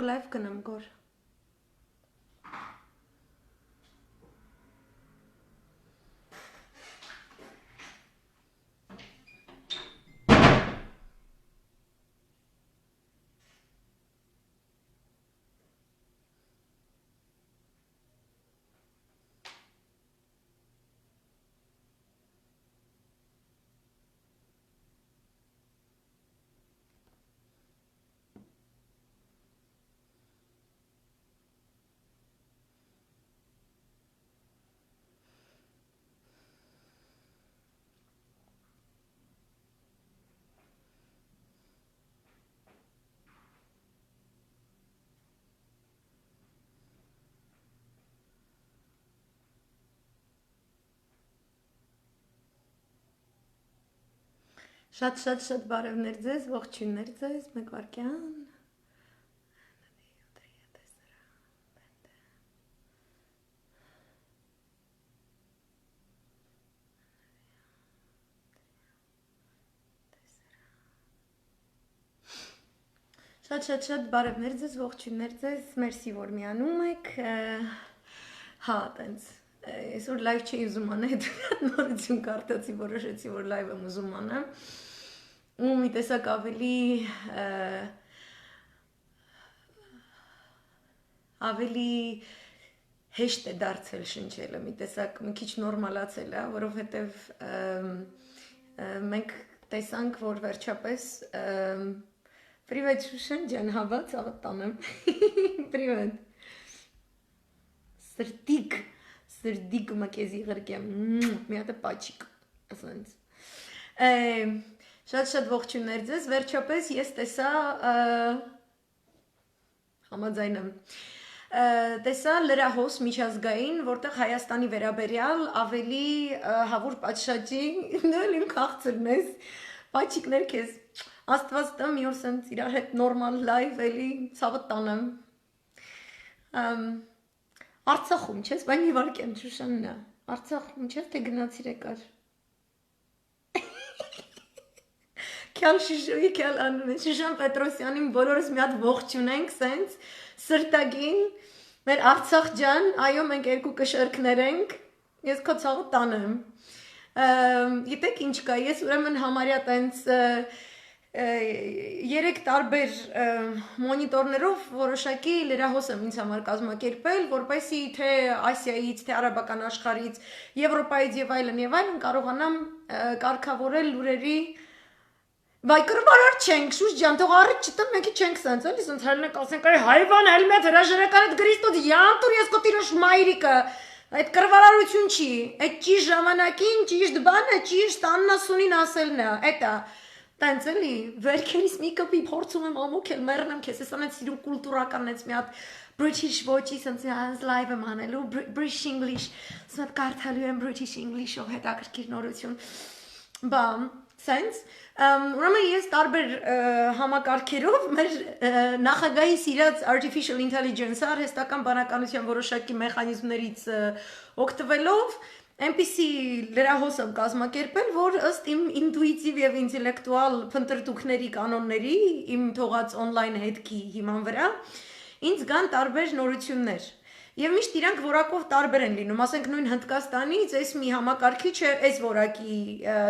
Live կնամ գոր։ Շատ բարևներ ձեզ, ողջույններ ձեզ, մեկ վարքյան։ Շատ բարևներ ձեզ, ողջույններ ձեզ, մերսի որ միանում եք, հա, տենց, այսօր լայվ չի ուզում անել, նորություն կարդացի, որոշեցի, որ լայվ եմ ուզում անեմ, ու մի տեսակ ավելի հեշտ է դարձել շնչելը, մի տեսակ մի քիչ նորմալացել է, որովհետև մենք տեսանք, որ վերջապես Привет, Շուշան, հավա, ցավդ տանեմ։ Привет։ Սրտիկ մակեզի ղրկեմ։ Մի հատ է պաչիկ, ասենց։ Շատ ողջույններ ձեզ, վերջապես ես տեսա համաձայն եմ։ Տեսա լրահոս միջազգային, որտեղ Հայաստանի վերաբերյալ ավելի հավուր պատշաճի, նույն իմ քաղցրն ես, պաչիկներ քեզ, աստված տա մի օր սենց իրար հետ նորմալ լայվ էլի ցավդ տանեմ։ Արցախում չես, բայն մի վարքեմ Շուշաննա, Արցախում չես, թե գնացիր եկար։ Քյալ Շուշուի, քյալ անուն է, Շուշան Պետրոսյանին բոլորս մի հատ ողջուն ենք սենց, սրտագին, մեր Արցախ ջան, այո մենք երկու կշերքներ ենք, ես քո ցավը տանեմ, գիտեք ինչ կա, ես ուրեմն համարյա տենց 3 տարբեր մոնիտորներով որոշակի լրահոս եմ ինձ համար կազմակերպել, որպեսզի թե Ասիայից, թե արաբական աշխարհից, Եվրոպայից եւ այլն կարողանամ կարգավորել լուրերի Վայ կրվարար չենք, շուշ ջան, թող առիթ չտամ, մենք չենք սենց, էլի սենց հելնենք ասենք, այ հայվան հելմետ հրաժարական այդ գրիստոց յանտուր ես կոտիրոշ մայրիկը, այդ կրվարարություն չի, այդ ճիշտ ժամանակին, ճիշտ բանը, ճիշտ աննասունին ասելն է, էտա, տենց էլի, վերքերիս մի կպի փորձում եմ ամոքել, մեռնեմ քեզ, ես անեց սիրում կուլտուրական ես մի հատ British ոճի սենց լայվ եմ անելու, British English, սենց կարդալու եմ British English-ով հետաքրքիր նորություն, բա, սենց, ուրեմն ես տարբեր համակարգերով մեր նախագահի սիրած artificial intelligence արհեստական բանականության որոշակի մեխանիզմներից օգտվելով այնպիսի լրահոս եմ կազմակերպել, որ ըստ իմ ինտուիտիվ եւ ինտելեկտուալ փնտրտուքների կանոնների, իմ թողած on-line հետքի հիման վրա, ինձ գան տարբեր նորություններ։ Եվ միշտ իրանք որակով տարբեր են լինում, ասենք նույն Հնդկաստանից այս մի համակարգիչը այս որակի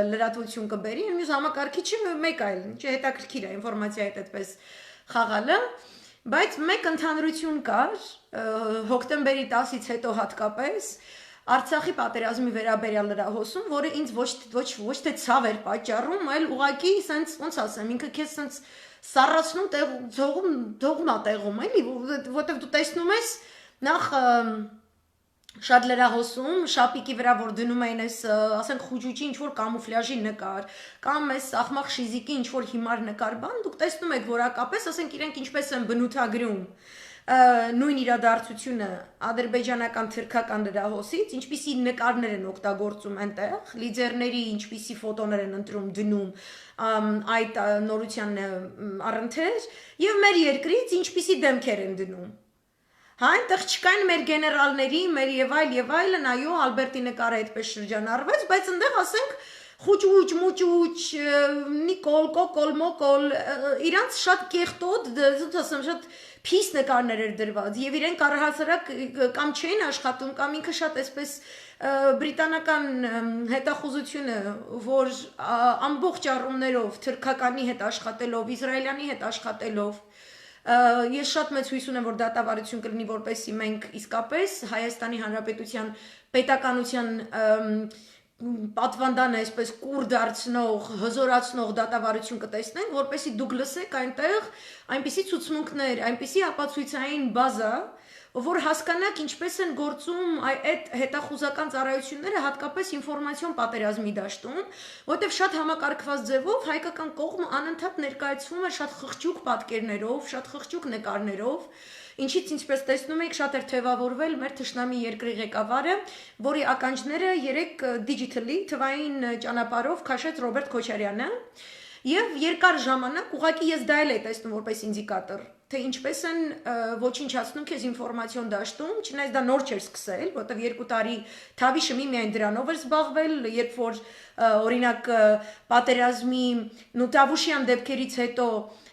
լրատվություն կբերի, մյուս համակարգիչը մեկ այլ, չէ, հետաքրքիր է ինֆորմացիա հետ այդպես խաղալը, բայց մեկ ընդհանրություն կար հոկտեմբերի 10-ից հետո հատկապես Արցախի պատերազմի վերաբերյալ լրահոսում, որը ինձ ոչ թե ցավ էր պատճառում, այլ ուղղակի սենց ոնց ասեմ, ինքը քեզ սենց սառացնում թողում ա տեղում, էլի, որտեղ դու տեսնում ես նախ շատ լրահոսում, շապիկի վրա, որ դնում էին այս, ասենք խուճուճի ինչ-որ կամուֆլյաժի նկար, կամ այս ախմախ շիզիկի ինչ-որ հիմար նկար բան, դուք տեսնում եք որակապես, ասենք իրենք ինչպես են բնութագրում նույն իրադարձությունը ադրբեջանական թուրքական լրահոսից, ինչպիսի նկարներ են օգտագործում այնտեղ, լիդերների ինչպիսի ֆոտոներ են ընտրում դնում այդ նորության առընթեր, եւ մեր երկրից ինչպիսի դեմքեր են դնում։ Հա, այնտեղ չկային մեր գեներալների, մեր եւ այլն, այո, Ալբերտի նկարը այդպես շրջանառվեց, բայց այնտեղ ասենք խուճուճ, մուճուճ, Նիկոլ, կոկոլ, մոկոլ, իրանց շատ կեղտոտ, ասեմ, շատ փիս նկարներ էր դրված եւ իրենք առհասարակ կամ չէին աշխատում կամ ինքը շատ այսպես բրիտանական հետախուզությունը, որ ամբողջ առումներով թուրքականի հետ աշխատելով, իսրայելյանի հետ աշխատելով ես շատ մեծ հույս ունեմ, որ դատավարություն կլինի, որպեսզի մենք իսկապես Հայաստանի Հանրապետության պետականության պատվանդանը այսպես կուր դարձնող, հզորացնող դատավարություն կտեսնենք, որպեսզի դուք լսեք այնտեղ այնպիսի ցուցմունքներ, այնպիսի ապացույցային բազա, որ հասկանաք ինչպես են գործում այդ հետախուզական ծառայությունները հատկապես ինֆորմացիոն պատերազմի դաշտում, որտեղ շատ համակարգված ձևով հայկական կողմը անընդհատ ներկայացվում է շատ խղճուկ պատկերներով, շատ խղճուկ նկարներով, ինչից ինչպես տեսնում եք շատ էր թևավորվել մեր թշնամի երկրի ղեկավարը, որի ականջները երեք դիջիտալի թվային ճանապարհով քաշեց Ռոբերտ Քոչարյանը, եւ երկար ժամանակ ուղղակի ես դա էլ եմ տեսնում որպես ինդիկատոր, թե ինչպես են ոչնչացնում քեզ ինֆորմացիոն դաշտում, չնայած դա նոր չէր սկսել, որտեղ 2 տարի Թավիշը միայն դրանով էր զբաղվել, երբ որ օրինակ պատերազմի Նուտավուշյան դեպքերից հետո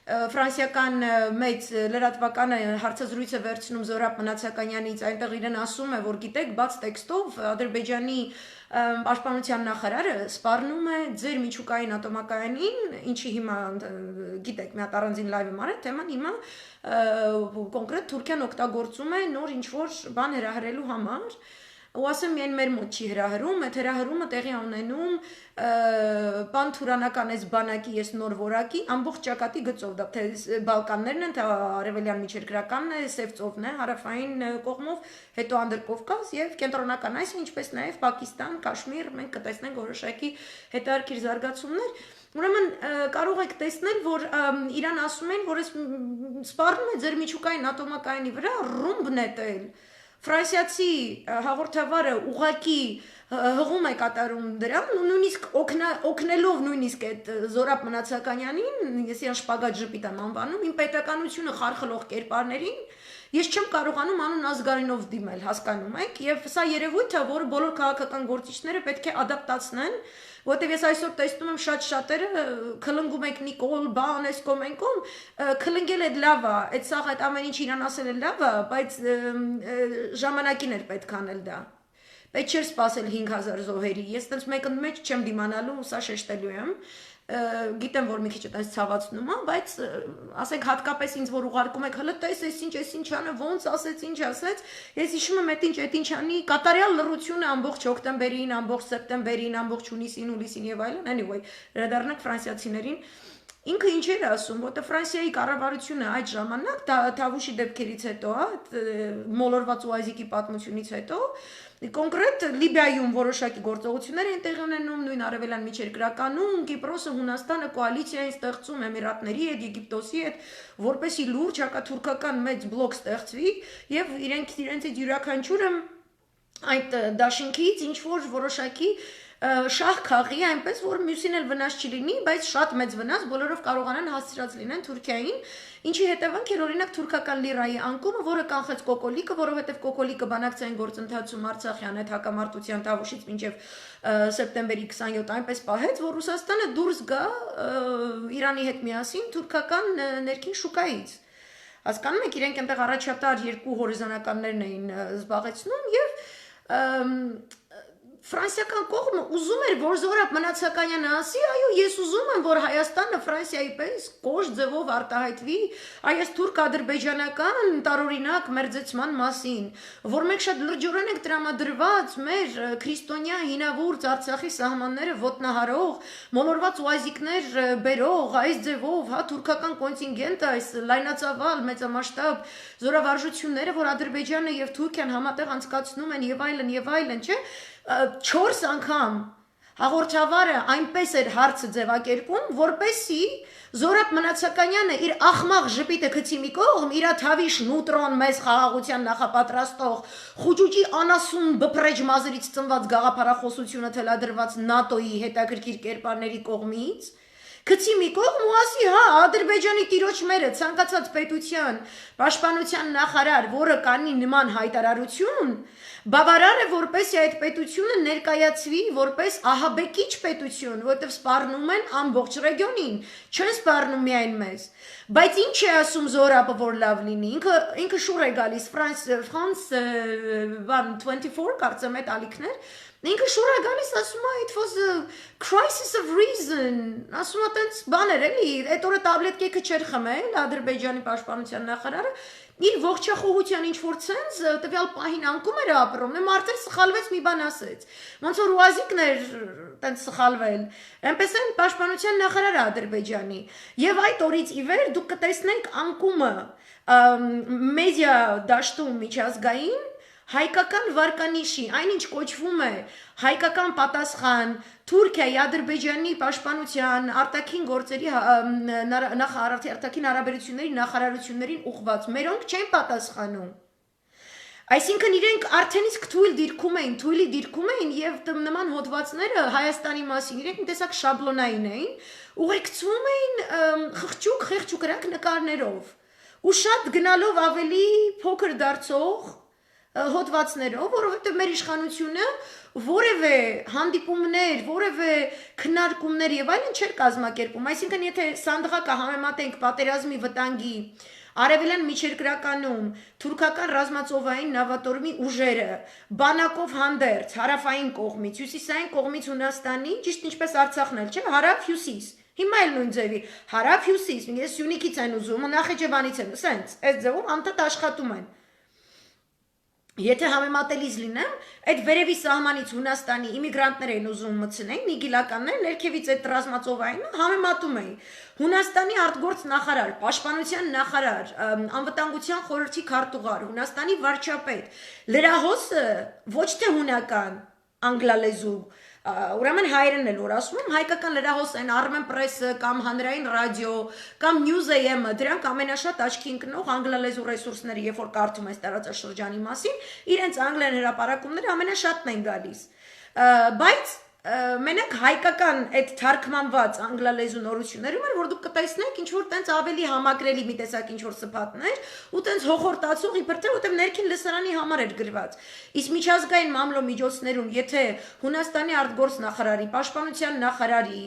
ֆրանսիական մեծ լրատվականը հարցազրույցը վերցնում Զորաբ Մնացականյանից, այնտեղ իրեն ասում է, որ գիտեք, բաց տեքստով Ադրբեջանի պաշտպանության նախարարը սպառնում է ձեր միջուկային ատոմակայանին, ինչի հիմա գիտեք, մի հատ առանձին լայվ եմ արել, թեման հիմա կոնկրետ Թուրքիան օգտագործում է նոր ինչ-որ բան հրահրելու համար, ու ասեմ միայն մեր մոտ չի հրահրում, այդ հրահրումը տեղի ունենում պանթուրանական այս բանակի ես նոր որակի ամբողջ ճակատի գծով, դա թե Բալկաններն են, թե արևելյան միջերկրականն է, Սև ծովն է, հարավային կողմով, հետո Անդրկովկազ եւ կենտրոնական Ասիա, ինչպես նաեւ Պակիստան, Կաշմիր, մենք կտեսնենք որոշակի հետարքիր զարգացումներ։ Ուրեմն կարող եք տեսնել, որ իրան ասում են, որ այս սպառնում է ձեր միջուկային ատոմակայանի վրա ռումբ նետել։ Ֆրանսիացի հաղորդավարը ուղակի հղում է կատարում դրան, ու նույնիսկ օգնելով նույնիսկ այդ Զորաբ Մնացականյանին, ես իրան շպագատ ժպիտ եմ անվանում, իմ պետականությունը խարխլող կերպարներին, ես չեմ կարողանում անուն Ազգարինով դիմել, հասկանում եք, եւ սա երևույթ է, որ բոլոր քաղաքական գործիչները պետք է ադապտացնեն, որտեղ ես այսօր տեսնում եմ շատ շատերը քլնգում եք Նիկոլ, բան, այս կոմենկոմ, քլնգել է լավ է, այդ սաղ այդ ամեն ինչ իրան ասել է լավ է, բայց ժամանակին էր պետք անել դա։ Պետք չէր սպասել 5000 զոհերի։ Ես տենց մեկն մեջ չեմ դիմանալու, սա շեշտելու եմ։ Գիտեմ, որ մի քիչ այդպես ցավացնում է, բայց ասենք հատկապես ինձ որ ուղարկում եք, հələ տես, այս ինչ անը, ոնց ասեց, ինչ ասեց, ես հիշում եմ այդ ինչ անի, կատարյալ լռությունը ամբողջ հոկտեմբերին, ամբողջ սեպտեմբերին, ամբողջ հունիսին, հուլիսին եւ այլն, anyway, վերադառնանք ֆրանսիացիներին։ Ինքը ինչ էր ասում, որտեղ Ֆրանսիայի կառավարությունը այդ ժամանակ Թավուշի դեպքերից հետո, մոլորված ուազիկի պատմությունից հետո կոնկրետ Լիբիայում որոշակի գործողություններ են տեղի ունենում, նույն արևելյան միջերկրականում, Կիպրոսը, Հունաստանը կոալիցիա են ստեղծում Էմիրատների հետ, Եգիպտոսի հետ, որպեսզի լուրջ հակաթուրքական մեծ բլոկ ստեղծվի եւ իրենց յուրաքանչյուրը այդ դաշինքից ինչ որ որոշակի շահ քաղի, այնպես որ մյուսին էլ վնաս չլինի, բայց շատ մեծ վնաս բոլորով կարողանան հասցրած լինեն Թուրքիային, ինչի հետևանք էր օրինակ թուրքական լիրայի անկումը, որը կանխեց Կոկոլիկը, որովհետև Կոկոլիկը բանակցային գործընթացում Արցախյան այդ հակամարտության Թավուշից մինչև սեպտեմբերի 27 այնպես պահեց, որ Ռուսաստանը դուրս գա Իրանի հետ միասին թուրքական ներքին շուկայից։ Հասկանում եք, իրենք այնտեղ առաջատար երկու հորիզոնականներն էին զբաղեցնում եւ Ֆրանսիական կողմը ուզում էր, որ Զորաբ Մնացականյանը ասի, այո, ես ուզում եմ, որ Հայաստանը Ֆրանսիայի պես կոշտ ձևով արտահայտվի այս թուրք-ադրբեջանական տարօրինակ մերձեցման մասին, որ մենք շատ լրջորեն ենք տրամադրված մեր քրիստոնյա հինավուրց Արցախի սահմանները ոտնահարող, մոլորված ուազիկներ բերող, այս ձևով, հա, թուրքական կոնտինգենտը, այս լայնածավալ մեծամասշտաբ զորավարժությունները, որ Ադրբեջանը եւ Թուրքիան համատեղ անցկացնում են եւ այլն, չէ՞։ 4 անգամ հաղորդավարը այնպես էր հարցը ձևակերպում, որպեսի Զորաբ Մնացականյանը իր ախմաղ ժպիտը գցի մի կողմ, իր Թավիշ նուտրոն մեծ խաղաղության նախապատրաստող խուճուճի անասուն բփրեջ մազերից ծնված գաղափարախոսությունը թելադրված ՆԱՏՕ-ի հետաքրքիր կերպարների կողմից գցի մի կողմ ու ասի, հա, Ադրբեջանի տիրոջ մերը ցանկացած պետության պաշտպանության նախարար, որը կանի նման հայտարարություն, Բավարար է որպեսզի այդ պետությունը ներկայացվի որպես ահաբեկիչ պետություն, որովհետև սպառնում են ամբողջ ռեգիոնին, չեն սպառնում միայն մեզ։ Բայց ինչ է ասում Զորաբը, որ լավ լինի, ինքը շուռ է գալիս France 24 կարծեմ այդ ալիքներ, ինքը շուռ է գալիս ասում է it was a crisis of reason, ասում է տենց բաներ էլի, այդ օրը տաբլետ կեքը չէր խմել Ադրբեջանի պաշտպանության նախարարը իր ողջախոհության ինչ որ ցենց տվյալ պահին անկում էր ապրում, մարդը սխալվեց մի բան ասեց։ Ոնց որ ուազիկն էր տենց սխալվել։ Այնպես են պաշտպանության նախարարը Ադրբեջանի։ Եվ այդ օրից ի վեր դուք կտեսնենք անկումը մեդիա դաշտում միջազգային հայկական վարկանիշի, այնինչ կոչվում է հայկական պատասխան Թուրքիայի, Ադրբեջանի պաշտպանության, արտաքին գործերի արտաքին հարաբերությունների նախարարություններին ուղղված, մերոնք չեն պատասխանում։ Այսինքն իրենք արդեն իսկ թույլի դիրքում էին եւ նման հոդվածները Հայաստանի մասին իրենք մի տեսակ շաբլոնային էին, ուղեկցվում էին խղճուկ նկարներով ու շատ գնալով ավելի փոքր դարձող հոդվածներով, որովհետև մեր իշխանությունը որևէ հանդիպումներ, որևէ քննարկումներ եւ այլն չէր կազմակերպում, այսինքն եթե սանդղակը համեմատենք պատերազմի վտանգի Արևելյան միջերկրականում թուրքական ռազմածովային նավատորմի ուժերը բանակով հանդերձ հարավային կողմից, հյուսիսային կողմից Հունաստանի, ճիշտ ինչպես Արցախն էլ, չէ, հարավ-հյուսիս։ Հիմա էլ նույն ձևի, հարավ-հյուսիս, ես Սյունիքից են ուզում, Նախիջևանից են, սենց, այդ ձևով անդադ աշխատում են։ Եթե համեմատելիս լինեմ, այդ վերևի սահմանից Հունաստանի իմիգրանտներ են ուզում մտցնեն, նիգիլականներ, ներքևից այդ ռազմածովայինը համեմատում էին։ Հունաստանի արտգործ նախարար, պաշտպանության նախարար, անվտանգության խորհրդի քարտուղար, Հունաստանի վարչապետ, լրահոսը ոչ թե հունական, անգլալեզու, ուրեմն հայերեն էլ որ ասում եմ, հայկական լրահոսային Armen Press-ը կամ հանրային ռադիո կամ News AM-ը, դրանք ամենաշատ աչքի ընկնող անգլալեզու ռեսուրսները, երբ որ կարդում ես տարածաշրջանի մասին, իրենց անգլերեն հրապարակումները ամենաշատն են գալիս։ Բայց մենակ հայկական այդ թարգմանված անգլալեզու նորություններում էր, որ դուք կտեսնեք ինչ որ տենց ավելի համակրելի մի տեսակ ինչ որ սփաթներ ու տենց հոխորտացող իբր թե որտեղ ներքին լսարանի համար էր գրված։ Իսկ միջազգային մամլո միջոցներում, եթե Հունաստանի արտգործ նախարարի, պաշտպանության նախարարի,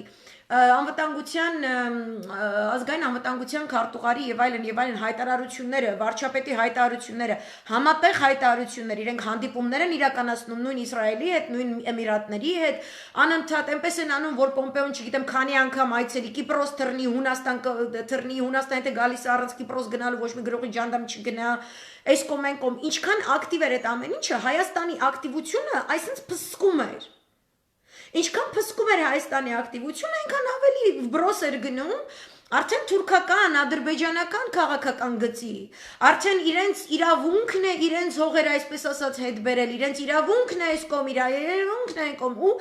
անվտանգության ազգային անվտանգության քարտուղարի եւ այլն հայտարարությունները, վարչապետի հայտարարությունները, համատեղ հայտարարություններ, իրենք հանդիպումներ են իրականացնում նույն Իսրայելի հետ, նույն Էմիրատների հետ, անընդհատ այնպես են անում, որ Պոմպեոն, չգիտեմ, քանի անգամ այցելի Կիպրոս թռնի, Հունաստան եթե գալիս առանց Կիպրոս գնալու ոչ մի գրողի ջանդամ չգնա, այս կողմ այն կողմ, ինչքան ակտիվ էր այդ ամեն ինչը, Հայաստանի ակտիվությունը այսինքն փսկում էր։ Ինչքան փսկում էր Հայաստանի ակտիվությունը, այնքան ավելի բրոս էր գնում արդեն թուրքական, ադրբեջանական քաղաքական գծի, արդեն իրենց իրավունքն է իրենց հողերը այսպես ասած հետ բերել, իրենց իրավունքն է այս կողմ, իրավունքն է այն կողմ ու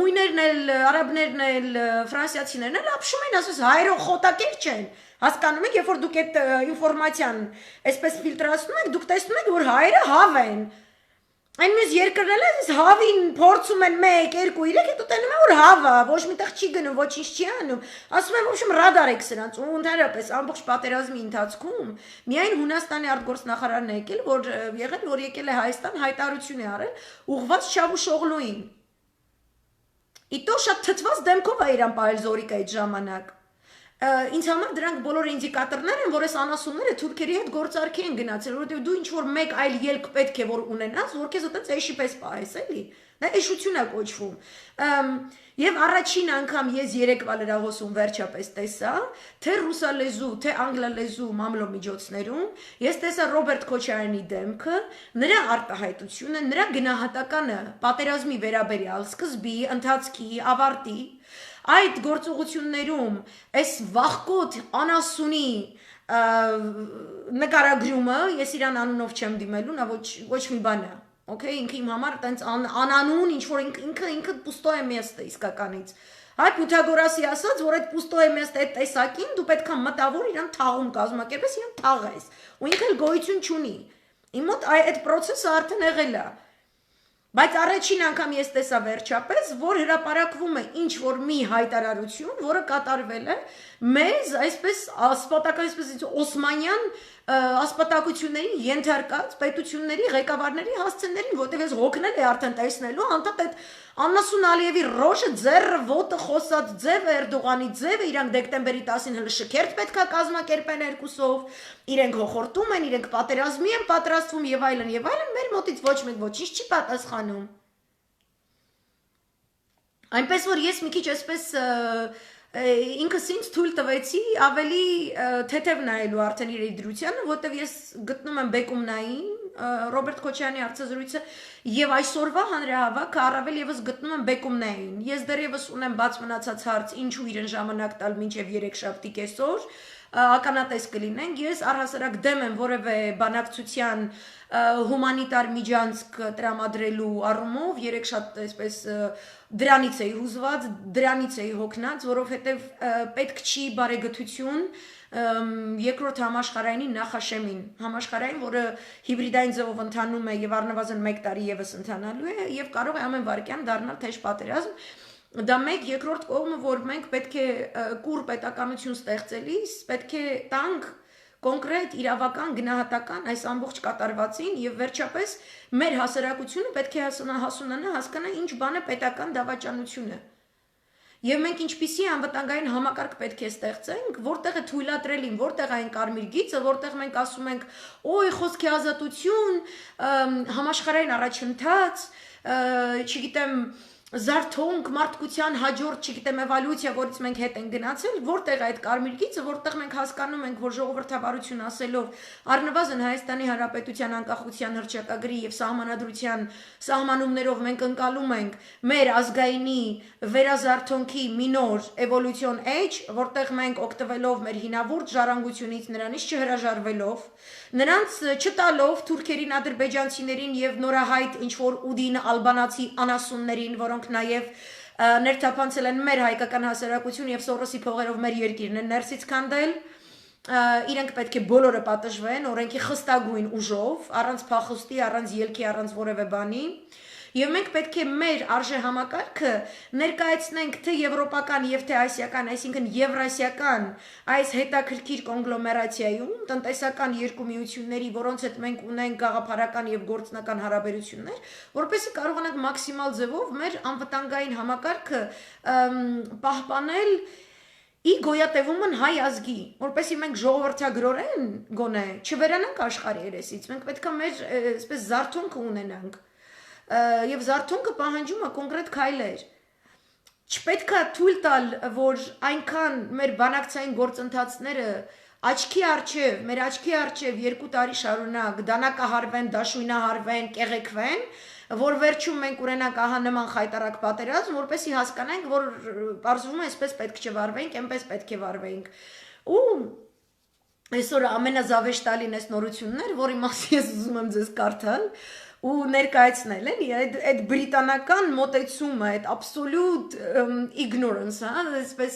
հույներն էլ, արաբներն էլ, ֆրանսիացիներն էլ ապշում են, ասես հայերով խոտակեր չեն։ Հասկանում եք, երբ որ դուք այդ ինֆորմացիան այսպես ֆիլտրացնում եք, դուք տեսնում եք, որ հայերը հավ են։ Այն մեզ երկրնել է, հավին փորձում են 1, 2, 3, հետո տենում է, որ հավա, ոչ միտեղ չի գնում, ոչինչ չի անում, ասում են, ոչմ ռադար եք սրանց, ու ընդհանրապես ամբողջ պատերազմի ընթացքում միայն Հունաստանի արտգործ նախարարն է եկել, որ եկել է Հայաստան, հայտարարություն է արել, ուղղված Չավուշօղլուին։ Իտո շատ թթված դեմքով է իրան պահել Զորիկը այդ ժամանակ։ Ինձ համար դրանք բոլոր ինդիկատորներ են, որ այս անասունները թուրքերի հետ գործարքի են գնացել, որովհետև դու ինչ որ մեկ այլ ելք պետք է որ ունենաս, որ քեզ այդպես էշի պես պահես, էլի։ Դա էշություն է կոչվում։ Եվ առաջին անգամ ես երեկվա լրահոսում վերջապես տեսա, թե ռուսալեզու, թե անգլալեզու մամլո միջոցներում, ես տեսա Ռոբերտ Քոչարյանի դեմքը, նրա արտահայտությունը, նրա գնահատականը պատերազմի վերաբերյալ սկզբի, ընթացքի, ավարտի այդ գործողություններում այս վախկոտ անասունի նկարագրումը, ես իրան անունով չեմ դիմելու, նա ոչ մի բան է, okay, ինքը իմ համար տենց անանուն, ինչ որ ինքը պուստո է մեստը իսկականից, հայ Պյութագորասի ասած, որ այդ պուստո է մեստը այդ տեսակին, դու պետք է մտավոր իրան թաղում կազմակերպես, իրան թաղես, ու ինքը գոյություն չունի, իմ մոտ այդ պրոցեսը արդեն եղել է, բայց առաջին անգամ ես տեսա վերջապես, որ հրապարակվում է ինչ որ մի հայտարարություն, որը կատարվել է մեզ այսպես ասպատական այսպես օսմանյան ասպատակություններին ենթարկած պետությունների ղեկավարների հասցեներին, որտեղ ես հոգնել է արդեն տեսնելու, անդադ այդ Աննասուն Ալիևի ռոժը ձեռը ոտը խոսած ձևը Էրդողանի ձևը իրանք դեկտեմբերի 10-ին հələ շքերթ պետքա կազմակերպեն երկուսով, իրենք հոխորտում են, իրենք պատերազմի են պատրաստվում եւ այլն, մեր մոտից ոչ մեկ ոչինչ չի պատասխանում։ Այնպես որ ես մի քիչ այսպես ինքս ինձ թույլ տվեցի ավելի թեթև նայելու արդեն իր իդրությանը, որտեվ ես գտնում եմ բեկումնային Ռոբերտ Քոչարյանի հարցազրույցը եւ այսօրվա հանրահավաքը առավել եւս գտնում եմ բեկումնային։ Ես դեռևս ունեմ բաց մնացած հարց, ինչու իրեն ժամանակ տալ մինչեւ 3 շաբթի կեսօր, ականատես կլինենք։ Ես առհասարակ դեմ եմ որևէ բանակցության հումանիտար միջանցք տրամադրելու առումով, երեք շատ այսպես դրանից էի հուզված, դրանից էի հոգնած, որովհետև պետք չի բարեգթություն երկրորդ համաշխարհայինի նախաշեմին, համաշխարհային, որը հիբրիդային ձևով ընթանում է եւ առնվազն 1 տարի եւս ընթանալու է եւ կարող է ամեն վարքյան դառնալ թեժ պատերազմ։ Դա մեկ, երկրորդ կողմը, որ մենք պետք է կուր պետականություն ստեղծելիս, պետք է տանք կոնկրետ իրավական գնահատական այս ամբողջ կատարվածին եւ վերջապես մեր հասարակությունը պետք է հասունանա հասկանա ինչ բան է պետական դավաճանությունը։ Եվ մենք ինչպիսի անվտանգային համակարգ պետք է ստեղծենք, որտեղ է թույլատրելին, որտեղ այն կարմիր գիծը, որտեղ մենք ասում ենք, օй խոսքի ազատություն, համաշխարհային առաջընթաց, չգիտեմ, զարթոնք, մարդկության հաջորդ, չգիտեմ, էվոլյուցիա, որից մենք հետ ենք գնացել, որտեղ այդ կարմիր գիծը, որտեղ մենք հասկանում ենք, որ ժողովրդավարություն ասելով առնվազն Հայաստանի Հանրապետության անկախության հռչակագրի եւ սահմանադրության սահմանումներով մենք ընկալում ենք մեր ազգայինի վերազարթոնքի մինոր էվոլյուցիոն էջ, որտեղ մենք օգտվելով մեր հինավուրց ժառանգությունից, նրանից չհրաժարվելով, նրանց չտալով թուրքերին, ադրբեջանցիներին եւ նորահայտ ինչ որ ուդին ալբանացի անասուններին, որոնք նաև ներթափանցել են մեր հայկական հասարակություն եւ Սորոսի փողերով մեր երկիրն են ներսից քանդել, իրենք պետք է բոլորը պատժվեն օրենքի խստագույն ուժով, առանց փախուստի, առանց ելքի, առանց որևէ բանի։ Եվ մենք պետք է մեր արժեհամակարգը ներկայացնենք թե եվրոպական եւ թե ասիական, այսինքն եվրասիական այս հետաքրքիր կոնգլոմերացիայում տնտեսական երկու միությունների, որոնց հետ մենք ունենք գաղափարական եւ գործնական հարաբերություններ, որպեսզի կարողանանք մաքսիմալ ձևով մեր անվտանգային համակարգը պահպանել ի գոյատևումն հայ ազգի, որպեսզի մենք ժողովրդագրորեն գոնե չվերանանք աշխարհի երեսից, մենք պետք է մեր այսպես զարթոնքը ունենանք։ Եվ զարթոնքը պահանջում է կոնկրետ քայլեր։ Չպետք է թույլ տալ, որ այնքան մեր բանակցային գործընթացները աչքի առջև, մեր աչքի առջև 2 տարի շարունակ դանակահարվեն, դաշույնահարվեն, կեղեքվեն, որ վերջում մենք ունենանք ահա նման խայտարակ պատերազմ, որպեսզի հասկանանք, որ պարզվում է այսպես պետք չվարվենք, այնպես պետք է վարվենք։ Ու այսօր ամենազավեշտալին այս նորություններ, որի մասին ես ուզում եմ ձեզ կարդալ, ու ներկայացնել էլի այդ բրիտանական մոտեցումը, այդ absolute ignorance, հա, այսպես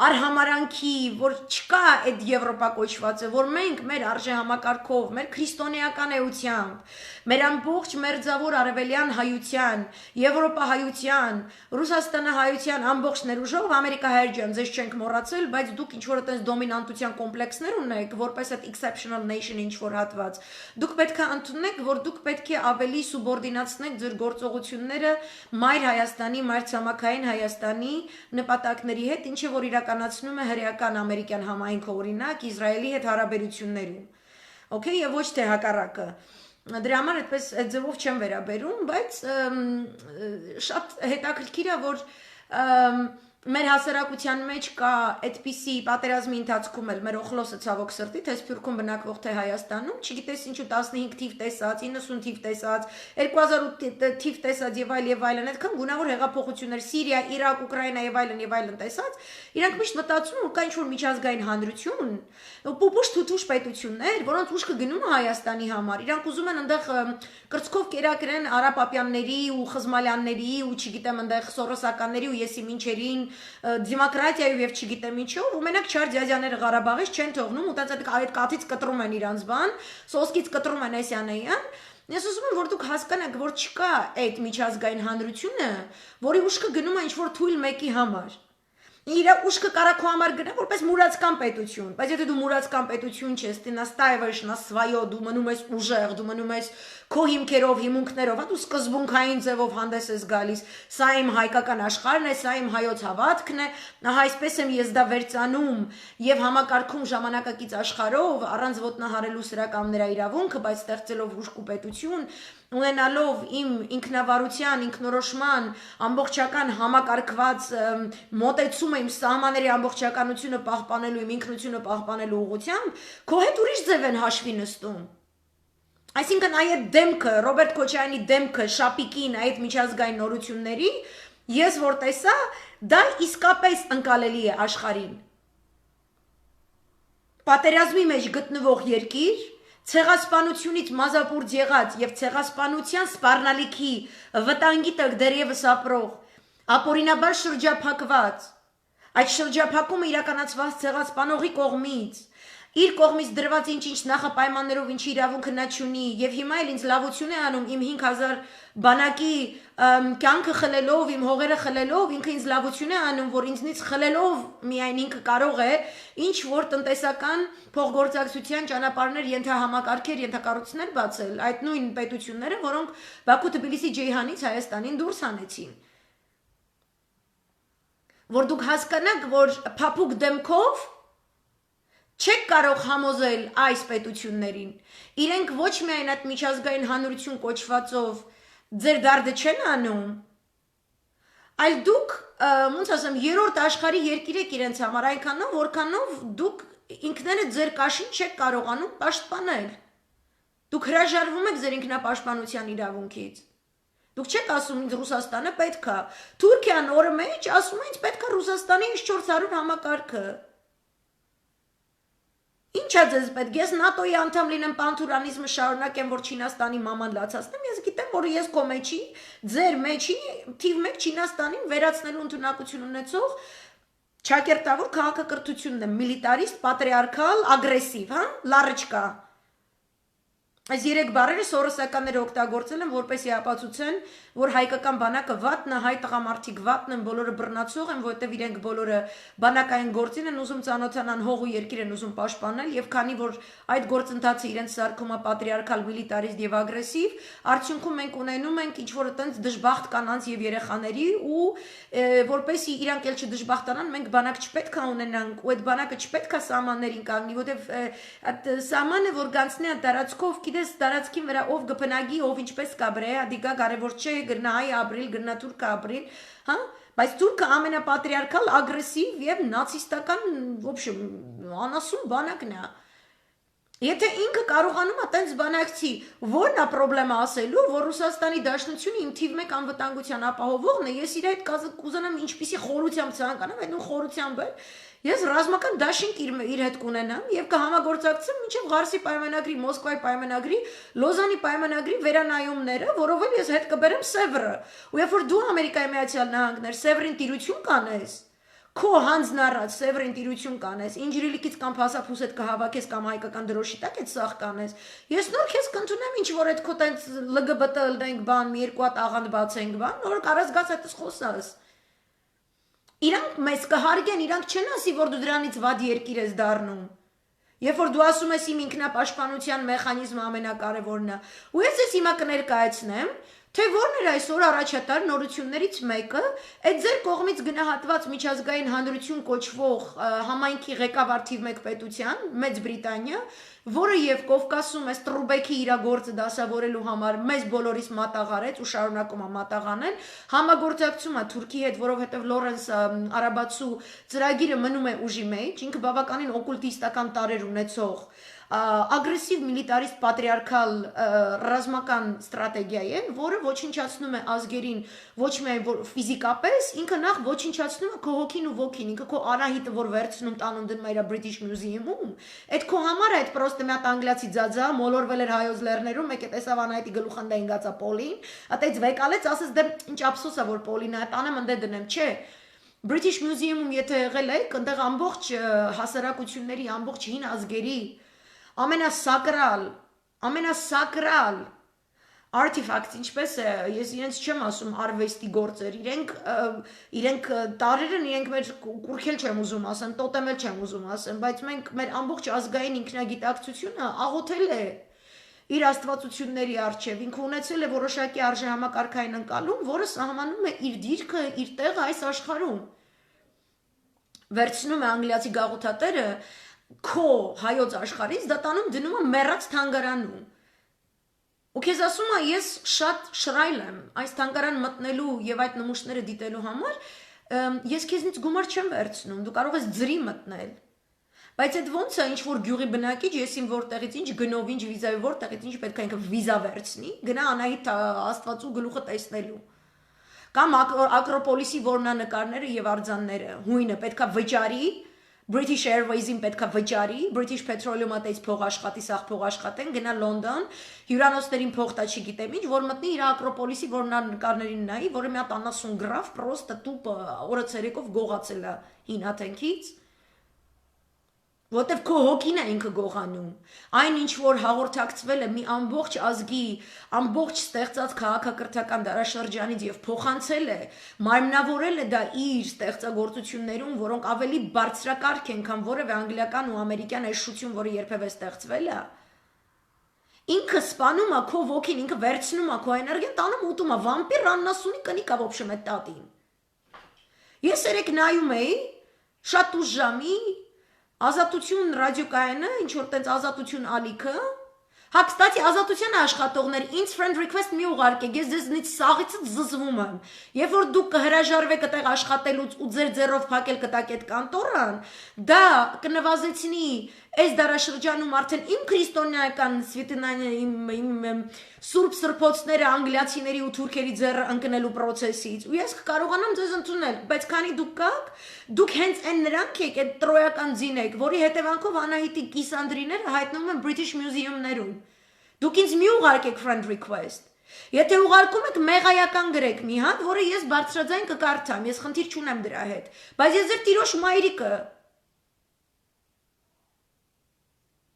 արհամարանքի, որ չկա այդ Եվրոպա կոչվածը, որ մենք մեր արժեհամակարգով, մեր քրիստոնեական էությամբ, մեր ամբողջ մերձավոր արևելյան հայության, Եվրոպա հայության, Ռուսաստանը հայության ամբողջ ներուժով Ամերիկահայեր ջան, ձեզ չենք մոռացել, բայց դուք ինչ որ այդպես դոմինանտության կոմպլեքսներ ունեք, որպես այդ exceptional nation ինչ որ հատված, դուք պետք է ընդունեք, որ դուք պետք է ավելի սուբորդինացնեք ձեր գործողությունները մայր Հայաստանի, մայր ցամաքային Հայաստանի նպատակների հետ, ինչը որ իրականացնում է հրեական ամերիկյան համայնքը օրինակ Իսրայելի հետ հարաբերություններում։ Okay, եւ ոչ թե հակառակը։ Դրա համար այդպես այդ ձևով չեմ վերաբերում, բայց շատ հետաքրքիր է, որ մեր հասարակության մեջ կա այդպիսի պատերազմի ընթացքում էլ մեր օխլոսը ցավոք սրտի, թե Սփյուռքում բնակվող թե Հայաստանում, չգիտես ինչու 15 թիվ տեսած, 90 թիվ տեսած, 2008 թիվ տեսած եւ այլն, այդքան գունավոր հեղափոխություններ Սիրիա, Իրաք, Ուկրաինա եւ այլն տեսած, իրանք միշտ մտածում ու կա ինչ որ միջազգային հանրություն, պուպուշ թութուշ պետություններ, որոնց ուշքը գնում է Հայաստանի համար, իրանք ուզում են այնտեղ կրծքով կերակրեն արաբապյանների ու խզմալյանների ու չգիտեմ այնտեղ սորոսականների ու եսի մինչերին դեմոկրատիայով եւ չգիտեմ ինչով ու մենակ չար ձյազյաները Ղարաբաղից չեն թողնում ու տենց այդ կաթից կտրում են իրանց բան, սոսկից կտրում են էսյանեյան։ Ես ուզում եմ որ դուք հասկանաք, որ չկա այդ միջազգային հանրությունը, որի ուշքը գնում է ինչ որ թույլ մեկի համար։ իր ուշքը կարա քո համար գնա որպես մուրացկան պետություն, բայց եթե դու մուրացկան պետություն չես, ты настаиваешь на своё, դու մնում ես ուժեղ, դու մնում ես քո հիմքերով, հիմունքներով, դու սկզբունքային ձևով հանդես ես գալիս, սա իմ հայկական աշխարհն է, սա իմ հայոց հավատքն է, ահա այսպես եմ ես դա վերցանում եւ համակարգում ժամանակակից աշխարհով առանց ոտնահարելու սրակամներա իրավունքը, բայց ստեղծելով ուժկու պետություն, ունենալով իմ ինքնավարության, ինքնորոշման ամբողջական համակարգված մոտեցումը իմ սահմանների ամբողջականությունը պահպանելու, իմ ինքնությունը պահպանելու ուղղությամբ, քո հետ ուրիշ ձև են հաշվի նստում։ Այսինքն այդ դեմքը, Ռոբերտ Քոչարյանի դեմքը շապիկին այդ միջազգային նորությունների, ես որ տեսա, դա իսկապես ընկալելի է աշխարհին։ Պատերազմի մեջ գտնվող երկիր, ցեղասպանությունից մազապուրջ եղած եւ ցեղասպանության սպառնալիքի վտանգի տակ դեռևս ապրող, ապօրինաբար շրջափակված, այդ շրջափակումը իրականացված ցեղասպանողի կողմից, իր կողմից դրված ինչ-ինչ նախապայմաններով ինչ իրավունք նա չունի եւ հիմա էլ ինձ լավություն է անում իմ 5000 բանակի կյանքը խլելով, իմ հողերը խլելով, ինքը ինձ լավություն է անում, որ ինձնից խլելով միայն ինքը կարող է ինչ որ տնտեսական փոխգործակցության ճանապարհներ ենթահամակարգեր, ենթակառույցներ բացել, այդ նույն պետությունները, որոնք Բաքու, Թբիլիսի, Ջեյհանից Հայաստանին դուրս հանեցին։ Որ դուք հասկանաք, որ փափուկ դեմքով չեք կարող համոզել այս պետություններին, իրենք ոչ միայն այդ միջազգային հանրություն կոչվածով ձեր դարդը չեն անում, այլ դուք, ոնց ասեմ, երրորդ աշխարհի երկիր եք իրենց համար, այնքանով, որքանով դուք ինքներդ ձեր կաշին չեք կարողանում պաշտպանել։ Դուք հրաժարվում եք ձեր ինքնապաշտպանության իրավունքից։ Դուք չեք ասում ինձ Ռուսաստանը պետք է։ Թուրքիան օրը մեջ ասում է ինձ պետք է Ռուսաստանի S-400 համակարգը։ Ինչ է ձեզ պետք, ես ՆԱՏՕ-ի անդամ լինեմ, պանթուրանիզմը շարունակեմ, որ Չինաստանի մաման լացացնեմ, ես գիտեմ, որ ես քո մեջի, ձեր մեջի թիվ 1 Չինաստանին վերացնելու ընդունակություն ունեցող ճակերտավոր քաղաքակրթությունն է, միլիտարիստ, պատրիարքալ, ագրեսիվ, հա, լարիչկա։ Այս երեք բառերը սորոսականները օգտագործել են, որպեսզի ապացուցեն, որ հայկական բանակը վատն է, հայ տղամարդիկ վատն են, բոլորը բռնացող են, որովհետև իրենք բոլորը բանակային գործին են ուզում ծանոթանան, հող ու երկիր են ուզում պաշտպանել, եւ քանի որ այդ գործընթացը իրենց սարքում է պատրիարքալ, միլիտարիստ եւ ագրեսիվ, արդյունքում մենք ունենում ենք ինչ որ այտենց դժբախտ կանանց եւ երեխաների ու որպեսզի իրանք էլ չդժբախտանան, մենք բանակ չպետք է ունենանք, ու այդ բանակը չպետք է սահմաններին կանգնի, որովհետև այդ սահմանը որ գանցնի այդ տարածքով գիտես տարածքին վրա ով գփնագի ով ինչպես կաբրե ադիգա կարևոր չէ գրնա հայ ապրիլ գրնա թուրք ապրիլ հա բայց թուրքը ամենապատրիարքալ ագրեսիվ եւ նացիստական в общем անասուն բանակն է Եթե ինքը կարողանում է տենց բանակցի, որն է պրոբլեմը ասելու, որ Ռուսաստանի Դաշնությունը իմ թիվ 1 անվտանգության ապահովողն է, ես իր այդ կուզենամ ինչպիսի խորությամբ ցանկանամ, այդ նույն խորությամբ էլ ես ռազմական դաշինք իր հետ կունենամ եւ կհամագործակցեմ մինչեւ Ղարսի պայմանագրի, Մոսկվայի պայմանագրի, Լոզանի պայմանագրի վերանայումները, որով էլ ես հետ կբերեմ Սևրը։ Ու երբ որ դու Ամերիկայի Միացյալ Նահանգներ Սևրին տիրություն կանես, Քո հանձնարարած Սևրին տիրություն կանես, ինջրիլիկից կամ փասափուս հետ կհավաքես կամ հայկական դրոշի տակ այդ սախ կանես։ Ես նոր քեզ կընդունեմ ինչ որ այդ քո տենց LGBT լենք բան, մի երկու հատ աղանդ բացենք բան, նոր կարաս գաց այդպես խոսաս։ Իրանք մեզ կհարգեն, իրանք չեն ասի, որ դու դրանից վատ երկիր ես դառնում։ Երբ որ դու ասում ես իմ ինքնապաշտպանության մեխանիզմը ամենակարևորն է, ու ես ես հիմա կներկայացնեմ, թե որն էր այսօր առաջատար նորություններից մեկը, այդ ձեր կողմից գնահատված միջազգային հանրություն կոչվող համայնքի ղեկավար թիվ 1 պետության, Մեծ Բրիտանիա, որը եւ Կովկասում է Ստրուբեքի իր գործը դասավորելու համար մեզ բոլորիս մատաղարեց ու շարունակում է մատաղանել, համագործակցում է Թուրքի հետ, որովհետեւ Լորենս Արաբացու ծրագիրը մնում է ուժի մեջ, ինքը բավականին օկուլտիստական տարեր ունեցող ագրեսիվ միլիտարիստ պատրիարքալ ռազմական ստրատեգիա է, որը ոչնչացնում է ազգերին ոչ միայն ֆիզիկապես, ինքը նախ ոչնչացնում է քո հոգին ու ոգին, ինքը քո Անահիտը որ վերցնում տանում դնում իր British Museum-ում, այդ քո համար այդ պրոստը մի հատ անգլիացի ձաձա մոլորվել էր հայոց լեռներում, մեկը տեսավ Անահիտի գլուխանդա ինգացա Պոլին, այդից վեկալեց, ասես դե ինչ ափսոս է որ Պոլինը այդ անեմ ընդե դնեմ, չէ British Museum-ում եթե եղել եք, այնտեղ ամբողջ հասարակությունների, ամբողջ հին ազգերի ամենասակրալ, artifacts, ինչպես է, ես իրենց չեմ ասում արվեստի գործեր, իրենք տարերն իրենք մեր կուրքել չեմ ուզում ասեմ, տոտեմել չեմ ուզում ասեմ, բայց մենք մեր ամբողջ ազգային ինքնագիտակցությունը աղոթել է իր աստվածությունների առջև, ինքը ունեցել է որոշակի արժեհամակարգային ընկալում, որը սահմանում է իր դիրքը, իր տեղը այս աշխարհում։ Վերցնում է անգլիացի գաղութատերը քո հայոց աշխարհից, դա տանում դնում է մեռած թանգարանում։ Ու քեզ ասում եմ, ես շատ շռայլ եմ այս թանգարան մտնելու եւ այդ նմուշները դիտելու համար, ես քեզնից գումար չեմ վերցնում, դու կարող ես ձրի մտնել։ Բայց այդ ոնց է ինչ որ գյուղի բնակիչ, ես իմ որտեղից ինչ գնով, ինչ վիզայով, որտեղից ինչ պետք է ինքը վիզա վերցնի, գնա Անահիտ Աստվածու գլուխը տեսնելու։ Կամ Ակրոպոլիսի որմնանկարները եւ արձանները, հույնը պետքա վճարի, British Airways-ին պետքա վճարի, British Petroleum-ը տես փող աշխատի, սաղ փող աշխատեն, գնա Լոնդոն, հյուրանոցներին փող տա չգիտեմ ինչ, որ մտնի իր Ակրոպոլիսի որմնանկարներին նայի, որը մի հատ անասուն գրավ, պրոստը տուպը օրը ցերեկով գողացել է հին աթենքից, որտեվ քո հոգին է ինքը գողանում, այն ինչ որ հաղորդակցվել է մի ամբողջ ազգի, ամբողջ ստեղծած քաղաքակրթական դարաշրջանից եւ փոխանցել է, մարմնավորել է դա իր ստեղծագործություններում, որոնք ավելի բարձրակարգ են, քան որևէ անգլիական ու ամերիկյան էշություն, որը երբևէ ստեղծվել է։ Ինքը սպանում է քո ոգին, ինքը վերցնում է քո էներգիան, տանում ուտում է, վամպիր աննասունի կնիկա в общем է տատին։ Ես երեք նայում էի, շատ ուշ ժամի Ազատություն ռադիոկայանը, ինչ որ տենց ազատություն ալիքը, հա, կստացի ազատության աշխատողներ, ինձ friend request մի ուղարկեք, ես ձեզնից սաղիցը զզվում եմ, երբ որ դուք կհրաժարվեք այդտեղ աշխատելուց ու ձեր ձեռով փակել կտակ այդ կանտորան, դա կնվազեցնի այս դարաշրջանում արդեն իմ քրիստոնեական սվիտինանը իմ սուրբ սրբոցները անգլիացիների ու թուրքերի ձեռը ընկնելու process-ից ու ես կկարողանամ ձեզ ընդունել, բայց քանի դուք կաք, դուք հենց այն նրանք եք, այդ տրոյական ձին եք, որի հետևանքով Անահիտի կիսանդրիները հայտնվում են British Museum-ներում։ Դուք ինձ մի ուղարկեք friend request։ Եթե ուղարկում եք մեղայական գրեք մի հատ, որը ես բարձրաձայն կկարդամ, ես խնդիր չունեմ դրա հետ, բայց ես ձեր տիրոջ մայրիկը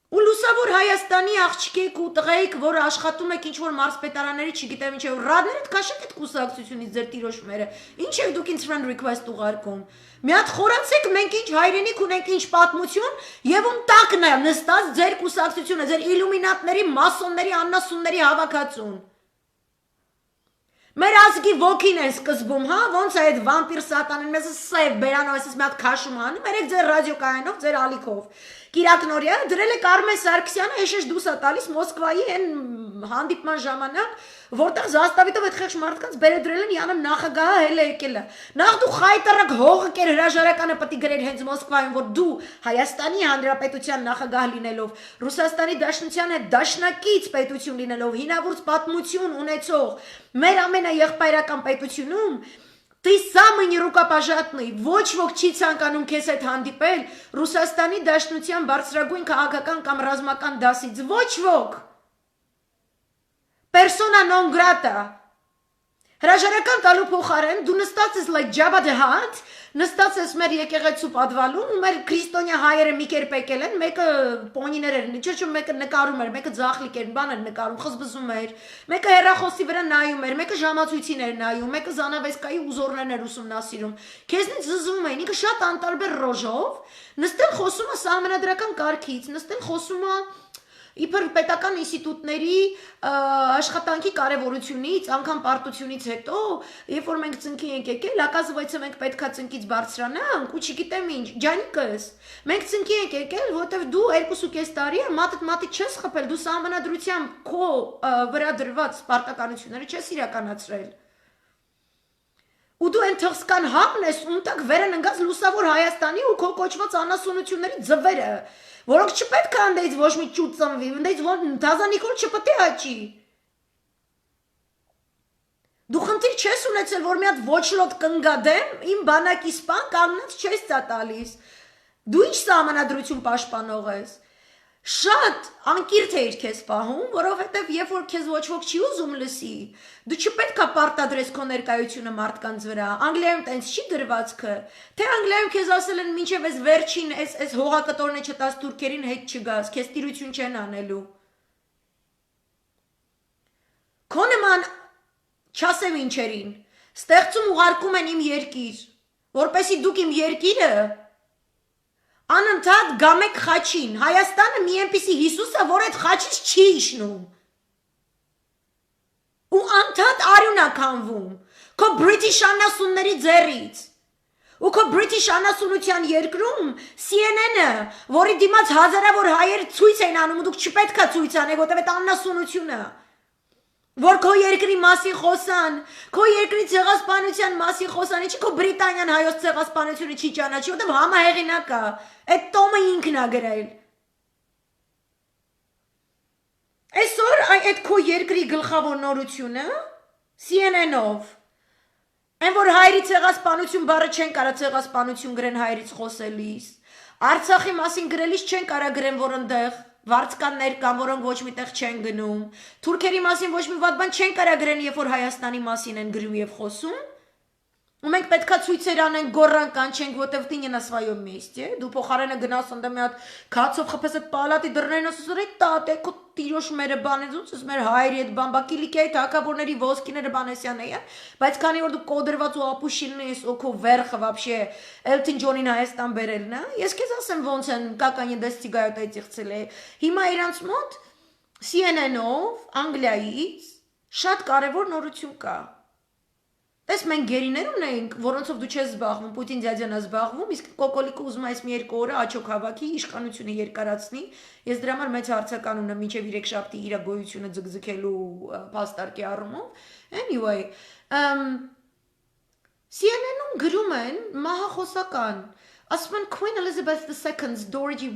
ու լուսավոր Հայաստանի աղջիկ ու տղեիկ, որը աշխատում եք ինչ-որ մարզպետարանների, չգիտեմ ինչ է, ռադներդ քաշեք այդ կուսակցությունից ձեր տիրոջ մերը, ինչ եք դուք ինձ friend request ուղարկում, մի հատ խորացեք, մենք ինչ հայրենիք ունենք, ինչ պատմություն, եւ ում տակն է նստած ձեր կուսակցությունը, ձեր իլումինատների, մասոնների, աննասունների հավաքածուն։ Մեր ազգի ոգին են սկզբում, հա, ոնց է այդ վամպիր սատանեն, մեզ սև բերանով ես մի հատ քաշում անում, երեք ձեր ռադիոկայանով, ձեր ալիքով։ Կիրակնորյա դրել է Կարմեն Սարգսյանը, էշեշ դուս է տալիս Մոսկվայի այն հանդիպման ժամանակ, որտեղ զաստավիտով այդ խեղճ մարդկանց բերել դրել են Յանը նախագահը հել է եկել է։ Նախ դու խայտարակ հողը կեր հրաժարականը պետք է գրեր հենց Մոսկվայում, որ դու Հայաստանի Հանրապետության նախագահ լինելով, Ռուսաստանի Դաշնության հետ դաշնակից պետություն լինելով, հինավուրց պատմություն ունեցող մեր ամենաեղբայրական պետությունում Ты самый нерукопожатный, ոչ ոք չի ցանկանում քեզ հետ հանդիպել Ռուսաստանի Դաշնության բարձրագույն քաղաքական կամ ռազմական դասից, ոչ ոք։ Persona non grata։ Հրաժարական տալու փոխարեն դու նստած ես like Jabba the Hutt, նստած ես մեր եկեղեցու պատվալում ու մեր քրիստոնյա հայերը մի կերպ եկել են, մեկը պոնիներ էր, չէ, մեկը նկարում էր, մեկը ձախլիկ էր, բան էր նկարում, խզբզում էր, մեկը հեռախոսի վրա նայում էր, մեկը ժամացույցին էր նայում, մեկը զանավեսկայի ուզորներն էր ուսումնասիրում։ Քեզնից զզվում էին, ինքը շատ անտարբեր ռոժով, նստել խոսում է սահմանադրական կարգից, նստել խոսում է իբր պետական ինստիտուտների աշխատանքի կարևորությունից, անգամ պարտությունից հետո, երբ որ մենք ծնկի ենք եկել, оказывается մենք պետքա ծնկից բարձրանանք ու չգիտեմ ինչ, ջանիկս, մենք ծնկի ենք եկել, որտեվ դու 2.5 տարի է մատդ չես խփել, դու սահմանադրությամբ քո վրա դրված պարտականությունները չես իրականացրել։ Ու դու այն թղսկան հապն ես, ունտակ վերեն ընկած լուսավոր Հայաստանի ու քո կոչված անասունությունների ձվերը, որոնք չպետք է անդեից ոչ մի ճուտ ծնվի, անդեից դազանիկոր չպետք է աճի։ Դու խնդիր չես ունեցել, որ մի հատ ոչլոտ կնգադեմ, իմ բանակի սպան կանգնած չես ծա տալիս։ Դու ինչ սահմանադրություն պաշտպանող ես։ Շատ անկիրթ էիր քեզ պահում, որովհետև երբ որ քեզ ոչ ոք չի ուզում լսի, դու չպետք է պարտադրես քո ներկայությունը մարդկանց վրա։ Անգլիայում տենց չի դրվածքը, թե Անգլիայում քեզ ասել են մինչև այս վերջին այս հողակտորն չտաս թուրքերին հետ չգաս, քեզ տիրություն չեն անելու։ Քո նման չասեմ ինչերին, ստեղծում ուղարկում են իմ երկիր, որպեսի դուք իմ երկիրը անընդհատ գամեք խաչին, Հայաստանը մի այնպիսի Հիսուս է, որ այդ խաչից չի իջնում, ու անդադ արյուն է քամվում, քո British անասունների ձեռից, ու քո British անասունության երկրում CNN-ը, որի դիմաց հազարավոր հայեր ցույց են անում, դուք չպետք է ցույց անեք, որտեղ այդ անասունությունը որ քո երկրի մասին խոսան, քո երկրի ցեղասպանության մասին խոսան, ինչի քո Բրիտանիան հայոց ցեղասպանությունը չի ճանաչի, որտեղ համահեղինակ է, այդ տոմը ինքն է գրել։ Այսօր այդ քո երկրի գլխավոր նորությունը CNN-ով, այն որ հայերի ցեղասպանություն բառը չեն կարա ցեղասպանություն գրեն հայերից խոսելիս, Արցախի մասին գրելիս չեն կարա գրեն, որ ընդեղ վարձկաններ կան, որոնք ոչ միտեղ չեն գնում, թուրքերի մասին ոչ մի վատ բան չեն կարա գրեն, երբ որ Հայաստանի մասին են գրում եւ խոսում, ու մենք պետքա ցույցեր անենք, գոռանք, կանչենք, որտեվ ты не на своем месте, դու փոխարենը գնաս ընդդեմ մի հատ քացով խփես այդ պալատի դռներն ասես որ այդ տատե քո տիրոջ մերը բանեց, ոնց մեր հայերի այդ բամբակիլիկայի թակավորների ոսկիները բանեսյան են, բայց քանի որ դու կոդրված ու ապուշիլն ես, ու քո վերխը вообще Elton John-ին Հայաստան բերելն է, ես քեզ ասեմ ոնց են կականի դեստիգայոտ այդ իղծել է։ Հիմա իրանց մոտ CNN-ով Անգլիայից շատ կարևոր նորություն կա։ Տես մենք գերիներ ունենք, որոնցով դու չես զբաղվում, Պուտին դյադյանա զբաղվում, իսկ կոկոլիկը ուզում է այս մի երկու օրը աչոք հավաքի, իշխանությունը երկարացնի, ես դրա համար մեծ հարցական ունեմ մինչև երեքշաբթի իր գոյությունը ձգձգելու փաստարկի առումով։ Anyway, CNN-ում գրում են մահախոսական, ասում են Queen Elizabeth II's Dowager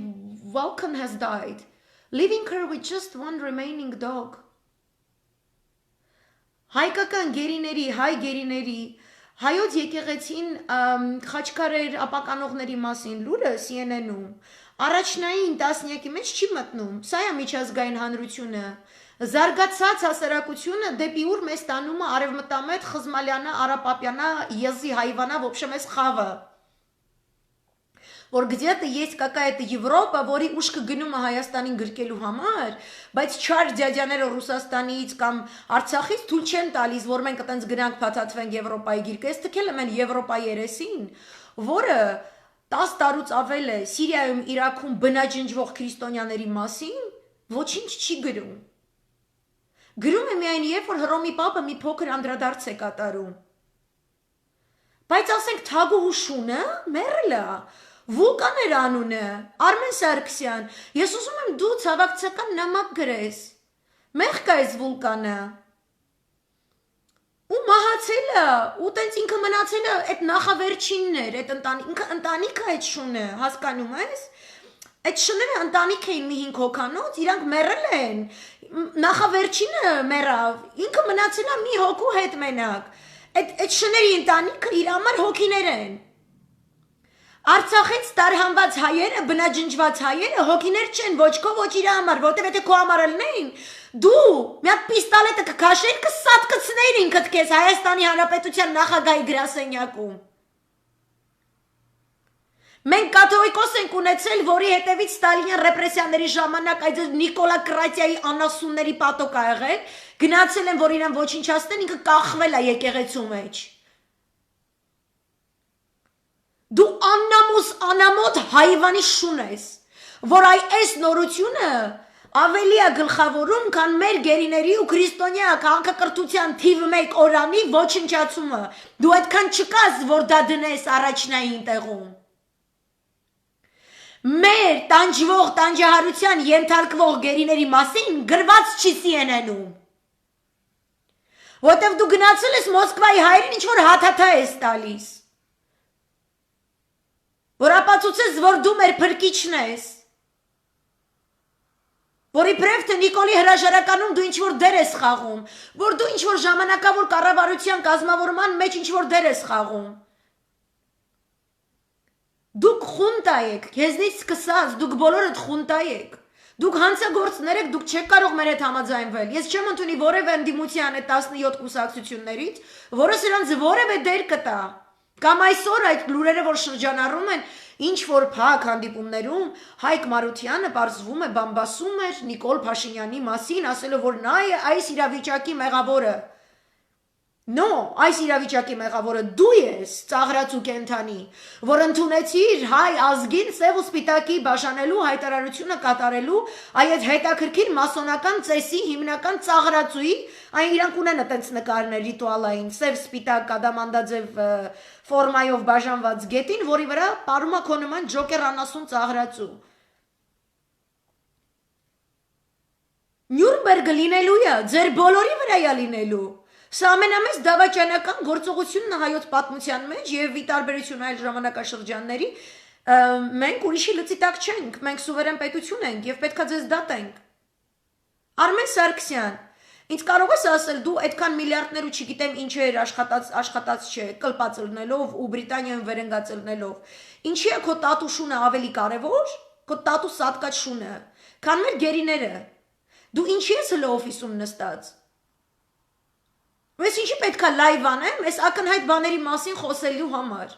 Vulcan has died, leaving her with just one remaining dog. Հայկական գերիների, հայ գերիների, հայոց եկեղեցին խաչքարեր ապականողների մասին լուրը CNN-ում առաջնային տասնյակի մեջ չի մտնում, սա է միջազգային հանրությունը, զարգացած հասարակությունը դեպի ուր մեզ տանում է արևմտամետ խզմալյանա, արապապյանա, եզի հայվանա, в общем, այս խավը, որ где-то есть какая-то Европа, որի ուշքը գնում է Հայաստանին գրկելու համար, բայց չար դյադյաները Ռուսաստանից կամ Արցախից թույլ չեն տալիս, որ մենք այտենց գնանք փաթաթվենք Եվրոպայի գիրկը, ես թքել եմ են Եվրոպայի երեսին, որը 10 տարուց ավել է Սիրիայում, Իրաքում բնաջնջվող քրիստոնյաների մասին, ոչինչ չի գրում։ Գրում է միայն երբ որ Հռոմի պապը մի փոքր անդրադարձ է կատարում։ Բայց ասենք Թագուհու Շունը մեռել է, Վուլկան էր անունը, Արմեն Սարգսյան, ես ուզում եմ դու ցավակցական նամակ գրես, մեղք է այս Վուլկանը, ու մահացել է, ու տենց ինքը մնացել է, այդ նախավերջինն էր, այդ ընտանիքը այդ Շունը, հասկանում ես, այդ շները ընտանիք էին մի 5 հոգանոց, իրանք մեռել են, նախավերջինը մեռավ, ինքը մնացել է մի հոգու հետ մենակ, այդ շների ընտանիքը իր համար հոգիներ են։ Արցախից տարհանված հայերը, բնաջնջված հայերը հոգիներ չեն, ոչ քո, ոչ իր համար, որտեվ եթե քո համար ելնեին, դու մի հատ պիստոլետը կքաշեիր, կսատկցնեիր ինքդ քեզ Հայաստանի Հանրապետության նախագահի գրասենյակում։ Մենք կաթողիկոս ենք ունեցել, որի հետևից Ստալինյան ռեպրեսիաների ժամանակ այդ Նիկոլա Կրատյայի անասունների պատոկ ա եղել, գնացել են, որ իրան ոչնչացնեն, ինքը կախվել է եկեղեցու մեջ։ Դու աննամոս անամոտ հայվանի շուն ես, որ այս նորությունը ավելի է գլխավորում, քան մեր գերիների ու քրիստոնյա քաղաքակրթության թիվ 1 օրանի ոչնչացումը։ Դու այդքան չկաս, որ դա դնես առաջնային տեղում։ Մեր տանջվող տանջահարության ենթարկվող գերիների մասին գրված չի CNN-ում։ Որտև դու գնացել ես Մոսկվայի հայերին ինչ-որ հաթաթա ես տալիս։ Որ ապացուցես, որ դու մեր փրկիչն ես, որ իբրև թե Նիկոլի հրաժարականում դու ինչ-որ դեր ես խաղում, որ դու ինչ-որ ժամանակավոր կառավարության կազմավորման մեջ ինչ-որ դեր ես խաղում։ Դուք խունտա եք, քեզնից սկսած, դուք բոլորդ խունտա եք, դուք հանցագործներ եք, դուք չեք կարող մեր հետ համաձայնվել, ես չեմ ընդունի որևէ ընդդիմության այդ 17 կուսակցություններից, որը սրանց որևէ դեր կտա, կամ այսօր այդ լուրերը, որ շրջանառում են, Ինչ որ փակ հանդիպումներում Հայկ Մարությանը բարձվում է բամբասում էր Նիկոլ Փաշինյանի մասին, ասելով որ նա է այս իրավիճակի մեղավորը։ No, այս իրավիճակի մեղավորը դու ես, ծաղրած ու կենթանի, որ ընդունեցիր հայ ազգին սև ու սպիտակի բաժանելու հայտարարությունը կատարելու այդ հետաքրքիր մասոնական ծեսի հիմնական ծաղրածուի, այն իրանք ունեն այտենց նկարներ ռիտուալային, սև սպիտակ ադամանդաձև ֆորմայով բաժանված գետին, որի վրա պարում է քո նման ջոկեր անասուն ծաղրածու։ Նյուրնբերգը լինելու է, ձեր բոլորի վրա է լինելու։ Սա ամենամեծ դավաճանական գործողությունն է հայոց պատմության մեջ եւ ի տարբերություն այլ ժամանակաշրջանների մենք ուրիշի լծի տակ չենք, մենք սուվերեն պետություն ենք եւ պետքա ձեզ դատենք։ Արմեն Սարգսյան, ինձ կարող ես ասել դու այդքան միլիարդներ ու չգիտեմ ինչեր աշխատած չէ, կլպած ելնելով ու Բրիտանիայում վերընկած ելնելով։ Ինչի է քո տատուշունը ավելի կարևոր, քո տատու սատկած շունը, քան մեր գերիները։ Դու ինչի ես հլը օֆիսում նստած։ Ես ինչի պետքա լայվ անեմ, այս ակնհայտ բաների մասին խոսելու համար։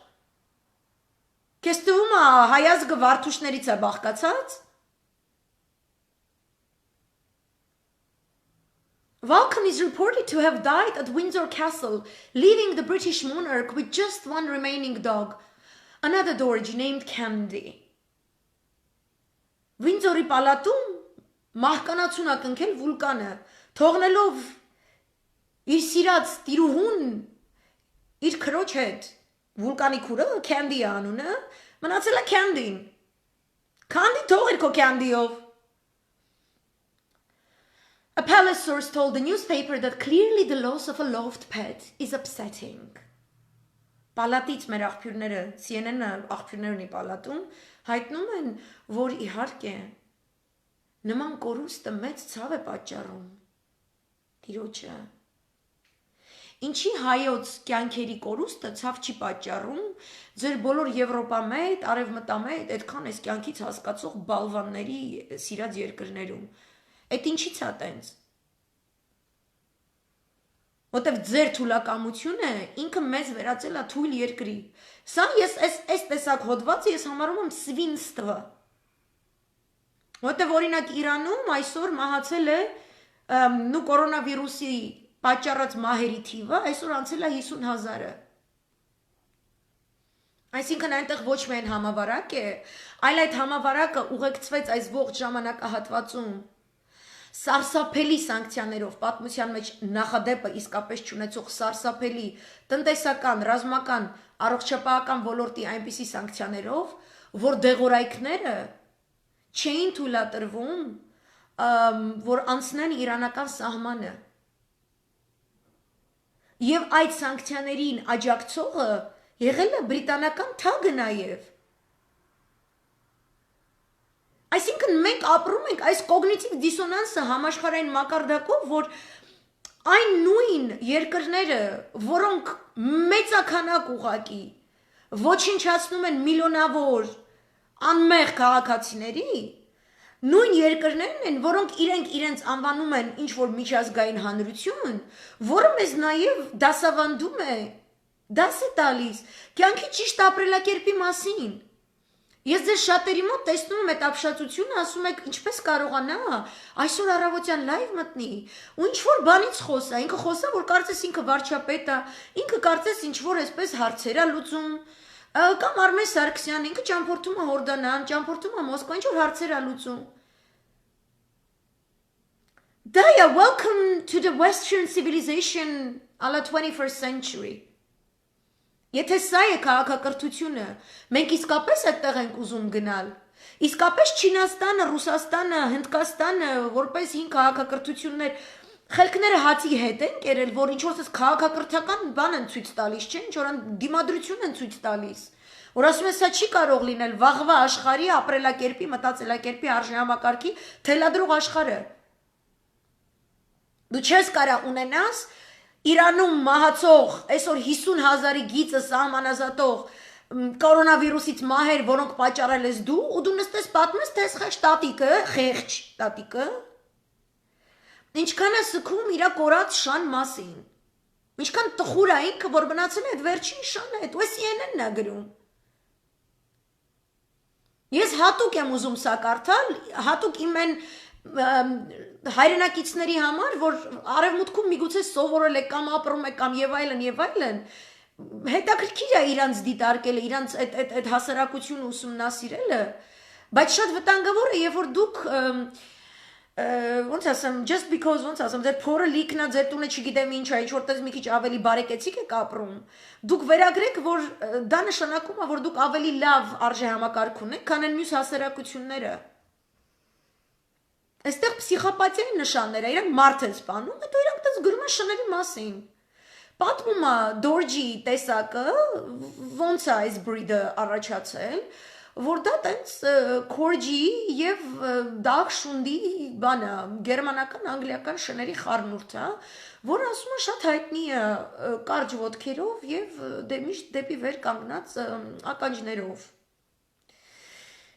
Քեզ թվում է հայազգը վարդուշներից է բաղկացած։ Vulcan is reported to have died at Windsor Castle, leaving the British monarch with just one remaining dog, another Doge named Candy. Windsor-ի պալատում մահկանացուն է կնքել վուլկանը, թողնելով իր սիրած տիրուհուն իր քրոջ հետ վուլկանի քուրը Candy անունը մնացել է Candy-ին։ Candy թողիր քո Candy-ով։ A palace source told the newspaper that clearly the loss of a loved pet is upsetting. Պալատից մեր աղբյուրները, CNN-ը աղբյուրներն ի պալատում հայտնում են, որ իհարկե նման կորուստը մեծ ցավ է պատճառում տիրոջը։ Ինչի հայոց կյանքերի կորուստը ցավ չի պատճառում, ձեր բոլոր Եվրոպամետ, արևմտամետ, այդքան այս կյանքից հասկացող բալվանների սիրած երկրներում։ Այդ ինչի՞ց է տենց։ Որտեվ ձեր թուլակամությունը ինքը մեզ վերածել է թույլ երկրի։ Սա ես այս տեսակ հոդվածը ես համարում եմ սվինստվը։ Որտեվ օրինակ Իրանում այսօր մահացել է նու կորոնավիրուսի պատճառած մահերի թիվը այսօր անցել է 50,000-ը։ Այսինքն այնտեղ ոչ միայն համավարակ է, այլ այդ համավարակը ուղեկցվեց այս ողջ ժամանակահատվածում սարսափելի սանկցիաներով, պատմության մեջ նախադեպը իսկապես չունեցող սարսափելի տնտեսական, ռազմական, առողջապահական ոլորտի այնպիսի սանկցիաներով, որ դեղորայքները չէին թույլատրվում, որ անցնեն իրանական սահմանը։ Եվ այդ սանկցիաներին աջակցողը եղել է բրիտանական թագը նաև։ Այսինքն մենք ապրում ենք այս կոգնիտիվ դիսոնանսը համաշխարհային մակարդակով, որ այն նույն երկրները, որոնք մեծաքանակ ուղակի ոչնչացնում են միլիոնավոր անմեղ քաղաքացիների, նույն երկրներն են, որոնք իրենց անվանում են ինչ-որ միջազգային հանրություն, որը մեզ նաև դասավանդում է, դաս է տալիս կյանքի ճիշտ ապրելակերպի մասին։ Ես ձեզ շատերի մոտ տեսնում եմ այդ ապշածությունը, ասում եք ինչպես կարողանա այսօր առավոտյան լայվ մտնի ու ինչ-որ բանից խոսա, ինքը խոսա, որ կարծես ինքը վարչապետ է, ինքը կարծես ինչ-որ այսպես հարցեր է լուծում, կամ Արմեն Սարգսյան, ինքը ճամփորդում է Հորդանան, ճամփորդում է Մոսկվա, ինչ-որ հարցեր է լուծում։ Daya, welcome to the Western civilization a la 21st century. Եթե սա է քաղաքակրթությունը, մենք իսկապես այդտեղ ենք ուզում գնալ։ Իսկապես Չինաստանը, Ռուսաստանը, Հնդկաստանը, որպես հին քաղաքակրթություններ, խելքները հացի հետ են կերել, որ ինչ-որ քաղաքակրթական բան են ցույց տալիս, չէ՞, ինչ-որ դիմադրություն են ցույց տալիս։ Որ ասում են, սա չի կարող լինել վաղվա աշխարհի ապրելակերպի, մտածելակերպի, արժանապատվի թելադրող աշխարհը։ Դու չես կարող ունենաս Իրանում մահացող այսօր 50,000-ի գիծը սահմանազատող կորոնավիրուսից մահեր, որոնք պատճառել ես դու, ու դու նստես պատմես, թե այս խեղճ տատիկը ինչքան է սքում իր կորած շան մասին։ Ինչքան տխուր է ինքը, որ մնացել է այդ վերջին շանը, այդ CNN-ն է գրում։ Ես հատուկ եմ ուզում սա կարդալ, հատուկ իմ են հայրենակիցների համար, որ արևմուտքում միգուցե սովորել է կամ ապրում է կամ եւ այլն, հետաքրքիր է իրանց դիտարկելը, իրանց այդ հասարակությունը ուսումնասիրելը, բայց շատ վտանգավոր է, երբ որ դուք ոնց ասեմ, just because ոնց ասեմ, ձեր փորը լիքնա, ձեր տունը չգիտեմ ինչ է, ինչ որտեղ մի քիչ ավելի բարեկեցիկ եք ապրում, դուք վերագրեք, որ դա նշանակում է, որ դուք ավելի լավ արժեհամակարգ ունեք, քան այն մյուս հասարակությունները։ Այստեղ պսիխոպաթիայի նշաններ է, իրանք մարդ են սպանում, հետո իրանք դες գրում են շների մասին։ Պատմում է Դորջի տեսակը, ոնց է այս բրիդը առաջացել, որ դա տենց քորջի եւ դախշունդի բանը գերմանական անգլիական շների խառնուրդ է, որը ասում է շատ հայտնի է կարճ ոտքերով եւ միշտ դեպի վեր կանգնած ականջներով։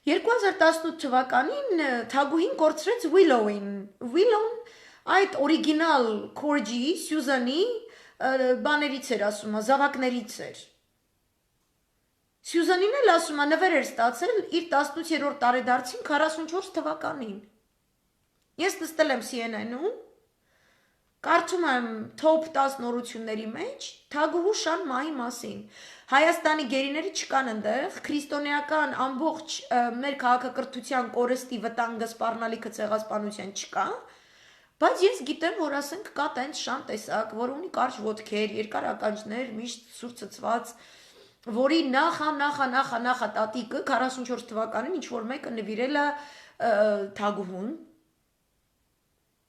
2018 թվականին թագուհին կորցրեց Willow-ին։ Willow-ն այդ օրիգինալ քորջի Սյուզանի բաներից էր ասում, զավակներից էր։ Սյուզանին էլ ասում է նվեր էր ստացել իր 18-րդ տարեդարձին 44 թվականին։ Ես նստել եմ CNN-ում, կարդում եմ top 10 նորությունների մեջ թագուհու Շան Մահի մասին։ Հայաստանի գերիները չկան այնտեղ, քրիստոնեական ամբողջ մեր քաղաքակրթության կորստի վտանգը սպառնալիքը ցեղասպանության չկա, բայց ես գիտեմ, որ ասենք կա տենց Շան տեսակ, որ ունի կարճ ոտքեր, երկար ականջներ, միշտ սուր ցծված, որի նախա տատիկը 44 թվականին ինչ որ մեկը նվիրել է թագուհուն։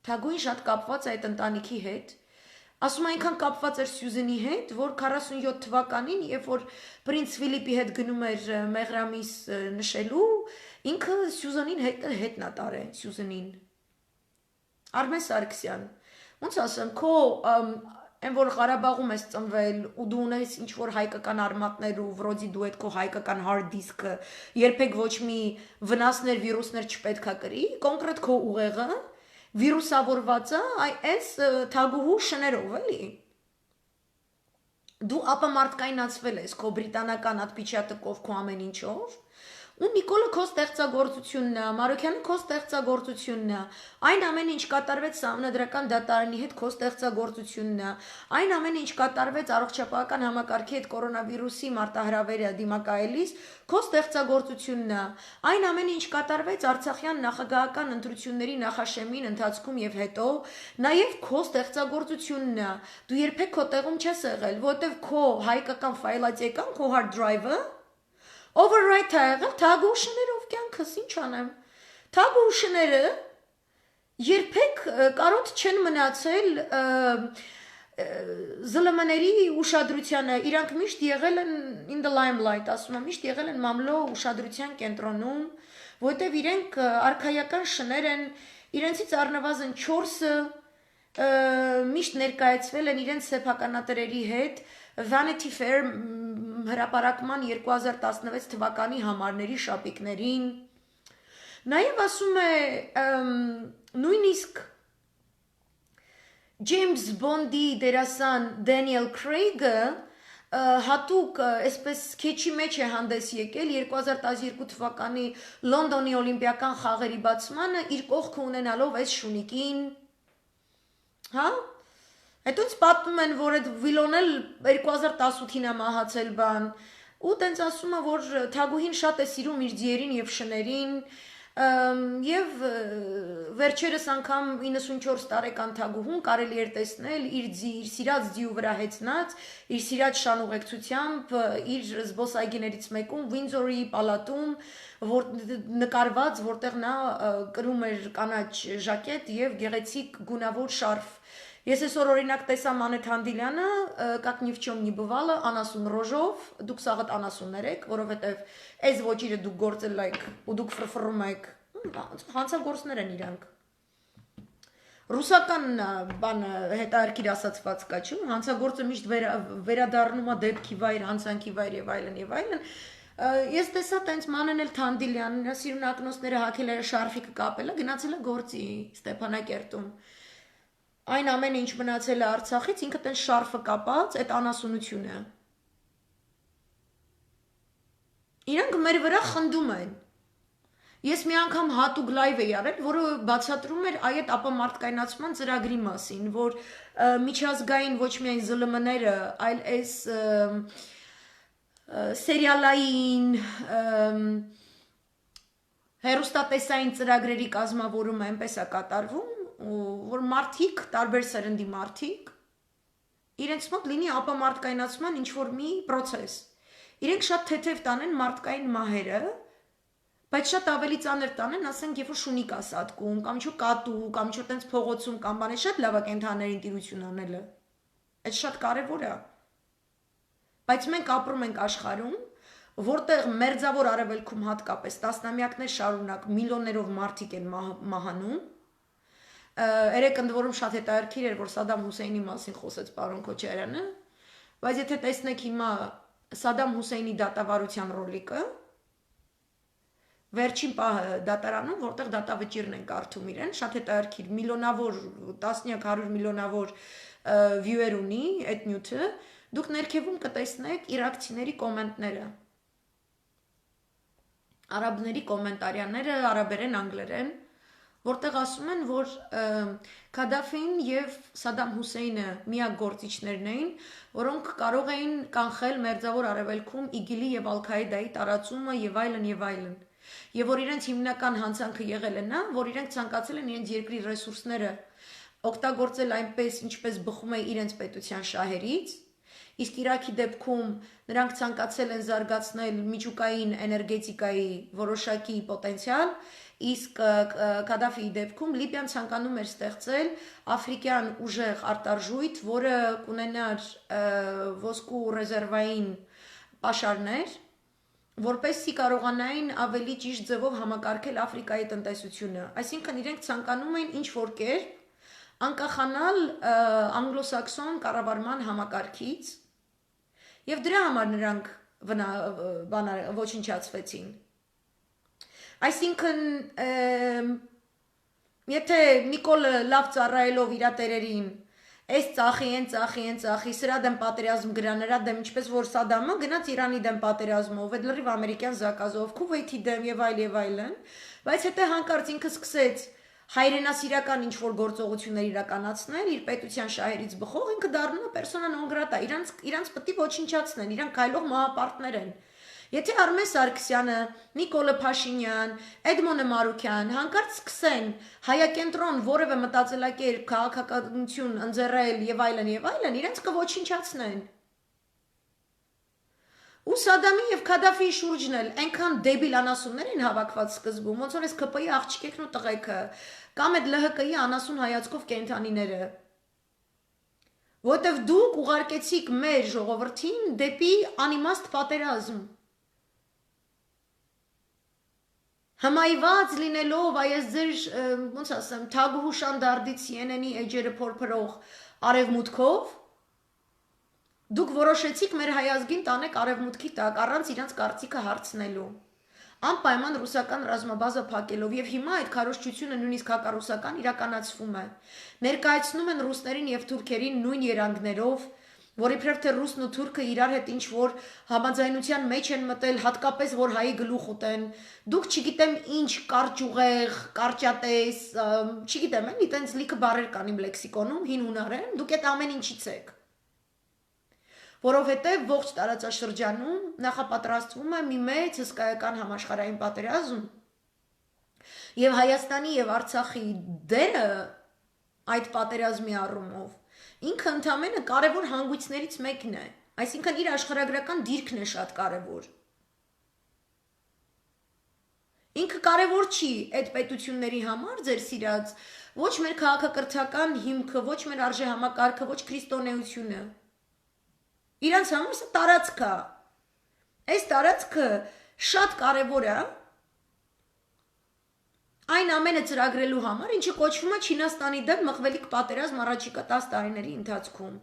Թագուհին շատ կապված է այդ ընտանիքի հետ։ Ասում այնքան կապված էր Սյուզանի հետ, որ 47 թվականին, երբ որ Պրինց Ֆիլիպի հետ գնում էր Մեղրամիս նշելու, ինքը Սյուզանին հետնա տարե Սյուզանին։ Արմեն Սարգսյան, ոնց ասեմ, քո Այն որ Ղարաբաղում ես ծնվել ու դու ունես ինչ որ հայկական արմատներ ու վրոդի դու այդ քո հայկական hard disk-ը երբեք ոչ մի վնասներ, վիրուսներ չպետքա կրի, կոնկրետ քո ուղեղը վիրուսավորված է այս թագուհու շներով, էլի։ Դու ապամարտկայնացվել ես քո բրիտանական ատպիչատկով, քո ամեն ինչով։ Ու Նիկոլը քո ստեղծագործությունն է, Մարոկյանը քո ստեղծագործությունն է, այն ամենը ինչ կատարվեց Սահմանադրական դատարանի հետ քո ստեղծագործությունն է, այն ամենը ինչ կատարվեց առողջապահական համակարգի հետ կորոնավիրուսի մարտահրավերը դիմակայելիս քո ստեղծագործությունն է, այն ամենը ինչ կատարվեց Արցախյան նախագահական ընտրությունների նախաշեմին ընթացքում եւ հետո, նաեւ քո ստեղծագործությունն է։ Դու երբեք քո տեղում չես եղել, որովհետեւ քո հայկական ֆայլատեկան, քո hard drive-ը overwrite է եղել թագուհու շներով կյանքս, ինչ անեմ։ Թագուհու շները երբեք կարոտ չեն մնացել ԶԼՄ-ների ուշադրությանը, իրանք միշտ եղել են in the limelight, ասում եմ, միշտ եղել են մամլո ուշադրության կենտրոնում, որտեվ իրենք արքայական շներ են, իրենցից առնվազն 4-ը միշտ ներկայացվել են իրենց սեփականատերերի հետ Vanity Fair հրապարակման 2016 թվականի համարների շապիկներին։ Նաև ասում է նույնիսկ Ջեյմս Բոնդի դերասան Դենիել Քրեյգը հատուկ այսպես քեչի մեջ է հանդես եկել 2012 թվականի Լոնդոնի օլիմպիական խաղերի բացմանը իր կողքը ունենալով այս շունիկին, հա։ Հետո պատմում են, որ այդ Վիլոն էլ 2018-ին է մահացել բան, ու տենց ասում է, որ թագուհին շատ է սիրում իր ձիերին եւ շներին, եւ վերջերս անգամ 94 տարեկան թագուհուն կարելի էր տեսնել իր սիրած ձիու վրա հեծնած, իր սիրած շան ուղեկցությամբ, իր զբոսայգիներից մեկում Վինձորի պալատում, որ նկարված, որտեղ նա կրում էր կանաչ ժակետ եւ գեղեցիկ գունավոր շարֆ։ Ես այսօր օրինակ տեսա Մանեթ Հանդիլյանը, как ни в чем не бывало, անասուն ռոժով, դուք սաղդ անասուններ եք, որովհետև այս ոճիրը դուք գործել եք ու դուք ֆրֆռում եք, հանցագործներ են իրանք։ Ռուսական բանը հետարքիր ասացված կա, չէ՞, հանցագործը միշտ վերադառնում է դեպքի վայր, հանցանքի վայր եւ այլն։ Ես տեսա տենց Մանեն էլ Թանդիլյանն, սիրուն ակնոցները հագել է, շարֆիկը կապել է, գնացել է գործի Ստեփանակերտում։ Այն ամենը ինչ մնացել է Արցախից, ինքը տենց շարֆը կապած, այդ անասունությունը։ Իրանք մեր վրա խնդում են։ Ես մի անգամ հատուկ լայվ էի արել, որը բացատրում էր այդ ապամարտկայնացման ծրագրի մասին, որ միջազգային ոչ միայն ԶԼՄ-ները, այլ այս սերիալային հերոստատեսային ծրագրերի կազմավորումը այնպես է կատարվում, որ մարդիկ, տարբեր սերնդի մարդիկ, իրենց մոտ լինի ապամարտկայնացման ինչ-որ մի պրոցես։ Իրենք շատ թեթև տանեն մարդկային մահերը, բայց շատ ավելի ծանր տանեն, ասենք, երբ որ շունիկ է սատկում, կամ ինչ-որ կատու, կամ ինչ-որ տենց փողոցում կամ բան է, շատ լավ է կենդանիներին տիրություն անելը։ Այդ շատ կարևոր է։ Բայց մենք ապրում ենք աշխարհում, որտեղ մերձավոր արևելքում հատկապես տասնամյակներ շարունակ միլիոններով մարդիկ են մահանում։ Երեք ընդ որում շատ հետաքրքիր էր, որ Սադամ Հուսեյնի մասին խոսեց պարոն Քոչարյանը, բայց եթե տեսնեք հիմա Սադամ Հուսեյնի դատավարության ռոլիկը, վերջին պահը դատարանում, որտեղ դատավճիրն են կարդում իրեն, շատ հետաքրքիր, միլիոնավոր, տասնյակ 100 միլիոնավոր վյուեր ունի այդ նյութը, դուք ներքևում կտեսնեք իրաքցիների կոմենտները, արաբների կոմենտարյաները, արաբերեն, անգլերեն, որտեղ ասում են, որ Քադաֆին եւ Սադամ Հուսեյնը միակ գործիչներն էին, որոնք կարող էին կանխել մերձավոր արևելքում ԻԳԻԼ-ի եւ Ալ-Քաիդայի տարածումը եւ այլն եւ այլն։ Եվ որ իրենց հիմնական հանցանքը եղել է նա, որ իրենք ցանկացել են իրենց երկրի ռեսուրսները օգտագործել այնպես, ինչպես բխում է իրենց պետության շահերից, իսկ Իրաքի դեպքում նրանք ցանկացել են զարգացնել միջուկային էներգետիկայի որոշակի պոտենցիալ, իսկ Քադաֆիի դեպքում Լիբիան ցանկանում էր ստեղծել աֆրիկյան ուժեղ արտարժույթ, որը կունենար ոսկու ռեզերվային պաշարներ, որպեսզի կարողանային ավելի ճիշտ ձևով համակարգել Աֆրիկայի տնտեսությունը։ Այսինքն իրենք ցանկանում էին ինչ-որ կերպ անկախանալ անգլոսաքսոն կառավարման համակարգից, եւ դրա համար նրանք ոչնչացվեցին։ Այսինքն եթե Նիկոլը լավ ծառայելով իր տերերին այս ծախի, են ծախի, սրա դեմ պատերազմ գրա, նրա դեմ, ինչպես որ Սադամը գնաց Իրանի դեմ պատերազմով, այդ լրիվ ամերիկյան զակազով, Քուվեյթի դեմ եւ այլն, բայց հետո հանկարծ ինքը սկսեց հայրենասիրական ինչ-որ գործողություններ իրականացնել, իր պետության շահերից բխող, ինքը դառնում է պերսոնա նոն գրատա, իրանց պետք է ոչնչացնեն, իրանք քայլող մահապարտներ են։ Եթե Արմեն Սարգսյանը, Նիկոլը Փաշինյան, Էդմոնը Մարուքյան հանկարծ սկսեն հայակենտրոն որևէ մտածելակերպ, քաղաքականություն ընձեռել եւ այլն, իրենց կոչնչացնեն։ Ու Սադամի եւ Քադաֆիի շուրջն էլ այնքան դեբիլ անասուններ են հավաքված սկզբում, ոնց որ այս ԿՊ-ի աղջիկներն ու տղեկը, կամ այդ ԼՀԿ-ի անասուն հայացքով կենթանիները։ Որտեվ դուք ուղարկեցիք մեր ժողովրդին դեպի անիմաստ պատերազմ։ Հմայված լինելով այս ձեր, ոնց ասեմ, թագուհու շանդարդից CNN-ի էջերը փորփրող արևմուտքով, դուք որոշեցիք մեր հայազգին տանեք արևմուտքի տակ, առանց իրանց կարծիքը հարցնելու, անպայման ռուսական ռազմաբազա փակելով, եւ հիմա այդ քարոզչությունը նույնիսկ հակառուսական իրականացվում է։ Ներկայացնում են ռուսներին եւ թուրքերին նույն երանգներով, որ իբրև թե ռուսն ու թուրքը իրար հետ ինչ որ համաձայնության մեջ են մտել, հատկապես որ հայի գլուխ ուտեն, դուք չգիտեմ ինչ կարճուղեղ, կարճատես, չգիտեմ, էլի տենց լիքը բառեր կան իմ լեքսիկոնում, հին հունարեն, դուք այդ ամեն ինչից եք։ Որովհետև ողջ տարածաշրջանում նախապատրաստվում է մի մեծ հսկայական համաշխարհային պատերազմ, եւ Հայաստանի եւ Արցախի դերը այդ պատերազմի առումով ինքը ընդամենը կարևոր հանգույցներից մեկն է, այսինքն իր աշխարհագրական դիրքն է շատ կարևոր։ Ինքը կարևոր չի այդ պետությունների համար, ձեր սիրած, ոչ մեր քաղաքակրթական հիմքը, ոչ մեր արժեհամակարգը, ոչ քրիստոնեությունը։ Իրանց համար սա տարածք է։ Այս տարածքը շատ կարևոր է այն ամենը ծրագրելու համար, ինչը կոչվում է Չինաստանի դեմ մղվելիք պատերազմ առաջիկա 10 տարիների ընթացքում։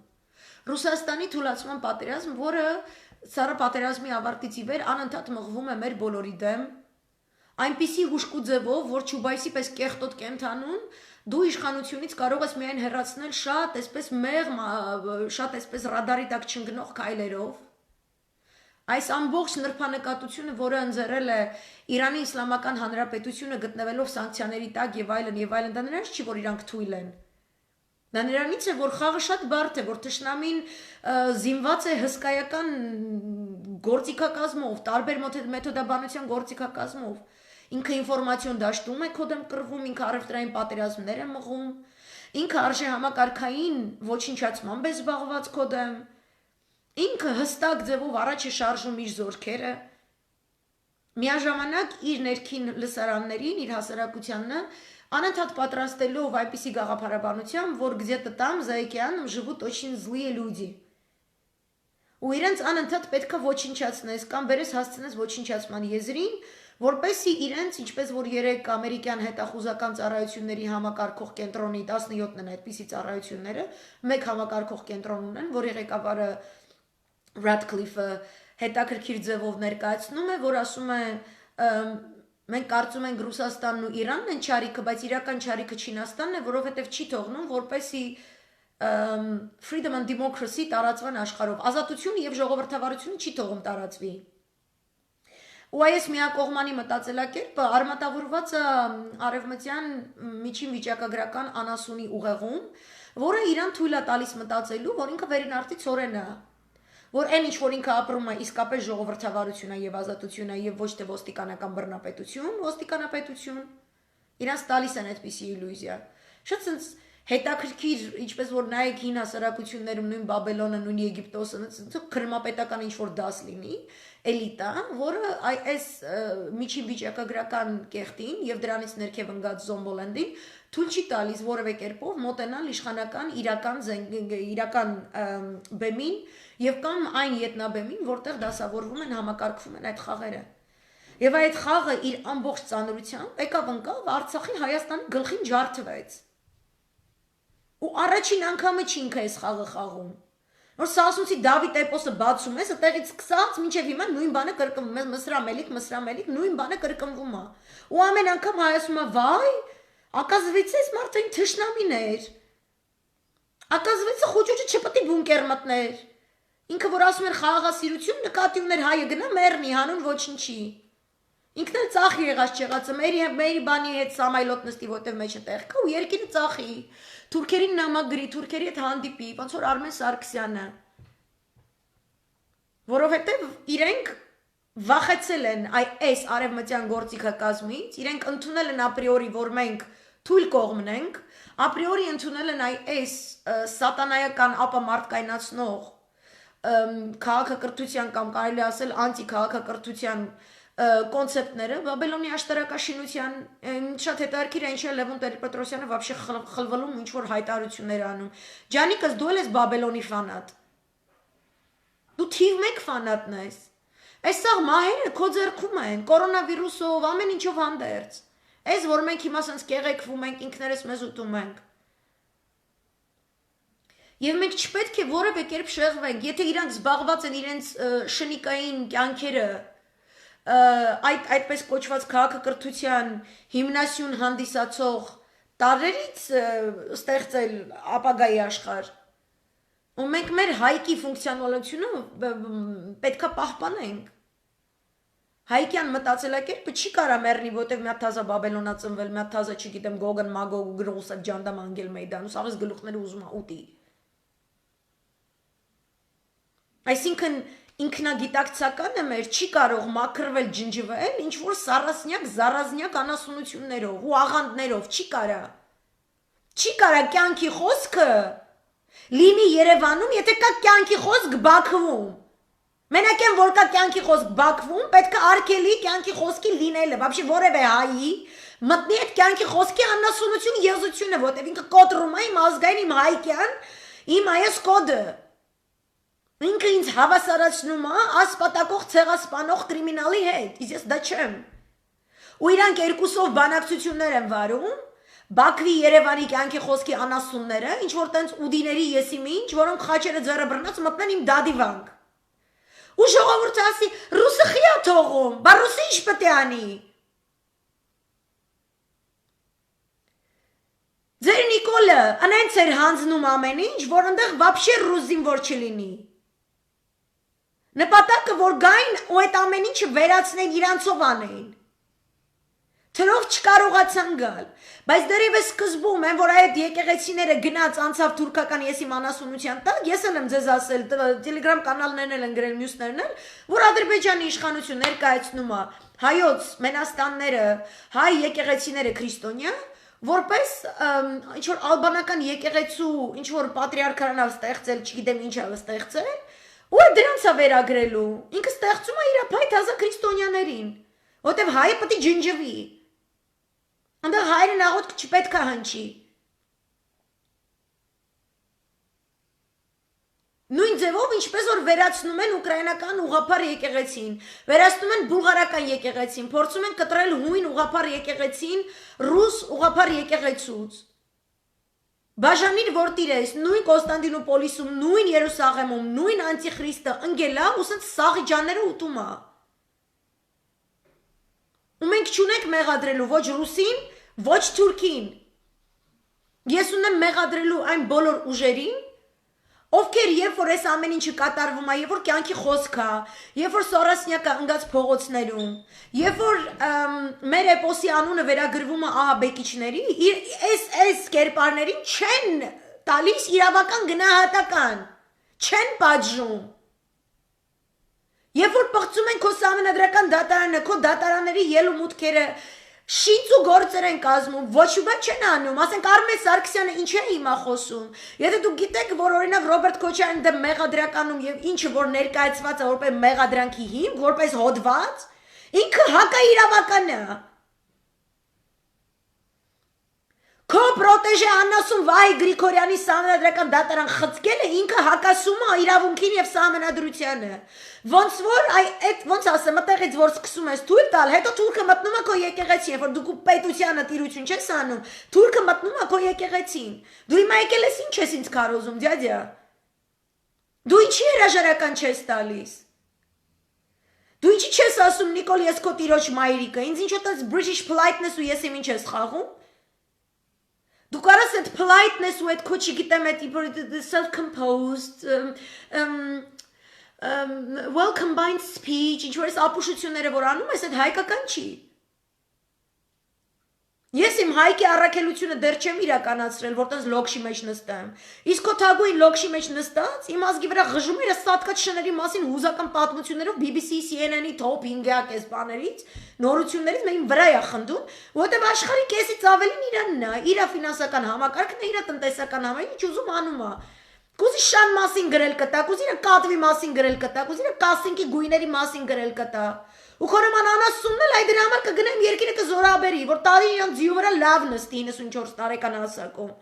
Ռուսաստանի թուլացման պատերազմ, որը սառը պատերազմի ավարտից ի վեր անընդհատ մղվում է մեր բոլորի դեմ, այնպիսի հուշկու ձևով, որ Չուբայսի պես կեղտոտ կենթանուն, դու իշխանությունից կարող ես միայն հեռացնել շատ այսպես մեղմ, շատ այսպես ռադարի տակ չընկնող քայլերով, Այս ամբողջ նրբանկատությունը, որը ընձեռել է Իրանի Իսլամական Հանրապետությունը գտնվելով սանկցիաների տակ եւ այլն, դա նրանց չի, որ իրանք թույլ են։ Դա նրանից է, որ խաղը շատ բարդ է, որ թշնամին զինված է հսկայական գործիքակազմով, տարբեր մեթոդաբանության գործիքակազմով։ Ինքը ինֆորմացիոն դաշտում է քո դեմ կռվում, ինքը առևտրային պատերազմներ է մղում, ինքը արժե համակարգային ոչնչացմամբ է զբաղված քո դեմ, ինքը հստակ ձևով առաջ է շարժում իր զորքերը, միաժամանակ իր ներքին լսարաններին, իր հասարակությանն անընդհատ պատրաստելով այնպիսի գաղափարաբանությամբ, որ где-то там, за океаном, живут очень злые люди։ Ու իրենց անընդհատ պետք է ոչնչացնես կամ վերես հասցնես ոչնչացման եզրին, որպեսզի իրենց, ինչպես որ 3 ամերիկյան հետախուզական ծառայությունների համակարգող կենտրոնի 17-ն են այդպիսի ծառայությունները, մեկ համակարգող կենտրոն ունեն, որի ղեկավարը Radcliffe-ը հետաքրքիր ձևով ներկայացնում է, որ ասում է մենք կարծում ենք Ռուսաստանն ու Իրանն են չարիքը, բայց իրական չարիքը Չինաստանն է, որովհետև չի թողնում, որպեսզի freedom and democracy տարածվան աշխարհով, ազատությունը եւ ժողովրդավարությունը չի թողում տարածվի։ Ու այս միակողմանի մտածելակերպը արմատավորված է արևմտյան միջին վիճակագրական անասունի ուղեղում, որը իրան թույլ է տալիս մտածելու, որ ինքը վերին ցորեն է, որ այն ինչ որ ինքը ապրում է իսկապես ժողովրդավարություն է եւ ազատություն է եւ ոչ թե ոստիկանական բռնապետություն, իրանց տալիս են այդպիսի իլյուզիա։ Շատ sense հետաքրքիր, ինչպես որ նայեք հին հասարակություններում նույն Բաբելոնը, նույն Եգիպտոսը, քրմապետական ինչ որ դաս լինի, էլիտա, որը այս միջին վիճակագրական կեղտին եւ դրանից ներքև ընկած Զոմբոլենդին թույլ չի տալիս որևէ կերպով մոտենալ իշխանական իրական բեմին եւ կամ այն ետնաբեմին, որտեղ դասավորվում են, համակարգվում են այդ խաղերը։ Եվ այդ խաղը իր ամբողջ ծանրությամբ եկավ ընկավ Արցախի Հայաստանի գլխին ջարդվեց։ Ու առաջին անգամը չի ինքը այս խաղը խաղում։ Որ Սասունցի Դավիթ էպոսը բացում ես, այդտեղից սկսած մինչև հիմա նույն բանը կրկնվում է, մսրամելիք, նույն բանը կրկնվում է։ Ու ամեն անգամ հայացում է, վայ, оказывается, այս մարդը թշնամին էր։ Оказывается, խոճուճը չպետք է բունկեր մտներ։ Ինքը որ ասում էր խաղաղասիրություն, նկատի ուներ հայը գնա մեռնի, հանուն ոչնչի։ Ինքն էլ ծախի եղած չեղածը, մերի բանի հետ Սամայլոտ նստի, որտև մեջը տեղ կա ու երկիրը ծախի։ Թուրքերին նամակ գրի, թուրքերի հետ հանդիպի, ոնց որ Արմեն Սարգսյանը։ Որովհետև իրենք վախեցել են այս արևմտյան գործիքակազմից, իրենք ընդունել են ապրիորի, որ մենք թույլ կողմն ենք, ապրիորի ընդունել են այս սատանայական ապամարտկայնացնող քաղաքակրթության կամ կարելի ասել անտի-քաղաքակրթության կոնցեպտները Բաբելոնի աշտարակաշինության շատ հետաքրքիր է, ինչի է Լևոն Տեր-Պետրոսյանը вообще խլվելում ինչ որ հայտարարություններ անում։ Ջանիկս դու ես Բաբելոնի ֆանատ։ Դու թիվ 1 ֆանատն ես։ Այս սաղ մահերը քո ձեռքում են, կորոնավիրուսով, ամեն ինչով հանդերձ։ Այս որ մենք հիմա sense կեղեքվում ենք, ինքներս մեզ ուտում ենք։ Եվ մենք չպետք է որևէ կերպ շեղվենք, եթե իրանք զբաղված են իրենց շնիկային կյանքերը այդպես կոչված քաղաքակրթության հիմնասյուն հանդիսացող տարրերից ստեղծել ապագայի աշխարհ։ Ու մենք մեր հայկի ֆունկցիոնալությունը պետքա պահպանենք։ Հայկյան մտածելակերպը չի կարա մեռնի, որտեղ մի հատ թազա Բաբելոնա ծնվել, մի հատ թազա, չգիտեմ, Գոգն, Մագոգ, Գրոսը, Ջանդամ անգել մեյդան, ու սաղս գլուխները ուզում է ուտի։ Այսինքն ինքնագիտակցականը մեր չի կարող մաքրվել ջնջվել ինչ որ սառասնյակ զառազնյակ անասունություններով ու աղանդներով, չի կարա։ Չի կարա կյանքի խոսքը լինի Երևանում, եթե կա կյանքի խոսք Բաքվում։ Մենակ են որ կա կյանքի խոսք Բաքվում, պետք է արգելի կյանքի խոսքի լինելը, вообще որևէ հայի մտնի այդ կյանքի խոսքի անասունություն եզությունը, որտեղ ինքը կոտրում է իմ ազգային, իմ հայկյան, իմ այս կոդը։ Ինքը ինձ հավասարացնում է ասպատակող ցեղասպանող կրիմինալի հետ, իսկ ես դա չեմ։ Ու իրանք երկուսով բանակցություններ են վարում, Բաքվի Երևանի կյանքի խոսքի անասունները, ինչ որ տենց ուդիների եսիմինչ, որոնք խաչերը ձեռը բռնած մտնեն իմ դադիվանք։ Ու ժողովուրդը ասի, ռուսը խի է թողում, բա ռուսը ինչ պետք է անի։ Ձեր Նիկոլը անենց էր հանձնում ամեն ինչ, որ ընդեղ вообще ռուզին որ չլինի։ Նպատակը որ գային ու այդ ամեն ինչը վերացնեն իրանցով անեին։ Թրով չկարողացան գալ, բայց դեռևս սկզբում են, որ այդ եկեղեցիները գնաց անցավ թուրքական ես իմ անասունության տակ, ես էլ եմ ձեզ ասել, Telegram կանալներն են գրել մյուսներն էլ, որ Ադրբեջանի իշխանություն ներկայացնում է հայոց Մենաստանները, հայ եկեղեցիները քրիստոնյա, որպես ինչ որ ալբանական եկեղեցու, ինչ որ պատրիարքարանավ ստեղծել, չգիտեմ ինչ է ստեղծել, ու դրանց է վերագրելու։ Ինքը ստեղծում է իր փայտ հազա քրիստոնյաներին, որտեվ հայը պետք է ջնջվի։ Անդեղ հայրը նաղոտ չպետք է հնչի։ Նույն ձևով ինչպես որ վերացնում են ուկրաինական ուղղափառ եկեղեցին, վերացնում են բուլղարական եկեղեցին, փորձում են կտրել հույն ուղղափառ եկեղեցին ռուս ուղղափառ եկեղեցուց։ Բաժանիր որ տիրես, նույն Կոստանդինոպոլիսում, նույն Երուսաղեմում, նույն անտիխրիստը ընկելա ու սենց սաղի ջանները ուտում է։ Ու մենք չունենք մեղադրելու ոչ ռուսին, ոչ թուրքին։ Ես ունեմ մեղադրելու այն բոլոր ուժերին, ովքեր երբ որ այս ամեն ինչը կատարվում է, երբ որ կյանքի խոսք է, երբ որ Սորոսնյակը ընկած փողոցներում, երբ որ մեր էպոսի անունը վերագրվում է ահաբեկիչների, այս կերպարներին չեն տալիս իրավական գնահատական, չեն պատժում։ Երբ որ պղծում են քո սահմանադրական դատարանը, քո դատարանների ելու մուտքերը շիծ ու գործեր են կազմում, ոչ ու բան չեն անում, ասենք Արմեն Սարգսյանը ինչ է հիմա խոսում։ Եթե դուք գիտեք, որ օրինակ Ռոբերտ Քոչարյանի դեմ մեղադրականում եւ ինչը որ ներկայացված է որպես մեղադրանքի հիմք, որպես հոդված, ինքը հակաիրավական է։ Քո պրոտեժե Աննասուն Վահի Գրիգորյանի սահմանադրական դատարան խցկելը ինքը հակասում է իրավունքին եւ սահմանադրությանը։ Ոնց որ ոնց ասեմ, այդտեղից որ սկսում ես թույլ տալ, հետո թուրքը մտնում է քո եկեղեցին, երբ որ դու պետությանը տիրություն չես անում, թուրքը մտնում է քո եկեղեցին։ Դու հիմա եկել ես ինչ ես ինձ քարոզում, դյադյա։ Դու ինչի հրաժարական չես տալիս։ Դու ինչի չես ասում Նիկոլ ես քո տիրոջ մայրիկը, ինձ ինչ օտես British politeness ու ես իմ ինչ ես խաղում։ Դու կարաս այդ politeness ու այդ քո չգիտեմ այդ self-composed well combined speech, ինչ որ ես ապուշությունները որ անում ես, այդ հայկական չի։ Ես իմ հայկի առաքելությունը դեռ չեմ իրականացրել, որտենց լոքշի մեջ նստեմ։ Իսկ քո թագուին լոքշի մեջ նստած, իմ ազգի վրա ղժում էր սատկած շների մասին հուզական պատմություններով BBC, CNN-ի top 5-ակ էս բաներից, նորություններից մեն վրա է խնդում, որտեղ աշխարհի կեսից ավելին իրանն է, իր ֆինանսական համակարգն է, իր տնտեսական համակարգը, ինչ ուզում անում է։ Կուզի շան մասին գրել կտա, կուզի իր կատվի մասին գրել կտա, կուզի իր կասինկի գույների մասին գրել կտա։ Ու քորոման անասունն էլ այդ դրա համար կգնեմ երկիրը կզորաբերի, որ տարի իրանք ձիու վրա լավ նստի 94 տարեկան հասակում։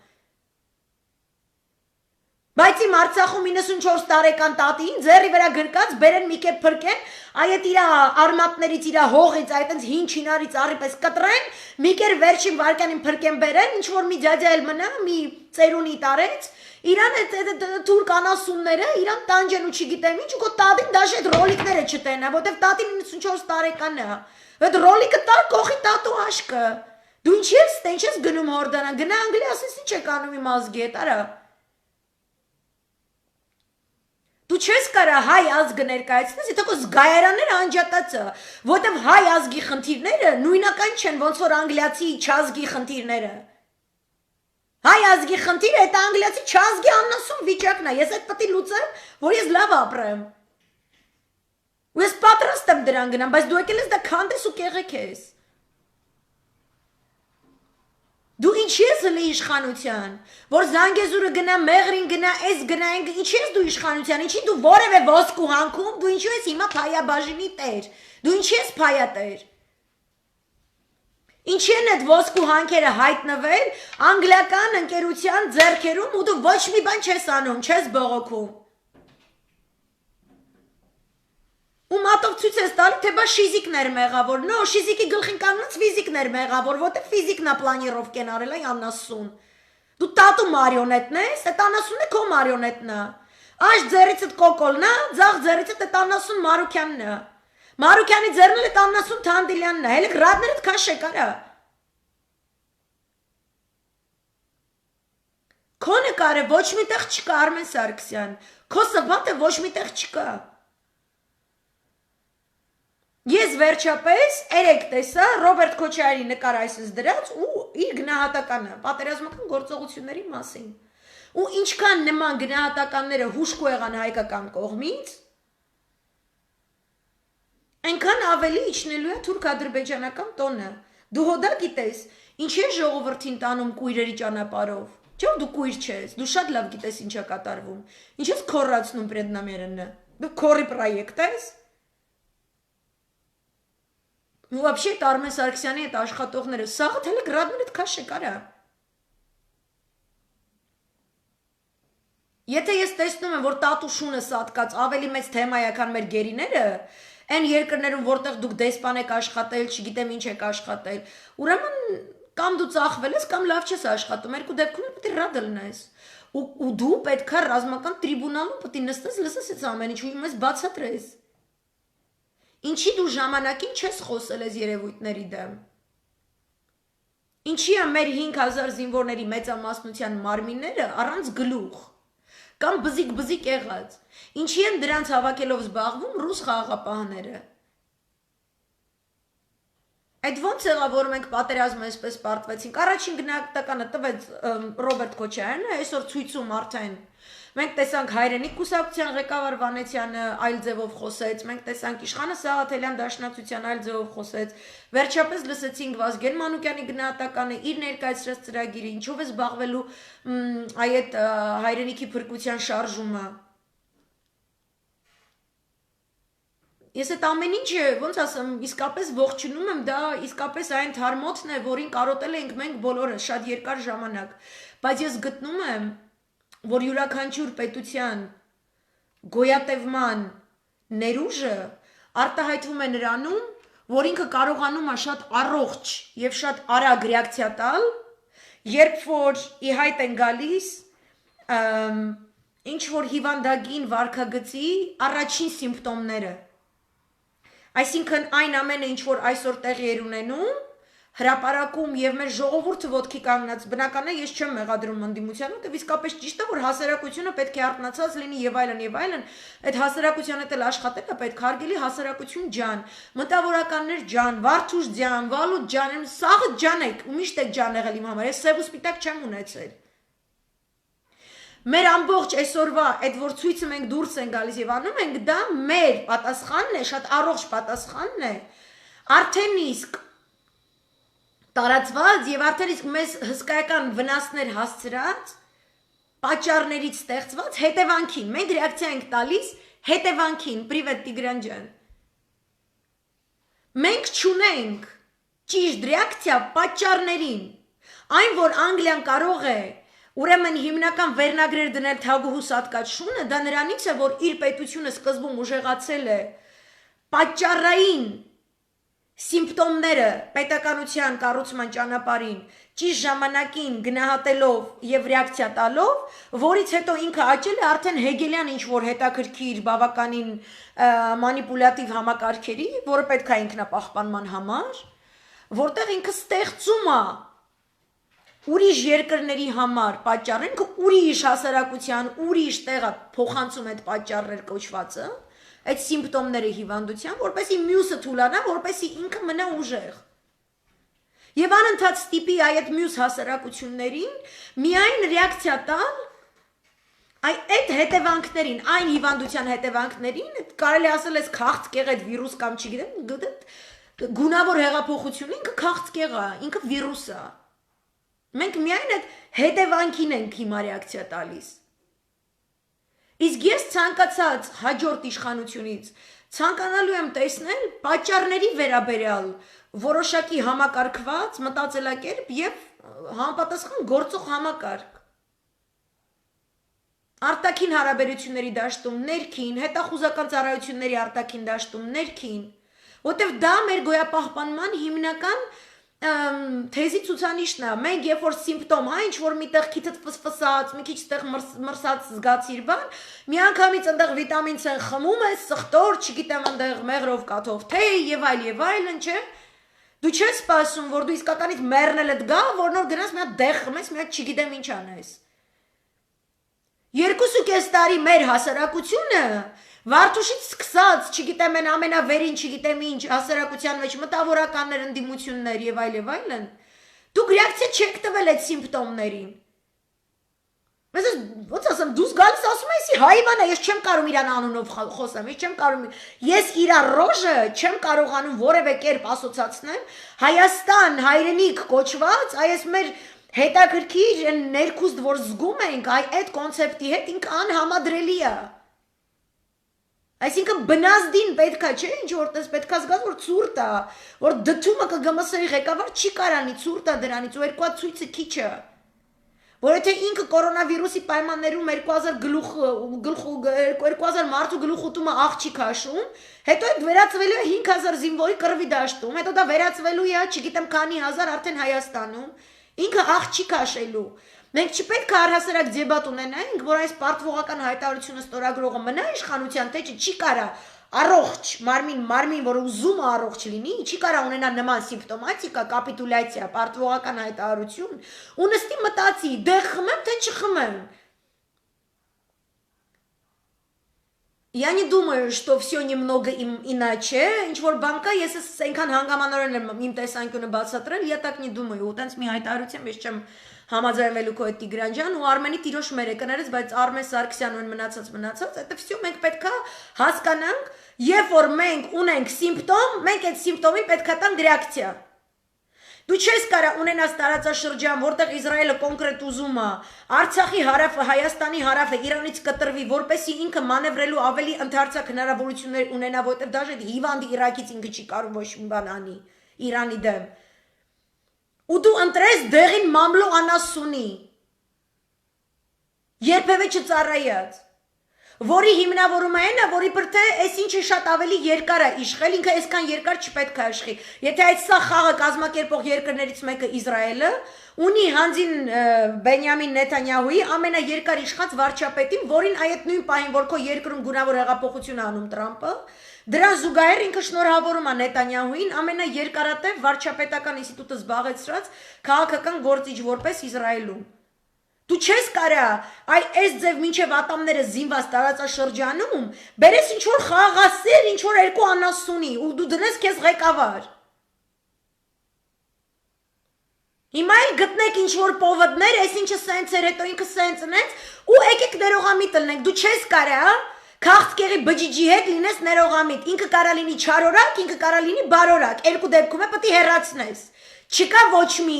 Բայց իմ Արցախում 94 տարեկան տատին ձեռի վրա գրկած բերեն մի կետ փրկեն, այդ իր արմատներից, իր հողից, այտենց հին չինարից առիպես կտրեն, մի կեր վերջին վարկանին փրկեն բերեն, ինչ որ մի ջաջա էլ մնա, մի ծերունի տարեց, իրան այդ թուրք անասունները, իրան տանջեն ու չգիտեմ ինչ, ու քո տատին դաշ այդ ռոլիկները չտենա, որտեվ տատին 94 տարեկան է։ Այդ ռոլիկը տար կողի տատու աշկը։ Դու ինչ ես, ինչ ես գնում հորդանան, գնա Անգլիա, ասես ինչ եք անում իմ ազգի հետ, արա։ Դու չես կարա հայ ազգը ներկայացնես, եթե քո զգայարանները անջատածը, որտեվ հայ ազգի խնդիրները նույնական չեն, ոնց որ անգլիացի չազգի խնդիրները։ Հայ ազգի խնդիրը այդ անգլիացի չազգի աննասուն վիճակն է, ես այդ պետք է լուծեմ, որ ես լավ ապրեմ։ Ու ես պատրաստ եմ դրան գնամ, բայց դու եկել ես դա քանդես ու կեղեք ես։ Դու ինչ ես հլի իշխանության, որ Զանգեզուրը գնա, Մեղրին գնա, այս գնա, ինչ ես դու իշխանության, ինչի դու որևէ ոսկու հանքում, դու ինչու ես հիմա փայաբաժինի տեր, դու ինչ ես փայատեր։ Ինչի են այդ ոսկու հանքերը հայտնվել անգլիական ընկերության ձեռքերում ու դու ոչ մի բան չես անում, չես բողոքում։ Ու մատով ցույց ես տալի, թե բա շիզիկն էր մեղավոր, նո, շիզիկի գլխին կանգնած ֆիզիկն էր մեղավոր, որտեղ ֆիզիկն է պլանիրովկեն արել, այ անասուն։ Դու տատու մարիոնետն ես, այդ անասունն է քո մարիոնետն է։ Այս ձեռիցդ կոկոլն է, ձախ ձեռիցդ այդ անասուն Մարուկյանն է։ Մարուկյանի ձեռն էլ այդ անասուն Թանդիլյանն է, հելը գրադներդ քաշեք, արա։ Քո նկարը ոչ միտեղ չկա, Արմեն Սարգսյան, քո սպատը ոչ միտեղ չկա։ Ես վերջապես երեք տեսա Ռոբերտ Քոչարյանի նկար այսպես դրած ու իր գնահատականը պատերազմական գործողությունների մասին։ Ու ինչքան նման գնահատականները հուշկու եղան հայկական կողմից, այնքան ավելի իջնելու է թուրք-ադրբեջանական տոնը։ Դու հոդա գիտես, ինչ է ժողովրդին տանում կույրերի ճանապարհով։ Չէ՞ դու կույր չես, դու շատ լավ գիտես ինչ է կատարվում։ Ինչ ես քորացնում преднамеренно։ Դու քորի պրոյեկտ ես։ Ну вообще это Արմեն Սարգսյանի այդ աշխատողները սաղը Telegram-ն այդ քաշ եկարա։ Եթե ես տեսնում եմ, որ տատուշունը սատկած ավելի մեծ թեմա է, քան մեր գերիները, այն երկրներում, որտեղ դուք դեսպան եք աշխատել, չգիտեմ ինչ եք աշխատել, ուրեմն կամ դու ծախվել ես, կամ լավ չես աշխատում, երկու դեպքում պետք է ռադ լնես։ Ու դու պետք է ռազմական տրիբունալում պետք է նստես, լսես այդ ամեն ինչ ու մեզ բացատրես։ Ինչի դու ժամանակին չես խոսել այս երևույթների դեմ։ Ինչի է մեր 5000 զինվորների մեծամասնության մարմինները առանց գլուխ կամ բզիկ եղած։ Ինչի են դրանց հավաքելով զբաղվում ռուս խաղաղապահները։ Այդ ոնց եղավ, որ մենք պատերազմը այսպես պարտվեցինք։ Առաջին գնահատականը տվեց Ռոբերտ Քոչարյանը, այսօր ցույցում արդեն մենք տեսանք Հայրենիք կուսակցության ղեկավար Վանեցյանը այլ ձևով խոսեց, մենք տեսանք Իշխանը Սաղաթելյան Դաշնակցության այլ ձևով խոսեց, վերջապես լսեցինք Վազգեն Մանուկյանի գնահատականը, իր ներկայացրած ծրագիրը, ինչով է զբաղվելու այդ Հայրենիքի փրկության շարժումը։ Ես այդ ամեն ինչը, ոնց ասեմ, իսկապես ողջունում եմ, դա իսկապես այն թարմոթն է, որին կարոտել ենք մենք բոլորը շատ երկար ժամանակ, բայց ես գտնում եմ, որ յուրաքանչյուր պետության գոյատևման ներուժը արտահայտվում է նրանում, որ ինքը կարողանում է շատ առողջ եւ շատ արագ ռեակցիա տալ, երբ որ ի հայտ են գալիս ինչ որ հիվանդագին վարքագծի առաջին սիմպտոմները։ Այսինքն այն ամենը, ինչ որ այսօր տեղի էր ունենում, հրապարակում եւ մեր ժողովուրդը ոտքի կանգնած, բնական է, ես չեմ մեղադրում ընդդիմությանը, որտեղ իսկապես ճիշտ է, որ հասարակությունը պետք է արտնացած լինի եւ այլն, այդ հասարակությանը էլ աշխատելը պետք է հարգելի հասարակություն ջան, մտավորականներ ջան, Վարդուշ ջան, Վալուտ ջան, սաղը ջան եք, ու միշտ եք ջան եղել իմ համար, ես սև ու սպիտակ չեմ ունեցել։ Մեր ամբողջ այսօրվա այդ որ ցույցը մենք դուրս են գալիս եւ անում ենք, դա մեր պատասխանն է, շատ առողջ պատասխանն է, արդեն իսկ տարածված եւ արդեն իսկ մեզ հսկայական վնասներ հասցրած պատճառներից ստեղծված հետևանքին։ Մենք ռեակցիա ենք տալիս հետևանքին, պրիվետ Տիգրան ջան։ Մենք չունենք ճիշտ ռեակցիա պատճառներին։ Այն որ Անգլիան կարող է ուրեմն հիմնական վերնագրեր դնել թագուհու սատկած շունը, դա նրանից է, որ իր պետությունը սկզբում ուժեղացել է պատճառային սիմպտոմները պետականության կառուցման ճանապարհին ճիշտ ժամանակին գնահատելով եւ ռեակցիա տալով, որից հետո ինքը աճել է արդեն հեգելյան ինչ որ հետաքրքիր բավականին մանիպուլյատիվ համակարգերի, որը պետք է ինքնապահպանման համար, որտեղ ինքը ստեղծում է ուրիշ երկրների համար պատճառներ, ուրիշ հասարակության, ուրիշ տեղը փոխանցում այդ պատճառներ կոչվածը, այդ սիմպտոմները հիվանդության, որպեսզի մյուսը թուլանա, որպեսզի ինքը մնա ուժեղ։ Եվ անընդհատ ստիպի այդ մյուս հասարակություններին միայն ռեակցիա տալ այդ հետևանքներին, այն հիվանդության հետևանքներին, կարելի ասել էս քաղցկեղ այդ վիրուս կամ չգիտեմ, գունավոր հեղափոխությունը ինքը քաղցկեղ է, ինքը վիրուս է։ Մենք միայն այդ հետևանքին ենք հիմա ռեակցիա տալիս։ Իսկ ես ցանկացած հաջորդ իշխանությունից ցանկանալու եմ տեսնել պատճառների վերաբերյալ որոշակի համակարգված մտածելակերպ եւ համապատասխան գործող համակարգ։ Արտաքին հարաբերությունների դաշտում ներքին, հետախուզական ծառայությունների արտաքին դաշտում ներքին, որտեղ դա մեր գոյապահպանման հիմնական թեզի ցուցանիշն է։ Մենք երբ որ սիմպտոմ, հա, ինչ որ միտեղ քիթդ ֆսֆսած, մի քիչ տեղ մրսած զգացիր բան, միանգամից այնտեղ վիտամին C խմում ես, սխտոր, չգիտեմ, այնտեղ մեղրով կաթով թե եւ այլն, չէ։ Դու չես սպասում, որ դու իսկականից մեռնելդ գա, որ նոր գնաս մի հատ դեղ խմես, մի հատ չգիտեմ ինչ անես։ 1.5 տարի մեր հասարակությունը Վարդուշից սկսած, չգիտեմ են ամենավերին, չգիտեմ ինչ, հասարակության մեջ մտավորականներ, ընդդիմություններ եւ այլն, դուք ռեակցիա չեք տվել այդ սիմպտոմներին։ Ես ոնց ասեմ, դուս գալիս ասում ես հայվան է, ես չեմ կարող իրան անունով խոսեմ, ես չեմ կարող, ես իր ռոժը չեմ կարողանում որևէ կերպ ասոցացնեմ Հայաստան հայրենիք կոչված, այս մեր հետաքրքիր ներքուստ, որ զգում ենք, այդ կոնցեպտի հետ ինքը անհամադրելի է։ Այսինքն բնազդին պետքա չէ, ինչ որտես պետքա զգաս, որ ցուրտ է, որ դդումը կգմսեի ղեկավար չի կարանի ցուրտ է դրանից ու 2000 ցույցը քիչ է։ Որ եթե ինքը կորոնավիրուսի պայմաններում 2000 մարդու գլուխ ուտումը աղջիկ հաշում, հետո այդ վերածվելու է 5000 զինվորի կռվի դաշտում, հետո դա վերածվելու է, չգիտեմ քանի հազար արդեն Հայաստանում, ինքը աղջիկ հաշելու։ Մենք չպետք է առհասարակ դեբատ ունենայինք, որ այս պարտվողական հայտարարությունը ստորագրողը մնա իշխանության թեչը չի կարա առողջ մարմին, որը ուզում է առողջ լինի, չի կարա ունենա նման սիմպտոմատիկա, կապիտուլյացիա, պարտվողական հայտարարություն, ու նստի մտածի, դե խմեմ, թե չխմեմ։ Я не думаю, что все немного иначе, ինչ-որ բան կա, ես այնքան հանգամանորեն եմ իմ տեսանկյունը բացատրել, я так не думаю, ու տենց մի հայտարարությամբ ես չեմ համաձայնվելու քո այդ Տիգրան ջան, ու Արմենի տիրոջ մերեկներից, բայց Արմեն Սարգսյանն մնացած, это все մենք պետքա հասկանանք, երբ որ մենք ունենք սիմպտոմ, մենք այդ սիմպտոմին պետքա տանք ռեակցիա։ Դու չես կարա ունենաս տարածաշրջան, որտեղ Իսրայելը կոնկրետ ուզում է, Արցախի հարավը, Հայաստանի հարավը Իրանից կտրվի, որպեսզի ինքը մանևրելու ավելի ընդարձակ հնարավորություններ ունենա, որտեղ դաժե հիվանդի Իրաքից ինքը չի կարող ոչ մի բան անի Իրանի դեմ։ Ու դու ընտրես դեղին մամլո անասունի, երբևէ չծառայած, որի հիմնավորումը այն է, որի պրթե այս ինչը շատ ավելի երկար է իշխել, ինքը այսքան երկար չպետք է իշխի։ Եթե այդ սա խաղը կազմակերպող երկրներից մեկը Իսրայելը ունի հանձին Բենյամին Նեթանյահուի ամենաերկար իշխած վարչապետին, որին այդ նույն պահին, որ քո երկրում գունավոր հեղափոխություն է անում Տրամպը, դրան զուգահեռ ինքը շնորհավորում է Նեթանյահուին ամենաերկարատև վարչապետական ինստիտուտը զբաղեցրած քաղաքական գործիչ որպես Իսրայելում։ Դու չես կարա այս ձև մինչև ատամները զինված տարածաշրջանում բերես ինչ-որ խաղաղասեր, ինչ-որ երկու անասունի ու դու դնես քեզ ղեկավար։ Հիմա էլ գտնեք ինչ-որ պովդներ, այսինչը սենց էր, հետո ինքը սենց նենց ու եկեք ներողամիտ լնենք, դու չես կարա քաղցկեղի բջիջի հետ լինես ներողամիտ, ինքը կարա լինի չարորակ, ինքը կարա լինի բարորակ, երկու դեպքում է պետք է հեռացնես, չկա ոչ մի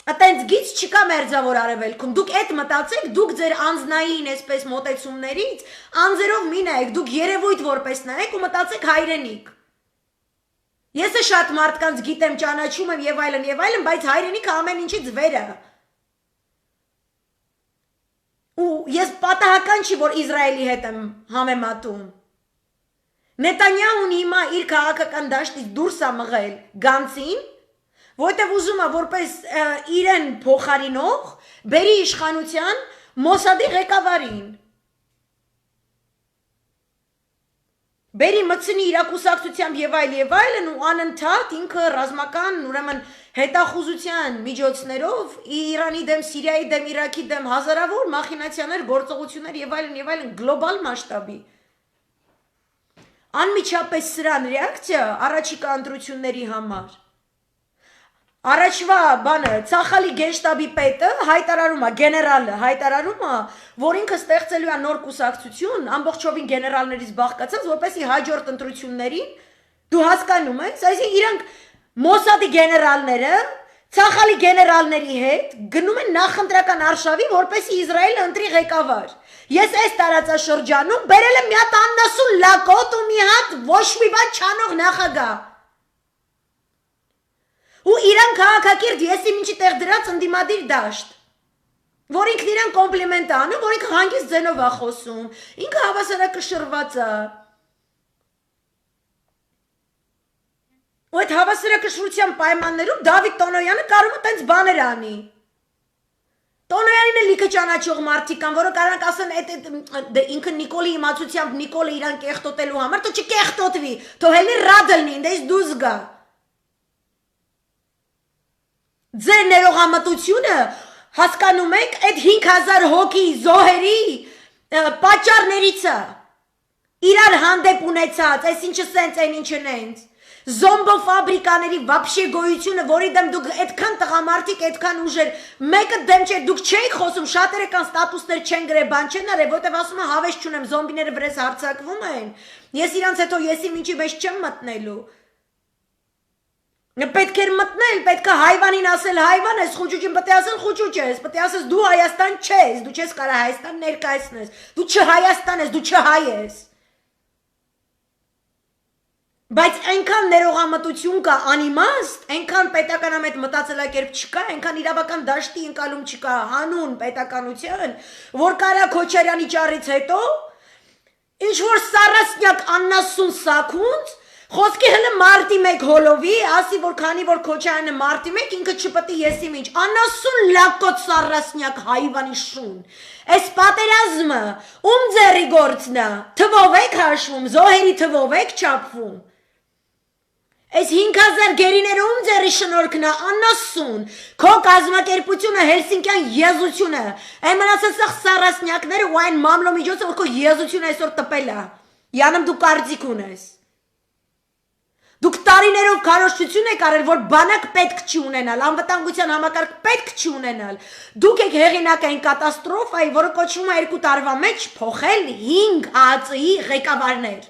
Ատենց գից չկա մերձավոր արևելքում, դուք այդ մտածեք, դուք ձեր անձնային այսպես մոտեցումներից, անձերով մի նայեք, դուք երևույթ որպես նայեք ու մտածեք հայրենիք։ Ես է շատ մարդկանց գիտեմ, ճանաչում եմ եւ այլն, բայց հայրենիքը ամեն ինչից վեր է։ Ու ես պատահական չի, որ Իսրայելի հետ եմ համեմատում։ Նետանյահուն հիմա իր քաղաքական դաշտից դուրս է մղել Գանցին, որտեղ ուզում է որպես իրեն փոխարինող բերի իշխանության Մոսադի ղեկավարին։ Բերի մտցնի իրակուսակցությամբ եւ այլն ու անընդհատ ինքը ռազմական, ուրեմն հետախուզության միջոցներով Իրանի դեմ, Սիրիայի դեմ, Իրաքի դեմ հազարավոր մախինացիաներ, գործողություններ եւ այլն գլոբալ մասշտաբի։ Անմիջապես սրան ռեակցիա առաջիկա ընտրությունների համար։ Առաջվա բանը ցախալի գենշտաբի պետը հայտարարում է, գեներալը հայտարարում է, որ ինքը ստեղծելու է նոր կուսակցություն, ամբողջովին գեներալներից բաղկացած, որպեսզի հաջորդ ընտրություններին դու հասկանում ես, այսինքն իրանք Մոսադի գեներալները ցախալի գեներալների հետ գնում են նախընտրական արշավի, որպեսզի Իսրայելը ընտրի ղեկավար։ Ես այս տարածաշրջանում բերել եմ մի հատ աննասուն լակոտ ու մի հատ ոչ մի բան չանող նախագահ։ Ու իրան քաղաքակիրթ եսի մինչի տեղ դրած ընդդիմադիր դաշտ, որ ինքն իրան կոմպլիմենտ է անում, որ ինքը հանգիստ ձենով է խոսում, ինքը հավասարակշռված է։ Ու այդ հավասարակշռության պայմաններում Դավիթ Տոնոյանը կարող է տենց բաներ անի։ Տոնոյանին է լիքը ճանաչող մարդիկ կան, որը կարող են ասեն, ինքը Նիկոլի իմացությամբ Նիկոլը իրան կեղտոտելու համար, թող չկեղտոտվի, թող հելի ռադլնի, դες դուզ գա։ Ձեր ներողամտությունը հասկանում եք այդ 5000 հոգի զոհերի պատճառներիցը իրար հանդեպ ունեցած, այսինչը սենց այն ինչը նենց, զոմբո ֆաբրիկաների վապշե գոյությունը, որի դեմ դուք այդքան տղամարդիկ, այդքան ուժեր, մեկը դեմ չէ, դուք չէիք խոսում, շատերը կան ստատուսներ չեն գրել, բան չեն արել, որտեվ ասում եմ հավես չունեմ, զոմբիները վրես հարձակվում են, ես իրանց հետո եսի մինչի մեջ չեմ մտնելու, պետք էր մտնել, պետք է հայվանին ասել հայվան ես, խուճուճին պետք է ասել խուճուճ ես, պետք է ասես դու Հայաստան չես, դու չես կարա Հայաստան ներկայացնես, դու չհայաստան ես, դու չհայ ես, բայց այնքան ներողամտություն կա անիմաստ, այնքան պետականամետ մտածելակերպ չկա, այնքան իրավական դաշտի ընկալում չկա հանուն պետականության, որ կարա Քոչարյանի ճառից հետո ինչ-որ սառասնյակ աննասուն սաքունց, խոսքի հլը մարտի մեկ հոլովի, ասի որ քանի որ Քոչարյանը մարտի մեկ, ինքը չպտի եսի մինչ, աննասուն լակոտ սառասնյակ հայվանի շուն, այս պատերազմը, ում ձերի գործնա, թվով եք հաշվում, զոհերի թվով եք չապվում, այս 5000 գերիները ում ձերի շնորհքն է աննասուն, քո կազմակերպությունը հելսինկյան եզությունը, այն մնացած սառասնյակները ու այն մամլոմիջոցը, որ քո եզությունը այսօր տպել է, յանում դու կարծիք ունես, դուք տարիներով քարոզչություն եք արել, որ բանակ պետք չի ունենալ, անվտանգության համակարգ պետք չի ունենալ, դուք եք հեղինակ այն կատաստրոֆայի, որը կոչվում է 2 տարվա մեջ փոխել 5 ԱԱԾ-ի ղեկավարներ,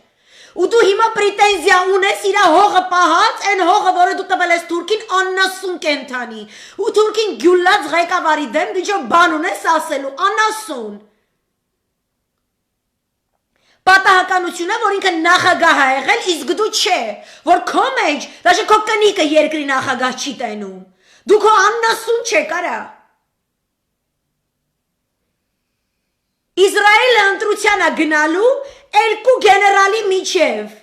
ու դու հիմա պրետենզիա ունես իրա հողը պահած, այն հողը, որը դու տվել ես Թուրքին աննասուն կենթանի, ու Թուրքին գյուլած ղեկավարի դեմ դու ինչ բան ունես ասելու, աննասուն, պատահականությունը, որ ինքը նախագահ է եղել, իսկ դու չէ, որ քո մեջ, դաշը քո կնիկը երկրի նախագահ չի տենում, դու քո աննասուն չէ կարա, Իսրայելը ընտրությանը գնալու 2 գեներալի միջև,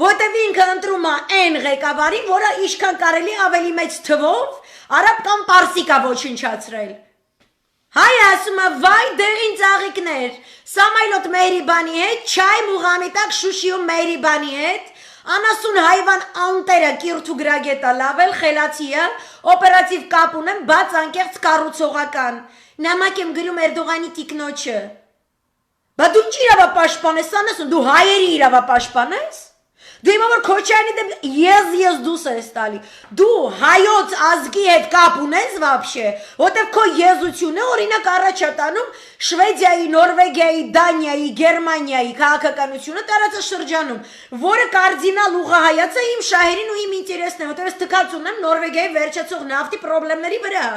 որտև ինքը ընտրում է այն ղեկավարին, որը ինչքան կարելի ավելի մեծ թվով արաբ կամ պարսիկա ոչնչացրել, հայ ասում է վայ դեղին ծաղիկներ, Սամայլոտ Մեհրիբանի հետ, Չայ Մուղամիտակ Շուշիում Մեհրիբանի հետ, անասուն հայվան անտերը կիրթ ու գրագետա լավել, խելացիը, օպերատիվ կապ ունեմ, բաց անկեղծ կառուցողական, նամակ եմ գրում Էրդողանի տիկնոջը, բա դու ինչ իրավապաշտպան ես անասուն, դու հայերի իրավապաշտպան ես, դու հիմա որ Քոչարյանի դեմ ես դուս ես տալի, դու հայոց ազգի հետ կապ ունես վաբշե, որտև քո եզությունը օրինակ առաջատանում Շվեդիայի, Նորվեգիայի, Դանիայի, Գերմանիայի քաղաքականությունը տարածաշրջանում, որը կարդինալ ուղղահայաց է իմ շահերին ու իմ ինտերեսն է, որտև ես թքած ունեմ Նորվեգիայի վերջացող նավթի պրոբլեմների վրա,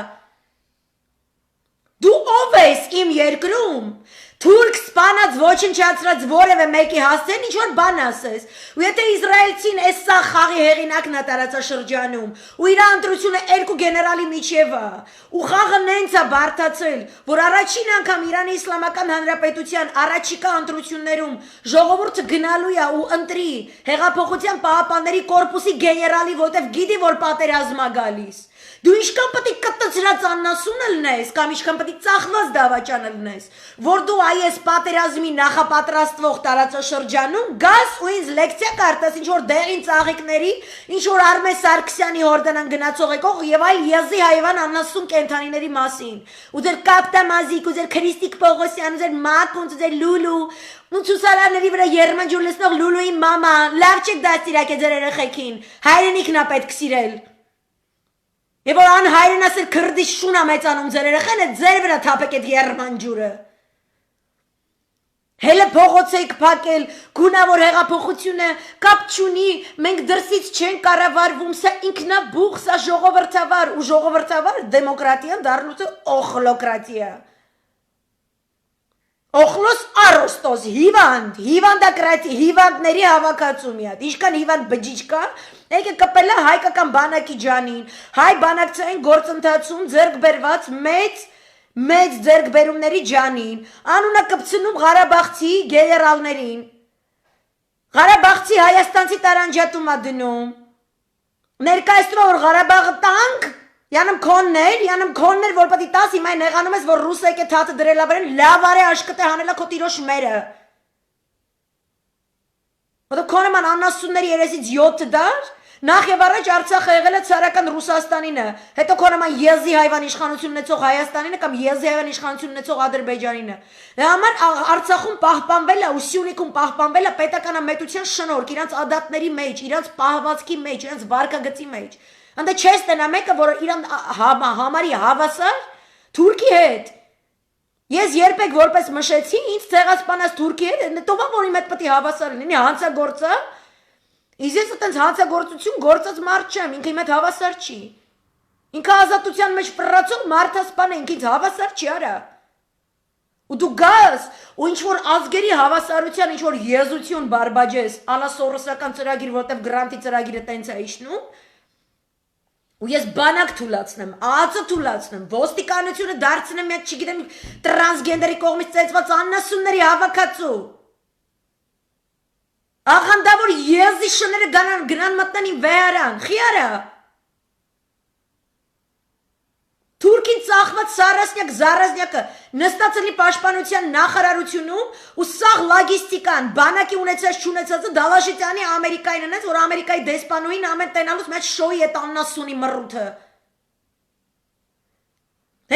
դու ով ես իմ երկրում, Թուրք սպանած ոչնչացրած որևէ մեկի հասցեն ինչ-որ բան ասես, ու եթե Իսրայելցին այս սա խաղի հեղինակն է տարածաշրջանում, ու իր ընտրությունը 2 գեներալի միջև է, ու խաղը նենց է բարդացել, որ առաջին անգամ Իրանի Իսլամական Հանրապետության առաջիկա ընտրություններում ժողովուրդը գնալու է ու ընտրի Հեղափոխության պահապանների կորպուսի գեներալի, որտև գիտի, որ պատերազմ է գալիս, դու ինչքան պետք է կտծրած աննասունը լնես, կամ ինչքան պետք է ծախված դավաճանը լնես, որ դու այս պատերազմի նախապատրաստվող տարածաշրջանում գաս ու ինձ լեկցիա կարտես ինչ-որ դեղին ծաղիկների, ինչ-որ Արմեն Սարգսյանի հորդանան գնացող եկող և այլ եզի հայվան աննասուն կենթանիների մասին, ու ձեր Կապտամազիկ, ու ձեր Քրիստիկ Պողոսյան, ու ձեր Մակունց, ու ձեր Լուլու, ու ցուսարարների վրա երմանջուր լսնող Լուլուի մամա, լավ չեք դաստիարակ է ձեր երեխեքին, հայրենիքն է պետք սիրել, Եվ որ անհայրեն ասել քրդի շուն է մեծանում ձեր երեխան է ձեր վրա թափեք այդ երմանջուրը, հելը փողոց եք փակել, գունավոր հեղափոխությունը կապ չունի, մենք դրսից չենք կառավարվում, սա ինքնաբուխ, սա ժողովրդավար, ու ժողովրդավար դեմոկրատիան դառնում է օխլոկրատիա, օխլոս արոստոս, հիվանդակրատի, հիվանդների հավաքածու միատ, ինչքան հիվանդ բջիջ կա, եկե կպել է հայկական բանակի ջանին, հայ բանակցային գործընթացում ձեռք բերված մեծ ձեռքբերումների ջանին, անունը կպցնում Ղարաբաղցի գեներալներին, Ղարաբաղցի Հայաստանցի տարանջատում է դնում, ներկայացնում որ Ղարաբաղը տանք, Յանım քոններ, որ պատի տաս հիմա նեղանում ես, որ ռուսեք է թաթը դրելա վրեն, լավ արե աշկտ է հանելա քո տիրոջ մերը, Որը քոնեման աննասունների երեսից 7 դար, Նախ եւ առաջ Արցախը եղել է ցարական Ռուսաստանինը, հետո կոնաման եզի հայվան իշխանություն ունեցող Հայաստանինը կամ եզի հայվան իշխանություն ունեցող Ադրբեջանինը։ Դրա համար Արցախում պահպանվել է ու Սյունիքում պահպանվել է պետականամետության շնորհք, իրանց ադատների մեջ, իրանց պահվածքի մեջ, իրանց վարկագծի մեջ։ Անդե չես տենա մեկը, որ իրան համարի հավասար Թուրքի հետ։ Ես երբեք որպես մշեցի, ինձ ցեղասպանած Թուրքի հետ, տովա որ իմ հետ պետք է հավասար լինի, հանցագործը։ Իսկ ես այտենց հանցագործություն գործած մարդ չեմ, ինքը իմ հետ հավասար չի։ Ինքը ազատության մեջ ֆռռացող մարդասպան է, ինքը ինձ հավասար չի արա։ Ու դու գաս, ու ինչ-որ ազգերի հավասարության, ինչ-որ եզություն բարբաջես, ալա Սորոսական ծրագիր, որտեվ գրանտի ծրագիրը տենց է իջնում, ու ես բանակ թուլացնեմ, ԱԱԾ թուլացնեմ, ոստիկանությունը դարձնեմ մեկ, չգիտեմ, տրանսգենդերի կողմից ծեծված աննասունների հավաքածու։ Աղանդավոր եզի շները գնան մտնեն իմ վեհարան, խիարա։ Թուրքին ծախված սարասնյակ զարազնյակը նստածելի պաշտպանության նախարարությունում ու սաղ լագիստիկան, բանակի ունեցած չունեցածը Դալաշիտյանի Ամերիկային ունեց, որ Ամերիկայի դեսպանուհին ամեն տենալուց մեջ շոյի էտ աննասունի մռութը։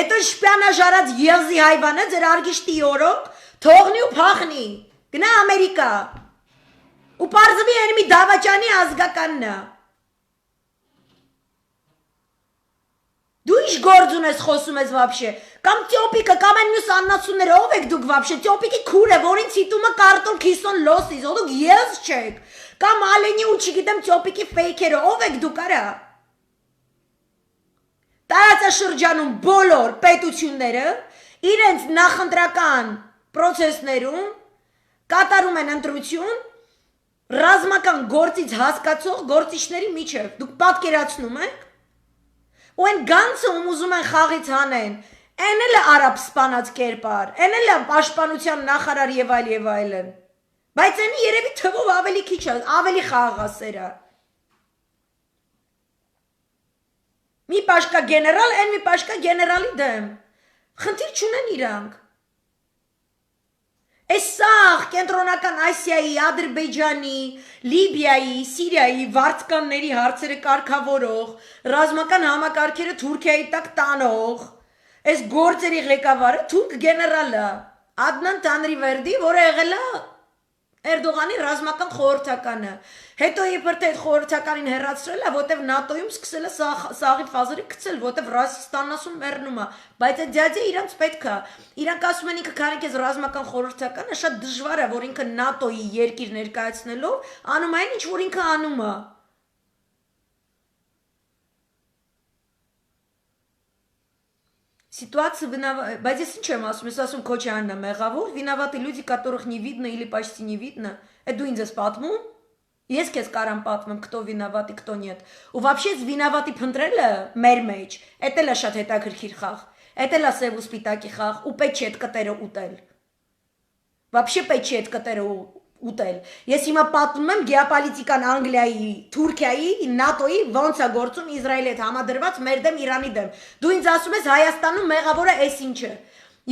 Հետո շպյանաժարած եզի հայվանը ձեր արգիշտի օրոք թողնի ու փախնի, գնա Ամերիկա։ Ու պարզվի են մի դավաճանի ազգականն է։ Դու ինչ գործ ունես խոսում ես վաբշե, կամ տյոպիկը, կամ այն մյուս աննասունները, ով եք դուք վաբշե, տյոպիկի քուրը, որին ցիտումը կարտոլ քիսոն լոսից, ով դուք ես չեք, կամ ալենի ու չգիտեմ տյոպիկի ֆեյքերը, ով եք դուք արա։ Տարածաշրջանում բոլոր պետությունները իրենց նախընտրական պրոցեսներում կատարում են ընտրություն ռազմական գործից հասկացող գործիչների միջև, դուք պատկերացնում եք, ու են գանցը ում ուզում են խաղից հանեն, են էլ է արաբ սպանած կերպար, են էլ է պաշտպանության նախարար եւ այլն, բայց ենի երևի թվով ավելի քիչ է, ավելի խաղաղասեր է։ Մի պաշկա գեներալ, են մի պաշկա գեներալի դեմ, խնդիր չունեն իրանք։ Այս սաղ կենտրոնական Ասիայի, Ադրբեջանի, Լիբիայի, Սիրիայի վարձկանների հարցերը կարգավորող, ռազմական համակարգերը Թուրքիայի տակ տանող, այս գործերի ղեկավարը թուրք գեներալը, Ադնան Տանրիվերդի, որը եղել է Էրդողանի ռազմական խորհրդականը, հետո իբր թե այդ խորհրդականին հեռացրել է, որտեվ ՆԱՏՕ-ում սկսել է սաղի ֆազերը գցել, որտեվ ռասիստանասուն մեռնում է, բայց այդ դյաջը իրանց պետք է, իրանք ասում են ինքը քանի քեզ ռազմական խորհրդականը շատ դժվար է, որ ինքը ՆԱՏՕ-ի երկիր ներկայացնելով անում այն ինչ որ ինքը անում է։ Ситуация виновата. Բայց ես ինչ եմ ասում, ես ասում Քոչյանն է մեղավոր, վինավատի люди, которых не видно или почти не видно. Այդ դու ինձ ես պատմում։ Ես քեզ կարամ պատմեմ, кто виноват и кто нет. Ու вообще վինավատի փնտրելը մեր մեջ, էդ էլ է շատ հետաքրքիր խաղ։ Էդ էլ է սև ու սպիտակի խաղ, ու պետք չէ այդ կտերը ուտել։ Вообще պետք չէ այդ կտերը ուտել։ Ես հիմա պատմում եմ գեոպոլիտիկան Անգլիայի, Թուրքիայի, ՆԱՏՕ-ի ոնց է գործում Իսրայելի հետ համադրված մեր դեմ Իրանի դեմ։ Դու ինձ ասում ես Հայաստանում մեղավորը էս ինչը։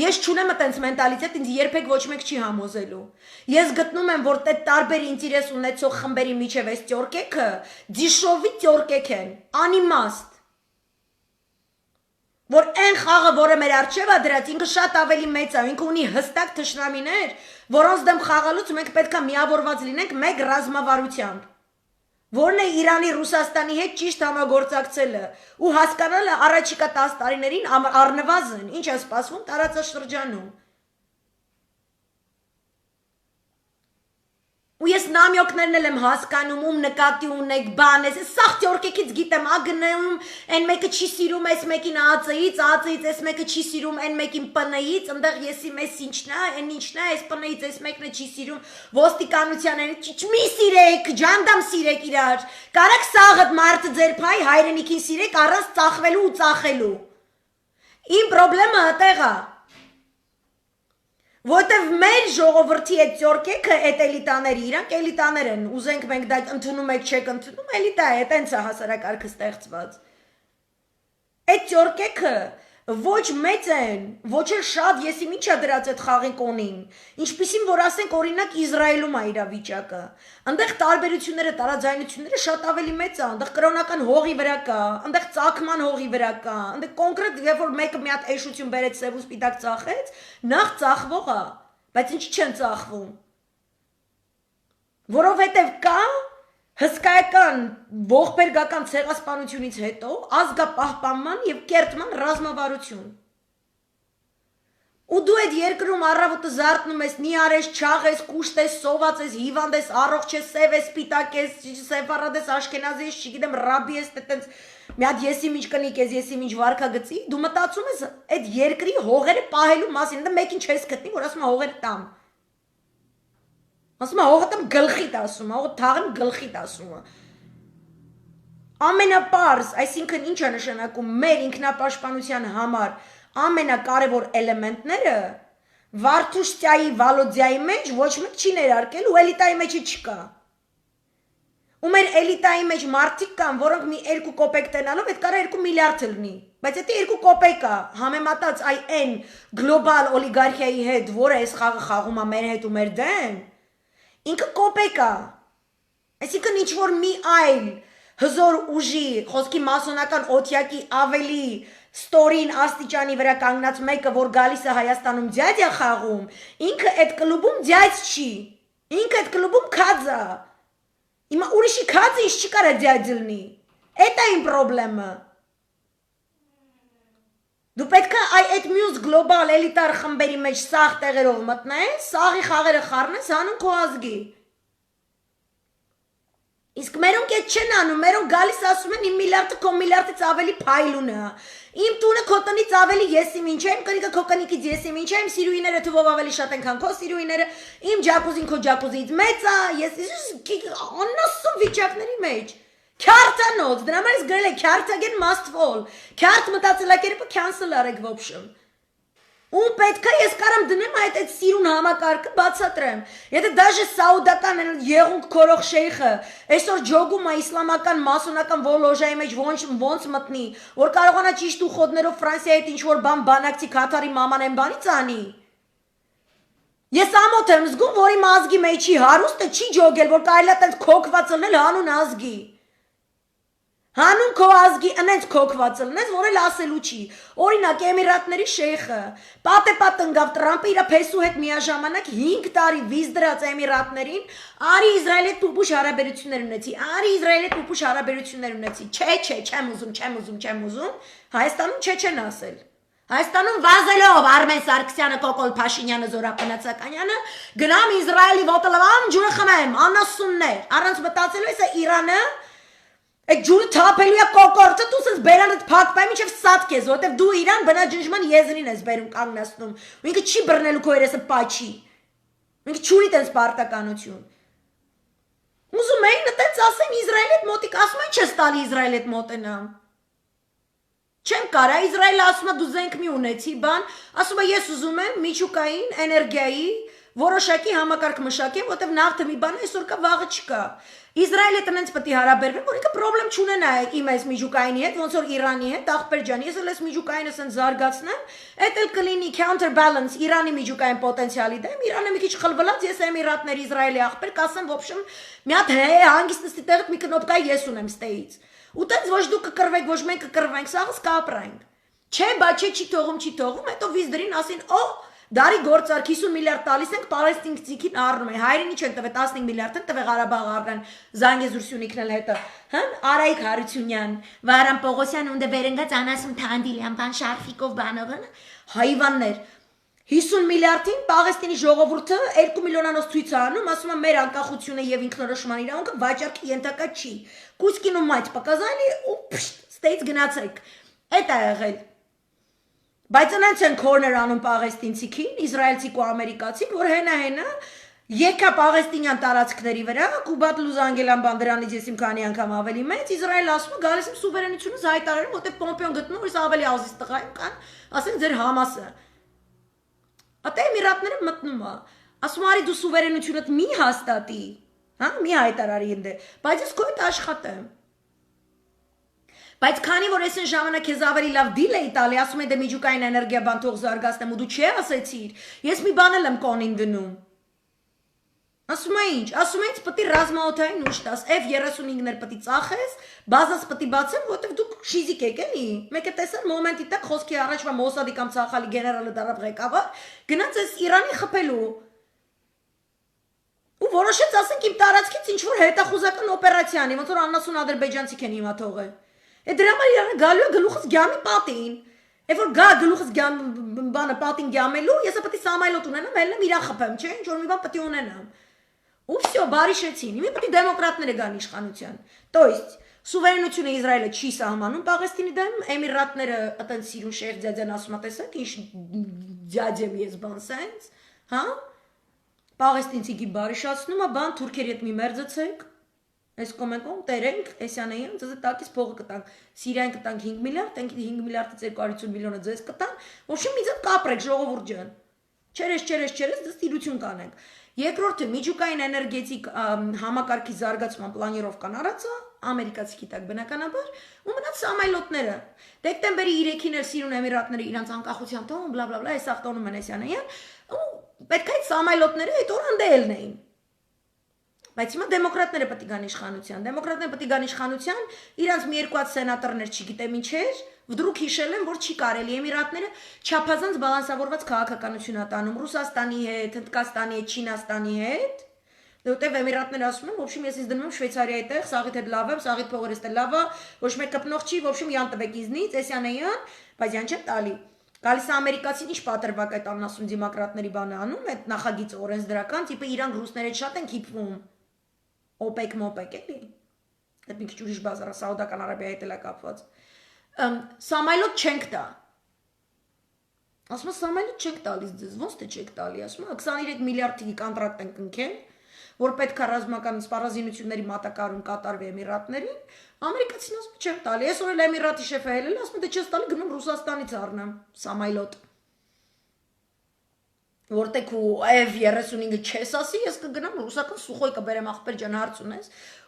Ես չունեմ այդպես մենտալիտետ, ինձ երբեք ոչ մեկ չի համոզելու։ Ես գտնում եմ, որ այդ տարբեր ինտերես ունեցող խմբերի միջև այս տյորկեքը դիշովի տյորկեք են, անիմաստ։ Որ այն խաղը, որը մեր առջև է դրած, ինքը շատ ավելի մեծ է, ինքը ունի հստակ թշնամիներ, որոնց դեմ խաղալուց մենք պետք է միավորված լինենք մեկ ռազմավարությամբ, որն է Իրանի Ռուսաստանի հետ ճիշտ համագործակցելը ու հասկանալը առաջիկա 10 տարիներին առնվազն ինչ է սպասվում տարածաշրջանում։ Ու ես նամյոկներն եմ հասկանում, ում նկատի ունեք, բան ես, սաղ տյորկեքից գիտեմ, ագնում, են մեկը չի սիրում այս մեկին ԱԱԾ-ից, ԱԱԾ-ից այս մեկը չի սիրում, են մեկին ՊՆ-ից, ընդեղ եսի մեզ ինչն է, են ինչն է, այս ՊՆ-ից այս մեկն է չի սիրում, ոստիկանության մի սիրեք, ջանդամ սիրեք իրար, կարաք սաղըտ մարդը ձեր փայ հայրենիքին սիրեք առանց ծախվելու ու ծախելու։ Իմ պրոբլեմը այդեղ է։ Որտեվ մեր ժողովրդի այդ ծորկեքը այդ էլիտաների, իրանք էլիտաներ են, ուզենք մենք դա ընդունում եք, չեք ընդունում, էլիտա է, տենց է հասարակարգը ստեղծված։ Այդ ծորկեքը Ոչ մեծ են, ոչ էլ շատ, եսի միջա դրած այդ խաղին կոնին, ինչպիսին որ ասենք օրինակ Իսրայելում է իրավիճակը, այնտեղ տարբերությունները, տարաձայնությունները շատ ավելի մեծ է, այնտեղ կրոնական հողի վրա կա, այնտեղ ծագման հողի վրա կա, այնտեղ կոնկրետ երբ որ մեկը մի հատ էշություն բերեց սև ու սպիտակ ծախեց, նախ ծախվող է, բայց ինչի չեն ծախվում, որովհետև կա հսկայական ողբերգական ցեղասպանությունից հետո ազգապահպանման եւ կերտման ռազմավարություն։ Ու դու այդ երկրում առավոտը զարթնում ես, նիարես, չաղես, կուշտ ես, սոված ես, հիվանդ ես, առողջ ես, սև ես, սպիտակ ես, սեֆարադ ես, աշքենազի ես, չգիտեմ, ռաբի ես, տենց մի հատ եսիմինչ կնիկ ես, եսիմինչ վարքագծի, դու մտածում ես այդ երկրի հողերը պահելու մասին, դա մեկին չես գտնի, որ ասում է հողերը տամ։ Ասում է հողը տամ գլխիդ ասում, հողը թաղեմ գլխիդ ասում է։ Ամենապարզ, այսինքն ինչ է նշանակում մեր ինքնապաշտպանության համար ամենակարևոր էլեմենտները Վարդուշտյայի, Վալոդյայի մեջ ոչ մեկ չի ներարկել ու էլիտայի մեջը չկա։ Ու մեր էլիտայի մեջ մարդիկ կան, որոնք մի 2 կոպեկ տենալով այդ կարա 2 միլիարդ լնի, բայց դա 2 կոպեկ է, համեմատած այն գլոբալ օլիգարխիայի հետ, որը այս խաղը խաղում է մեր հետ ու մեր դեմ, ինքը կոպեկ է։ Այսինքն ինչ որ մի այլ հզոր ուժի, խոսքի մասոնական օթյակի ավելի ստորին աստիճանի վրա կանգնած մեկը, որ գալիս է Հայաստանում ձյաձ է խաղում, ինքը այդ կլուբում ձյաձ չի, ինքը այդ կլուբում քած է։ Հիմա ուրիշի քածը ինչ չի կարա ձյաձ լինի։ Էդ է իմ պրոբլեմը։ Դու պետք է այդ մյուս գլոբալ էլիտար խմբերի մեջ սաղ տեղերով մտնես, սաղի խաղերը խառնես հանուն քո ազգի։ Իսկ մերոնք այդ չեն անում, մերոնք գալիս ասում են իմ միլիարդը քո միլիարդից ավելի փայլուն է։ Իմ տունը քո տնից ավելի եսիմինչ է, իմ կնիկը քո կնիկից եսիմինչ է, իմ սիրուհիները թվով ավելի շատ են, քան քո սիրուհիները, իմ ջակուզին քո ջակուզից մեծ է, ես աննասուն վիճակների մեջ։ Քյարթանոց, դրա համար ես գրել է քյարթ again must fall։ Քյարթ մտածելակերպը cancel արեք в общем։ Ու պետք է ես կարամ դնեմ այդ սիրուն համակարգը բացատրեմ։ Եթե դաժե սաուդական եղունգ քորող շեյխը այսօր ջոգում է իսլամական մասոնական ոլոժայի մեջ ոնց մտնի, որ կարողանա ճիշտ ուխոդներով Ֆրանսիայի հետ ինչ որ բան բանակցի Քաթարի մաման են բանից անի։ Ես ամոթ եմ զգում, որ իմ ազգի մեջի հարուստը չի ջոգել, որ կարելի է տենց քոքված լնել հանուն ազգի։ Հանուն քո ազգի անենց քոքված լնես, որ էլ ասելու չի։ Օրինակ Էմիրատների շեյխը պատեպատ ընկավ Տրամպը իր փեսու հետ միաժամանակ 5 տարի վիզ դրած Էմիրատներին, արի Իսրայելի հետ փուփուշ հարաբերություններ ունեցի, արի Իսրայելի հետ փուփուշ հարաբերություններ ունեցի։ Չէ, չեմ ուզում։ Հայաստանում չեն ասել։ Հայաստանում վազելով Արմեն Սարգսյանը, Կոկոլ Փաշինյանը, Զորապնացականյանը գնամ Իսրայելի ոտլավան ջուրը խմեմ, անասուններ, առանց մտածելու էսա Իրանը Այդ ջուրը թափելու է կոկորտը, դու սենց բերանդ փակվայ մինչև սատկ ես, որտեվ դու իրան բնաջնջման եզրին ես բերում կանգնացնում, ու ինքը չի բռնելու քո երեսը պաչի, ինքը չունի տենց պարտականություն։ Ուզում էին տենց ասեմ Իսրայելի հետ մոտիկ, ասում են չես տալի Իսրայելի հետ մոտենամ։ Չեմ կարա, Իսրայելը ասում է դու զենք մի ունեցի, բան, ասում է ես ուզում եմ միջուկային էներգիայի որոշակի համակարգ մշակեմ, որտեվ նախ մի բան այսօր կա, վաղը չկա։ Իսրայելը տնենց պետք է հարաբերվեն, որ ինքը պրոբլեմ չունենա իմ այս միջուկայինի հետ, ոնց որ Իրանի հետ, ախպեր ջան, ես էլ այս միջուկայինը սենց զարգացնեմ, այդ էլ կլինի counterbalance Իրանի միջուկային պոտենցիալի դեմ, Իրանը մի քիչ խլվլած, ես Էմիրատների Իսրայելի ախպեր, կասեմ, в общем, մի հատ հանգիստ նստի տեղը մի կնոպկա ես ունեմ ստեից։ Ու տենց ոչ դու կկրվեք, ոչ մենք կկրվենք, սաղս կապրանք։ Չէ, բա չի թողում, հետո վիզ դրին ասին, օ Դարի գործարք 50 միլիարդ տալիս ենք պալեստինցիքին առնում է, հայրենի չեն տվել 15 միլիարդ են տվել Ղարաբաղ առնան Զանգեզուր Սյունիքն էլ հետը, հն Արայիկ Հարությունյան, Վարամ Պողոսյան ունդ վերընկած անասում Թանդիլյան բան շարֆիկով բանողն հայվաններ 50 միլիարդին Պաղեստինի ժողովուրդը 2 միլիոնանոց ցույց է անում, ասում է մեր անկախությունը եւ ինքնորոշման իրավունքը վաճառքի ենթակա չի։ Կուսկինում մայթ показали ու ստեյց գնացեք։ Այդ է եղել։ Բայց անց են corner անում պաղեստինցիքին, իսրայելցիք ու ամերիկացիք, որ հենա եկա պաղեստինյան տարածքների վրա, Կուբատ Լուզանգելան բանդրանից ես իմ քանի անգամ ավելի մեծ, Իսրայելը ասում է գալիս եմ սուվերենությունս հայտարարում, որտեղ Պոմպեոն գտնում որ ավելի ազից տղայում կան, ասեն ձեր Համասը։ Ատե Էմիրատները մտնում է, ասում արի դու սուվերենությունդ մի հաստատի, հա, մի հայտարարի ընդ, բայց ես քո հետ աշխատեմ։ Բայց քանի որ այսին ժամանակ քեզ ավելի լավ դիլ էի տալի, ասում եմ դե միջուկային էներգիա բան թող զարգացնեմ ու դու չի ասեցիր։ Ես մի բան եմ կոնին դնում։ Ասում եմ ինչ, ասում եմ պետք է ռազմաօթային ուժ տաս, F-35-ներ պետք է ծախես, բազաս պետք է բացեմ, որտեղ դուք շիզիկ եք էլի։ Մեկը տեսան մոմենտի տակ խոսքի առաջվա Մոսադի կամ Ցախալի գեներալը դարավ ղեկավար, գնաց այս Իրանի խփելու։ Ու որոշեց ասենք իմ տարածքից ինչ որ հետախուզական օպերացիա անի, ոնց որ աննասուն ադրբեջանցիք են հիմա թողել։ Է դրա համար Իրանը գալու է գլուխս գյամի պատին։ Երբ որ գա գլուխս բանը պատին գյամելու, ես պետք է Սամայլոտ ունենամ, ելնեմ Իրան խփեմ, չէ՞, ինչ որ մի բան պետք է ունենամ։ Ու всё, բարիշեցին։ Հիմա պետք է դեմոկրատները գան իշխանության։ То есть սուվերենությունը Իսրայելը չի սահմանում Պաղեստինի դեմ, Էմիրատները այդեն սիրուն շեխ ձյաձյան ասում է, տեսեք, ինչ ձյաձև ես բան սենց, հա։ Պաղեստինցի գի բարիշացնում է, բան թուրքերի հետ մի մերձեցեք։ Այս կոմենտում տերենք Էսյանեյան ձեզ տակից փողը կտանք։ Սիրիան կտանք 5 միլիարդ, տենք 5 միլիարդից 250 միլիոնը ձեզ կտան։ Ոչինչ մի ձեզ կապրեք ժողովուրդ ջան։ Չերես, դες տիրություն կանենք։ Երկրորդը միջուկային էներգետիկ համակարգի զարգացման պլանիրովկան արածը ամերիկացի գիտակ բնականաբար ու մնաց Սամայլոտները։ Դեկտեմբերի 3-ին էր Սիրուն Էմիրատները իրանց անկախության տոն, բլա բլա բլա, այս ախտոնում են Էսյանեյան, ու պետք է այդ Սամայլոտները այդ օրանդե ելնեին։ Բայց հիմա դեմոկրատները պետք է գան իշխանության։ Դեմոկրատները պետք է գան իշխանության, իրանց մի երկու հատ սենատորներ չգիտեմ ինչեր, վդրուք հիշել են, որ չի կարելի Էմիրատները չափազանց բալանսավորված քաղաքականություն ա տանում Ռուսաստանի հետ, Հնդկաստանի հետ, Չինաստանի հետ։ Որտեւ Էմիրատները ասում են, ոբշիմ ես ինձ դնում եմ Շվեյցարիայի տեղ, սաղիթ հետ լավ եմ, սաղիթ փողերս տե լավ է, ոչ մեկ կպնող չի, ոբշիմ յան տվեք իզնից, Էսյանեյան, բայց յան չեմ տալի։ Գալիս է ամերիկացին ինչ պատրվակ այդ աննասուն դեմոկրատների բանը անում, այդ նախագիծ օրենսդրական, տիպը իրանք ռուսները շատ են քիփվում։ OPEC մոպեկ էլի։ Այդ մի քիչ ուրիշ բազարա Սաուդական Արաբիայի հետ էլ է կապված։ Սամայլոտ չենք տա։ Ասում եմ Սամայլոտ չենք տալիս ձեզ, ոնց թե չեք տալի, ասում եմ 23 միլիարդի կոնտրակտ են կնքել, որ պետք է ռազմական սպառազինությունների մատակարարում կատարվի Էմիրատներին, ամերիկացին ասում չեմ տալի, ես օրել Էմիրատի շեֆը հելել, ասում եմ դե չես տալի գնում Ռուսաստանից առնեմ Սամայլոտ։ Որտեղ ու F-35-ը չես ասի, ես կգնամ ռուսական սուխոյ կբերեմ ախպեր ջան հարց ունես,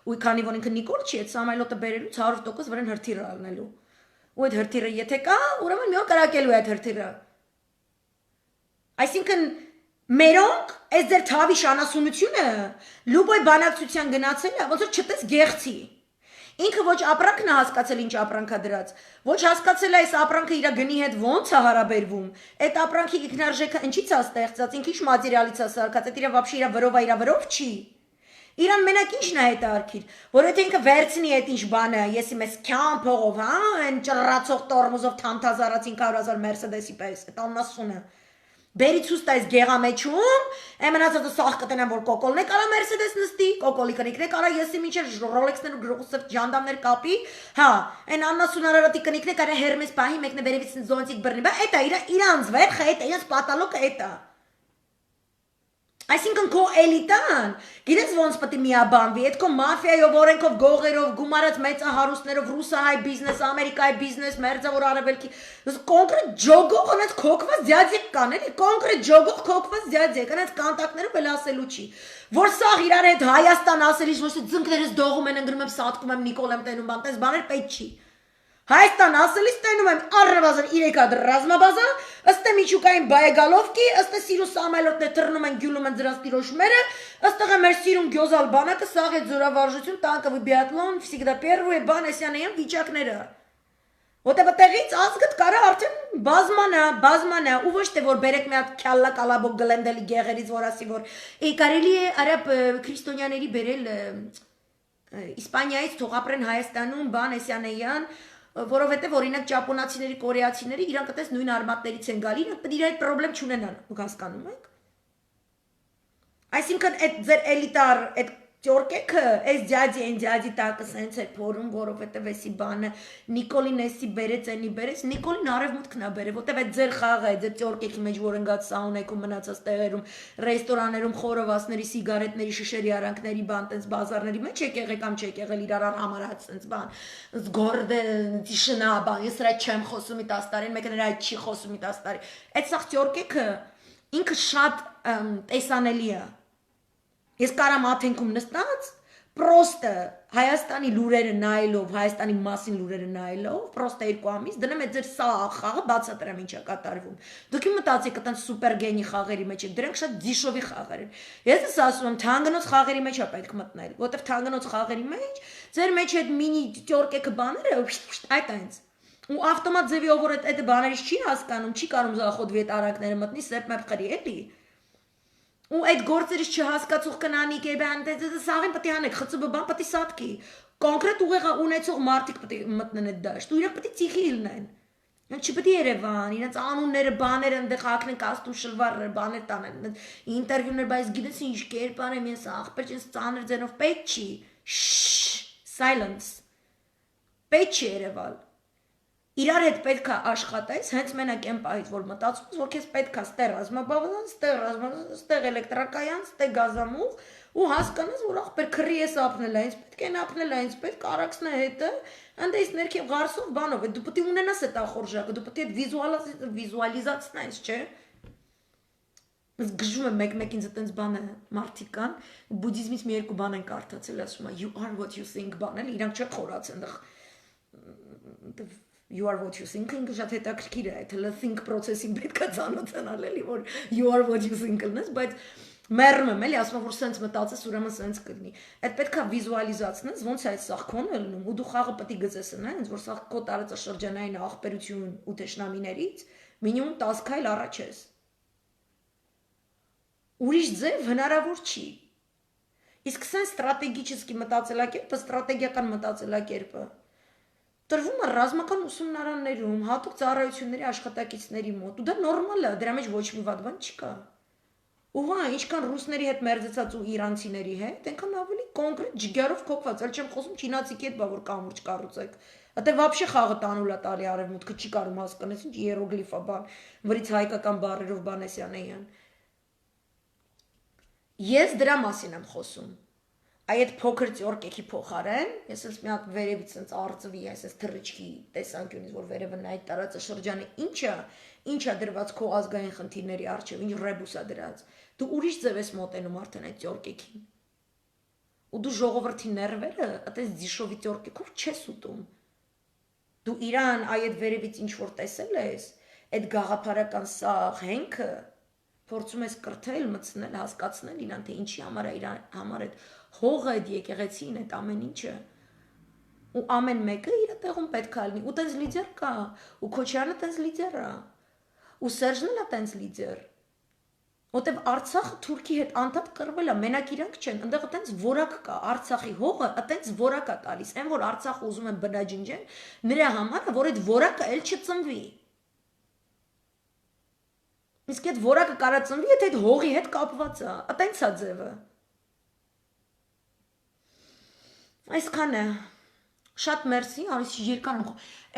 ու քանի որ ինքը Նիկոլ չի, այդ Սամայլոտը բերելուց 100% վրան հրթիռ առնելու։ Ու այդ հրթիռը եթե կա, ուրեմն մի օր կրակելու է այդ հրթիռը։ Այսինքն մերոնք այս ձեր թավի շանասունությունը լուբոյ բանակցության գնացել է, ոնց որ չտես գեղցի։ Ինքը ոչ ապրանքն է հասկացել ինչ ապրանքա դրած, ոչ հասկացել է այս ապրանքը իր գնի հետ ոնց է հարաբերվում։ Այդ ապրանքի ինքնարժեքը ինչից է ստեղծած, ինքը ինչ մատերիալից է սարքած, այդ իր вообще իր վրով չի։ Իրան մենակ ինչն է հետարքիր, որ եթե ինքը վերցնի այդ ինչ բանը, եսի մեզ քյան փողով, հա, այն ճռռացող տորմոզով թամթազարած 500,000 Mercedes-ի պես, այդ աննասունը։ Բերի ցույց տայս գեղամեջում, ամենածածը սախ կտնեմ որ կոկոլն է կարա Mercedes նստի, կոկոլի կնիկն է կարա եսի մինչեր Rolex-ներ ու գլուխսով ջանդամներ կապի, հա, այն աննասուն արարատի կնիկն է կարա Hermes պահի մեկն է վերևից զոնտիկ բռնի, բա էտա իրանց վերխը էտա, իրենց պատալոկը էտա։ Այսինքն քո էլիտան, գիտես ոնց պետք է միաբանվի, այդ քո մաֆիայով, օրենքով, գողերով, գումարած մեծահարուստներով, ռուսահայ բիզնես, ամերիկայի բիզնես, մերձավոր արևելքի, կոնկրետ ջոգող անց քոքված ձյաձիկ կան, էլի, կոնկրետ ջոգող քոքված ձյաձիկ, անց կոնտակտներով էլ ասելու չի, որ սաղ իրար հետ Հայաստան ասելիս, ոչ թե ձնկներս դողում են, ընկնում եմ, սատկում եմ, Նիկոլ եմ տենում, բան, տես բաներ պետք չի։ Հայաստան ասելիս տենում եմ առնվազն 3 հատ ռազմաբազա, ըստ միջուկային բայեգալովկի, ըստ սիրուն Սամայլոտներ թռնում են գյուլում են դրանց տիրոշմերը, ըստ մեր սիրուն գյոզալ բանակը սաղ է զորավարժություն, տանկովի բիատլոն, всегда первые բան Էսյանեյան վիճակները։ Որտեղ տեղից ազգդ կարա արդեն բազմանա, ու ոչ թե որ բերեք մի հատ քյալլա կալաբոկ գլենդելի գեղերից որ ասի որ կարելի է արաբ քրիստոնյաների բերել Իսպանիայից թող ապրեն Հայաստանում բան Էսյանեյան որովհետև օրինակ ճապոնացիների, կորեացիների իրանք այդպես նույն արմատներից են գալի, իրանք պետք է իր այդ խնդրեմ չունենան, ու հասկանում եք։ Այսինքն այդ ձեր էլիտար, այդ ճորկեքը, այս ձյադի տակը սենց է փորում, որովհետև էսի բանը Նիկոլին էսի բերեց, էնի բերեց, Նիկոլին արևմուտքն է բերել, որտև այդ ձեր խաղը է, ձեր ճորկեքի մեջ որ ընկած սաունեքում մնացած տեղերում, ռեստորաններում խորովասների, սիգարետների, շշերի արանքների բան, տենց բազարների մեջ եք եղել կամ չեք եղել իրար համարած տենց բան, զգորդե տիշնա բան, ես սրա չեմ խոսում 10 տարին, մեկը նրա չի խոսում 10 տարի։ Այդ սաղ ճորկեքը ինքը շատ տեսանելի է։ Ես կարամ աթենքում նստած, Պրոստը Հայաստանի լուրերը նայելով, Հայաստանի մասին լուրերը նայելով, պրոստը 2 ամիս դնեմ այդ ձեր սա խաղը բացատրեմ ինչա կատարվում։ Դուք իմ մտածեք այդտեղ սուպեր գենի խաղերի մեջ եք, դրանք շատ դիշովի խաղեր են։ Ես ես ասում եմ, թանգնոց խաղերի մեջ է պետք մտնել, որտեղ թանգնոց խաղերի մեջ ձեր մեջ այդ մինի տյորկեքը բաները այդ այնց։ Ու ավտոմատ ձևի ով որ այդ բաներից չի հասկանում, չի կարող զախոդվի այդ արանքները մտնի, սեպ մեպ խրի էլի։ Ու այդ գործերից չհասկացող կնանիկ է բան սաղին պետք է անեք խծուբը բան պետք է սատկի կոնկրետ ուղեղը ունեցող մարդիկ պետք է մտնեն այդ դաշտ ու իրենք պետք է ծիխի ելնեն չպետք է Երևան իրենց անունները բաները այնտեղ հակնեն կաստում շլվարը բաներ տանեն ինտերվյուներ բայց գիտես ինչ կերպար եմ ես ախպեր ես ծանր ձենով պետք չի silence պետք չի Երևալ Իրար հետ պետք է աշխատես, հենց մենակ այն պահից, որ մտածում ես, որ քեզ պետք է ստեղ ռազմաբավազան, ստեղ էլեկտրակայան, ստեղ գազամուղ ու հասկանաս, որ ախպեր քրի ես ապնել, այնց պետք է ապնել, այնց պետք արաքսնա հետը, այնտես ներքև գարսով բանով, դու պետք է ունենաս այդ ախորժակը, դու պետք է վիզուալիզացնես, չէ՞։ Ես գժում եմ մեկ-մեկ ինձ այտենց բանը մարդիկ կան, բուդդիզմից մի երկու բան են կարդացել, ասում են you are what you think բանել, իրանք չեն խորացել, այնտեղ You are what you think ինքը շատ հետաքրքիր է, այդ հələ think process-ին պետք է ծանոթանալ էլի, որ you are what you think լնես, բայց մեռում եմ էլի, ասում եմ, որ սենց մտածես, ուրեմն սենց կլինի։ Այդ պետք է վիզուալիզացնես, ոնց է այդ սաղ քոնը լինում, ու դու խաղը պետք է գծես նայես, որ սաղ քո տարածաշրջանային ախպերություն ու թշնամիներից մինիմում 10 քայլ առաջ ես։ Ուրիշ ձև հնարավոր չի։ Իսկ սենց ստրատեգիչեսկի մտածելակերպը, ստրատեգիական մտածելակերպը Տրվում է ռազմական ուսումնարաններում, հատուկ ծառայությունների աշխատակիցների մոտ, ու դա նորմալ է, դրա մեջ ոչ մի վատ բան չկա։ Ու հա, ինչքան ռուսների հետ մերձեցած ու իրանցիների հետ, այնքան ավելի կոնկրետ ջգարով քոկված, այլ չեմ խոսում չինացիքի հետ, բա որ կամուրջ կառուցեք։ Ատե вообще խաղը տանուլա տալի արևմուտքը չի կարող հասկանես, ինչ իերոգլիֆ է բան, վրից հայկական բառերով Բանեսյանեյան։ Ես դրա մասին եմ խոսում։ Այդ փոքր ծորկեքի փոխարեն, ես ես մի հատ վերևից sense արծվի, ես ես թռիչքի տեսանկյունից, որ վերևը նայ տարածաշրջանը ինչա դրված քո ազգային խնդիրների առջև, ինչ ռեբուս է դրած։ Դու ուրիշ ձև ես մոտենում արդեն այդ ծորկեքին։ Ու դու ժողովրդի ներվերը, այդպես դիշովի ծորկեքով չես ուտում։ Դու իրան այդ վերևից ինչ որ տեսել ես, այդ գաղափարական սաղ հենքը փորձում ես կրթել, մտցնել, հասկացնել իրան, թե ինչի համար է իրան համար այդ հողը այդ եկեղեցին այդ ամեն ինչը ու ամեն մեկը իր տեղում պետք է լինի ու տենց լիդեր կա ու Քոչյանը տենց լիդեր է ու Սերժն էլ է տենց լիդեր որտեվ Արցախը Թուրքի հետ անդադ կռվել է մենակ իրանք չեն այնտեղ տենց որակ կա Արցախի հողը տենց որակ է տալիս այն որ Արցախը ուզում են բնաջնջեն նրա համար որ այդ որակը էլ չծնվի իսկ այդ որակը կարա ծնվի եթե այդ հողի հետ կապված է տենց է ձևը Այսքան է շատ մերսի արիս երկար եմ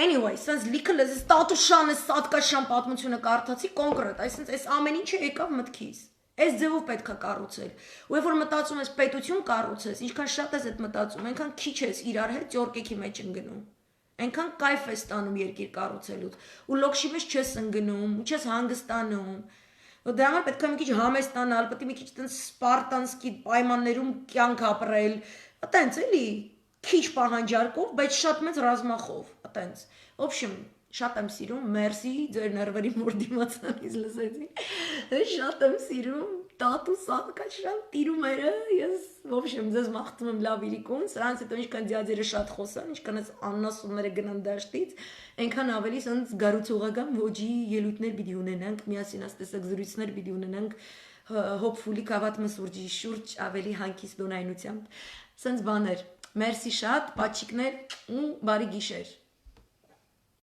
Anyway, sense լիքը լեզ ստատուշանը սատկաշան պատմությունը կարդացի կոնկրետ, այսինքն այս ամեն ինչը եկավ մտքից։ Այս ձևով պետք է կառուցել։ Ու երբ որ մտածում ես պետություն կառուցես, ինչքան շատ ես այդ մտածում, այնքան քիչ ես իրար հետ ճորկեքի մեջ ընկնում։ Այնքան կայֆ ես ստանում երկիր կառուցելուց։ Ու լոքշի մեջ չես ընկնում, չես հանգստանում։ Ու դրա համար պետք է մի քիչ համեստանալ, պետք է մի քիչ տենց սպարտանսկի պայմաններում կյանք ապրել։ Այտենց էլի քիչ պահանջարկով, բայց շատ մեծ ռազմախով, այտենց։ В общем, շատ եմ սիրում, մերսի ձեր ներվերի մոր դիմացանից լսեցի։ Շատ եմ սիրում, տատու սաղկա շատ տիրում էր, ես в общем, ձեզ մաղթում եմ լավ իրիկուն, սրանց հետո ինչքան դիաձերը շատ խոսան, ինչքան այս աննասունները գնան դաշտից, այնքան ավելի սենց գարուցողական ոճի ելույթներ պիտի ունենանք, միասին աստեսակ զրույցներ պիտի ունենանք, hopefully կավատ մսուրջի շուրջ ավելի հանգիստ դոնայնությամբ։ Սենց բաներ, մերսի շատ, պաչիկներ ու բարի գիշեր։